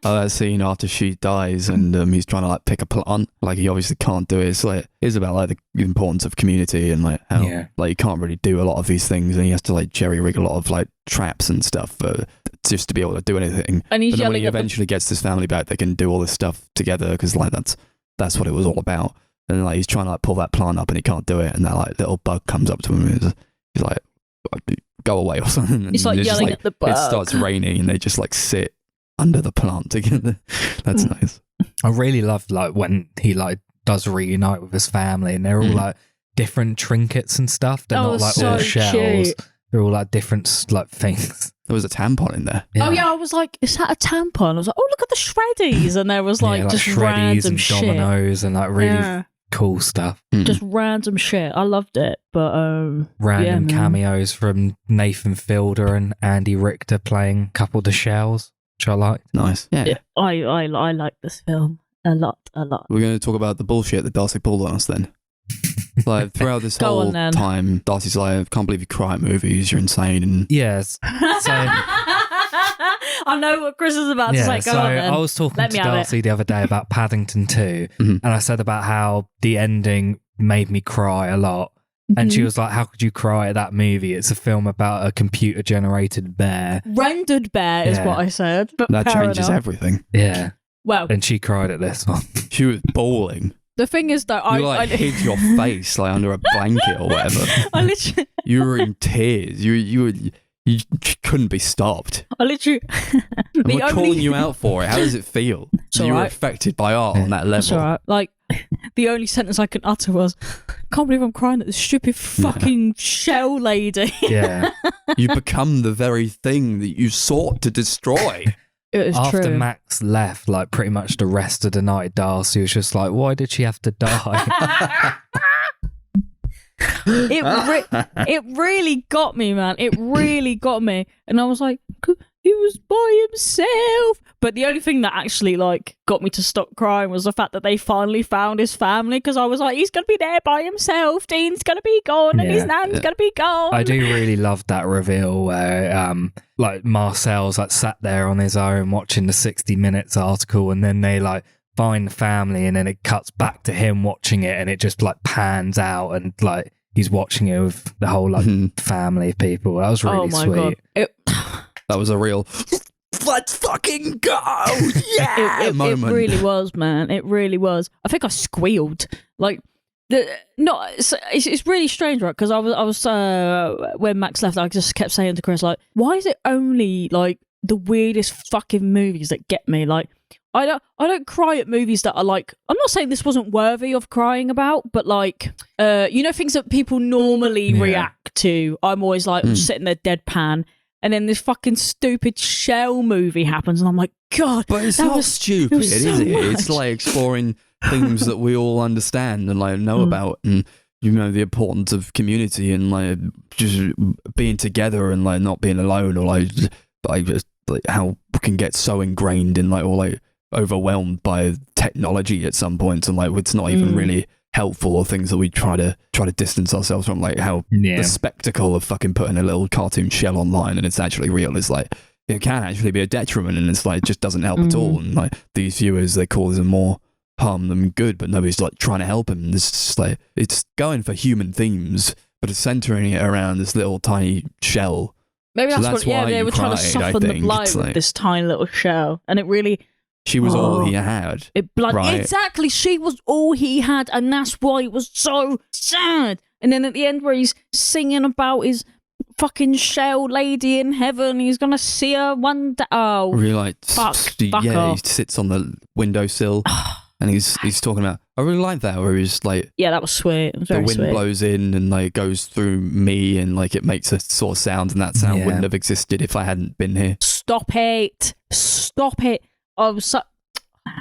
Oh, that scene after she dies and he's trying to like pick a plant. Like he obviously can't do it. It's like, it's about like the importance of community and like how like you can't really do a lot of these things and he has to like jerry rig a lot of like traps and stuff just to be able to do anything. And he's but then when he eventually gets his family back, they can do all this stuff together because like that's what it was all about. And like he's trying to like pull that plant up and he can't do it. And that like little bug comes up to him and he's like, go away or something. And it's like yelling at the bug. It starts raining and they just like sit under the plant together. That's nice. I really love like when he like does reunite with his family and they're all like different trinkets and stuff. They're not like all shells. Cute. They're all like different like things. There was a tampon in there. Yeah. Oh yeah, I was like, is that a tampon? I was like, oh look at the shreddies, and there was like, just random and shit, dominoes and like really cool stuff. Just random shit. I loved it, but random cameos from Nathan Fielder and Andy Richter playing Couple de Shells, which I liked. Nice. Yeah. I like this film a lot. We're going to talk about the bullshit that Darcy pulled on us then. Like throughout this whole time, Darcy's like, I can't believe you cry at movies, you're insane. And yes. So I know what Chris is about to say. Go on then. I was talking to Darcy the other day about Paddington 2, and I said about how the ending made me cry a lot. And she was like, how could you cry at that movie? It's a film about a computer-generated bear. Rendered bear is what I said. But that changes everything. Yeah. Well. And she cried at this one. She was bawling. The thing is, though, I hid your face like under a blanket or whatever. I literally... You were in tears. You couldn't be stopped. I literally... We're calling you out for it. How does it feel? So you were affected by art on that level. That's all right. Like, the only sentence I could utter was, I can't believe I'm crying at this stupid fucking shell lady. Yeah. You become the very thing that you sought to destroy. After true. Max left, like pretty much the rest of the night, Darcy was just like, why did she have to die? It really got me, man. It really got me. And I was like, he was by himself. But the only thing that actually like got me to stop crying was the fact that they finally found his family, because I was like, he's going to be there by himself. Dean's going to be gone and his nan's going to be gone. I do really love that reveal where like Marcel's like sat there on his own watching the 60 Minutes article, and then they like find the family, and then it cuts back to him watching it, and it just like pans out, and like he's watching it with the whole like family of people. That was really sweet. God. That was a real let's fucking go, yeah, moment. It really was, man. It really was. I think I squealed. Like, it's really strange, right? Because I was when Max left, I just kept saying to Chris, like, why is it only like the weirdest fucking movies that get me? Like, I don't cry at movies that are like, I'm not saying this wasn't worthy of crying about, but like, things that people normally react to. I'm always like sitting there deadpan. And then this fucking stupid Shell movie happens, and I'm like, God, but it's not stupid, is it? It's like exploring themes that we all understand and like know about, and the importance of community and like just being together and like not being alone, or like just like how we can get so ingrained in like or like overwhelmed by technology at some point, and like it's not even really helpful, or things that we try to distance ourselves from, like how the spectacle of fucking putting a little cartoon shell online and it's actually real is like, it can actually be a detriment, and it's like it just doesn't help at all. And like these viewers, they cause them more harm than good, but nobody's like trying to help him. This is like, it's going for human themes, but it's centering it around this little tiny shell. Maybe that's why they were trying to soften the blow with this tiny little shell, and it really. She was all he had. Exactly, she was all he had, and that's why it was so sad. And then at the end, where he's singing about his fucking shell lady in heaven, he's gonna see her one day. Oh, really? Like, fuck he off. sits on the windowsill, and he's talking about. I really like that, where he's like, yeah, that was sweet. It was very sweet. The wind blows in and like goes through me, and like it makes a sort of sound, and that sound wouldn't have existed if I hadn't been here. Stop it!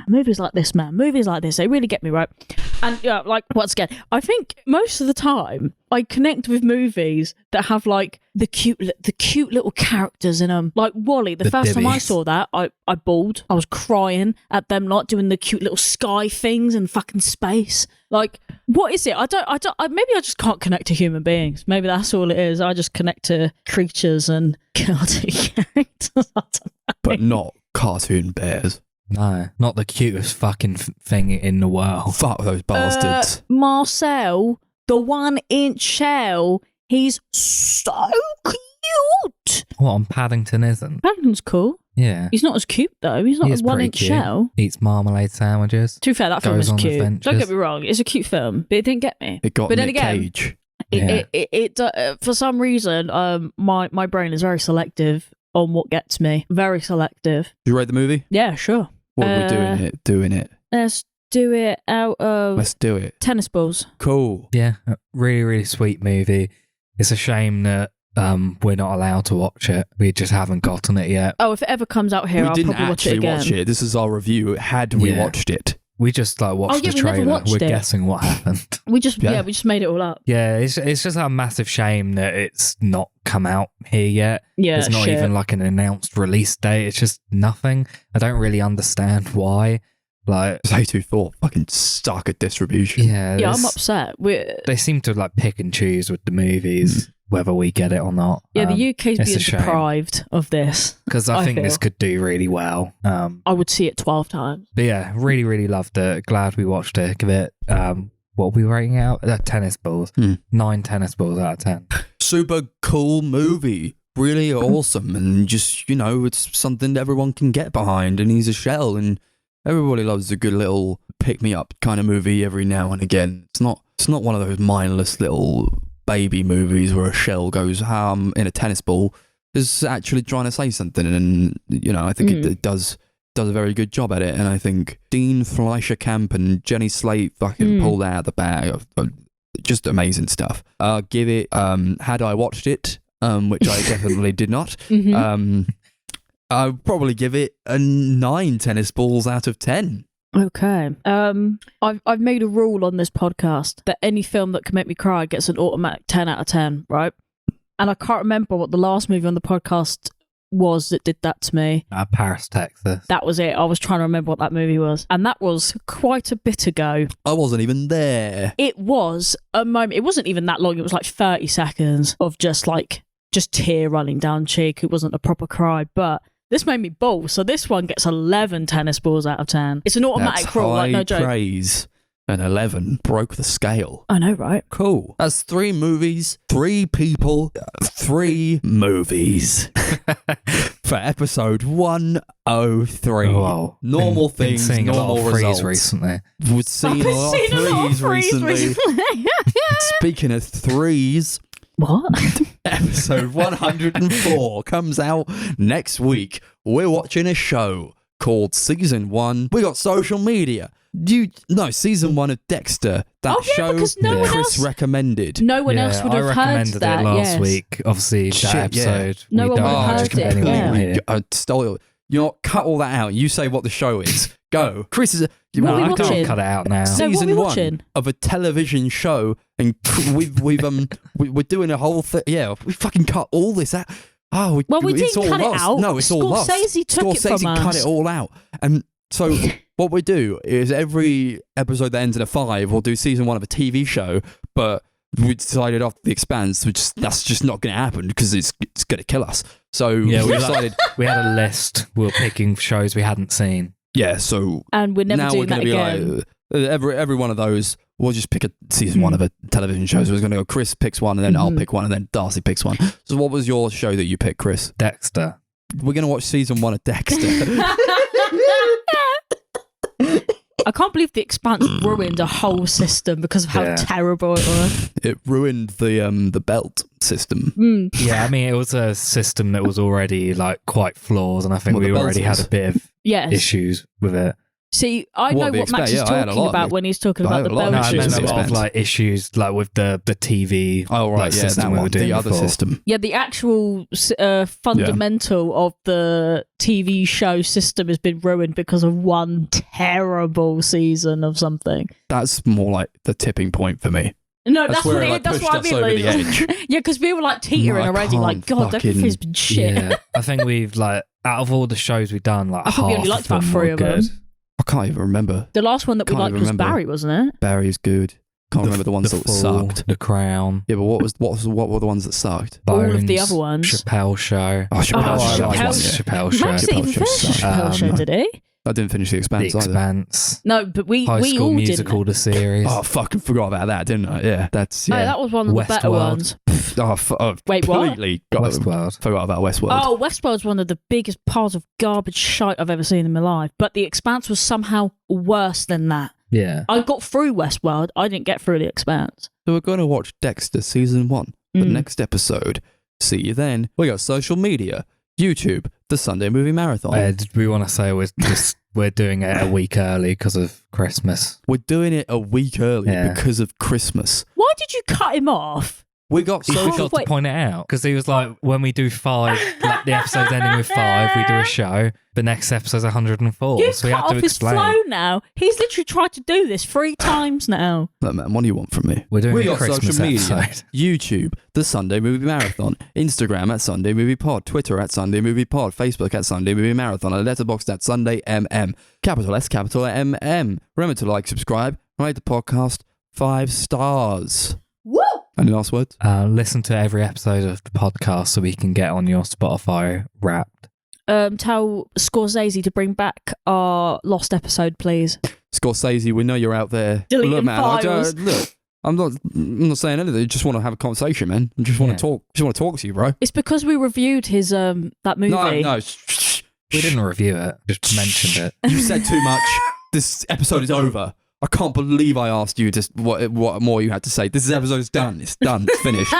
Movies like this, man. Movies like this, they really get me, right? And like once again, I think most of the time I connect with movies that have like the cute little characters in them. Like WALL-E. The first time I saw that, I bawled. I was crying at them not doing the cute little sky things and fucking space. Like, what is it? Maybe I just can't connect to human beings. Maybe that's all it is. I just connect to creatures and chaotic characters. But not cartoon bears. No, not the cutest fucking thing in the world. Fuck those bastards. Marcel, the 1-inch shell, he's so cute. What, on Paddington isn't? Paddington's cool. Yeah. He's not as cute though. He's not a 1-inch shell. Eats marmalade sandwiches. To be fair, that film is cute. Don't get me wrong, it's a cute film, but it didn't get me. It got Nick Cage. For some reason, my brain is very selective on what gets me. Very selective. You rate the movie? Yeah, sure. What are we doing it? Let's do it out of... Let's do it. Tennis balls. Cool. Yeah, a really, really sweet movie. It's a shame that we're not allowed to watch it. We just haven't gotten it yet. Oh, if it ever comes out here, I'll probably watch it again. We didn't actually watch it. This is our review. Had we watched it? We just like watched the trailer. We're guessing what happened. We just made it all up. Yeah, it's just a massive shame that it's not come out here yet. Yeah, there's not even like an announced release date. It's just nothing. I don't really understand why. Like, A24 fucking suck at distribution. Yeah, I'm upset. They seem to like pick and choose with the movies. Whether we get it or not. Yeah, the UK's being deprived of this. Because I think this could do really well. I would see it 12 times. But yeah, really, really loved it. Glad we watched it. Give it, what are we rating it out? Tennis balls. 9 tennis balls out of 10. Super cool movie. Really awesome. And just, it's something that everyone can get behind. And he's a shell. And everybody loves a good little pick-me-up kind of movie every now and again. It's not one of those mindless little... baby movies where a shell goes in a tennis ball. Is actually trying to say something, and I think it does a very good job at it. And I think Dean Fleischerkamp and Jenny Slate fucking pulled out of the bag of just amazing stuff. Give it had I watched it, which I definitely did not. I'd probably give it a 9 tennis balls out of 10. Okay. I've made a rule on this podcast that any film that can make me cry gets an automatic 10 out of 10, right? And I can't remember what the last movie on the podcast was that did that to me. Paris, Texas. That was it. I was trying to remember what that movie was. And that was quite a bit ago. I wasn't even there. It was a moment. It wasn't even that long. It was like 30 seconds of just tear running down cheek. It wasn't a proper cry, but... this made me bawl, so this one gets 11 tennis balls out of 10. It's an automatic rule, like no joke. Praise. and 11 broke the scale. I know, right? Cool. That's 3 movies, 3 people, 3 movies for episode 103. Wow. Normal things, been seeing normal a lot of results. recently. We've seen a lot of threes recently. Speaking of threes, What? episode 104 comes out next week. We're watching a show called Season 1. We got social media. Season 1 of Dexter. That show because no one Chris else recommended. No one else would have heard recommended that. it last week. Obviously, Shit, that episode. No we one don't would have know heard it, anyone yeah. here. I stole it. You know what? Cut all that out. You say what the show is. Go. Chris is. What are we I watching? can't cut it out now. No, what are Season we 1 watching? of a television show, and we're doing a whole thing. Yeah, we fucking cut all this out. Oh, We it's didn't all cut it lost. out. No, it's all lost. Scorsese took it from cut us. it all out, and so what we do is every episode that ends in a 5, we'll do season 1 of a TV show, but we decided after The Expanse, that's just not going to happen because it's going to kill us. So Yeah, we decided. We had a list. We were picking shows we hadn't seen. Yeah, so And we're never now doing we're going that to be again. like every one of those. We'll just pick a season 1 of a television show. So it's going to go. Chris picks one, and then I'll pick one, and then Darcy picks one. So what was your show that you picked, Chris? Dexter. We're going to watch season 1 of Dexter. I can't believe The Expanse ruined a whole system because of how Yeah. terrible it was. It ruined the belt system. Yeah, I mean, it was a system that was already like quite flawed, and I think Well, we the already had belters. a bit of Yes. issues with it. See, I know What we what Max expect, is yeah, I had a talking lot of about it. when he's talking I about had the a lot of No, belt I issues meant with a The lot of Expanse. like issues like with the TV. Oh right, yeah, system that we were one. doing The other before. system. Yeah, the actual fundamental of the TV show system has been ruined because of one terrible season of something. That's more like the tipping point for me. No, That's that's where what it, it, like, that's pushed what I us mean. over the Like, edge. yeah, because we were like teetering No, I already. Like, can't God, everything's been shit. Yeah, I think we've like out of all the shows we've done, like I think we half only liked of them about 3 were of good. them. I can't even remember. The last one that we Can't liked even was remember. Barry, wasn't it? Barry's good. Can't remember the ones that Fall, sucked. The Crown, Yeah, but what were the ones that sucked? All of the Bones, other ones. Chappelle Show. Oh, Chappelle Oh, Show. Chappelle- Chappelle Show. Max didn't even finish the Chappelle Show, did he? I didn't finish The The Expanse either. Expanse. No, but we High we School all Musical, didn't. the series. Oh, fucking forgot about that, didn't I? Yeah, that's Oh, yeah. that was one of the better Westworld. ones. Wait, what? completely Westworld. forgot about Westworld. Oh, Westworld's one of the biggest piles of garbage shite I've ever seen in my life. But The Expanse was somehow worse than that. Yeah. I got through Westworld. I didn't get through The Expanse. So we're going to watch Dexter season 1. The next episode. See you then. We got social media, YouTube, the Sunday Movie Marathon. Did we want to say we're doing it a week early because of Christmas? We're doing it a week early Yeah. because of Christmas. Why did you cut him off? We got He social. forgot wait. to point it out because he was like, when we do 5, like the episode's ending with 5, we do a show. The next episode's 104. You So we cut had to off his explain. flow now. He's literally tried to do this 3 times now. Look, man, what do you want from me? We're doing We a got Christmas social media, episode. YouTube, the Sunday Movie Marathon, Instagram at Sunday Movie Pod, Twitter at Sunday Movie Pod, Facebook at Sunday Movie Marathon, and Letterboxd at Sunday MM. Capital S, capital MM. Remember to like, subscribe, rate the podcast 5 stars. Woo! Any last words? Listen to every episode of the podcast so we can get on your Spotify Wrapped. Tell Scorsese to bring back our lost episode, please. Scorsese, we know you're out there. Deleting Look, man, files. look, I'm not saying anything. I just want to have a conversation, man. I just want Yeah. to talk. Just want to talk to you, bro. It's because we reviewed his that movie. No. We didn't review it, just mentioned it. You said too much. This episode is over. I can't believe I asked you just what more you had to say. This episode's done. It's done. It's finished.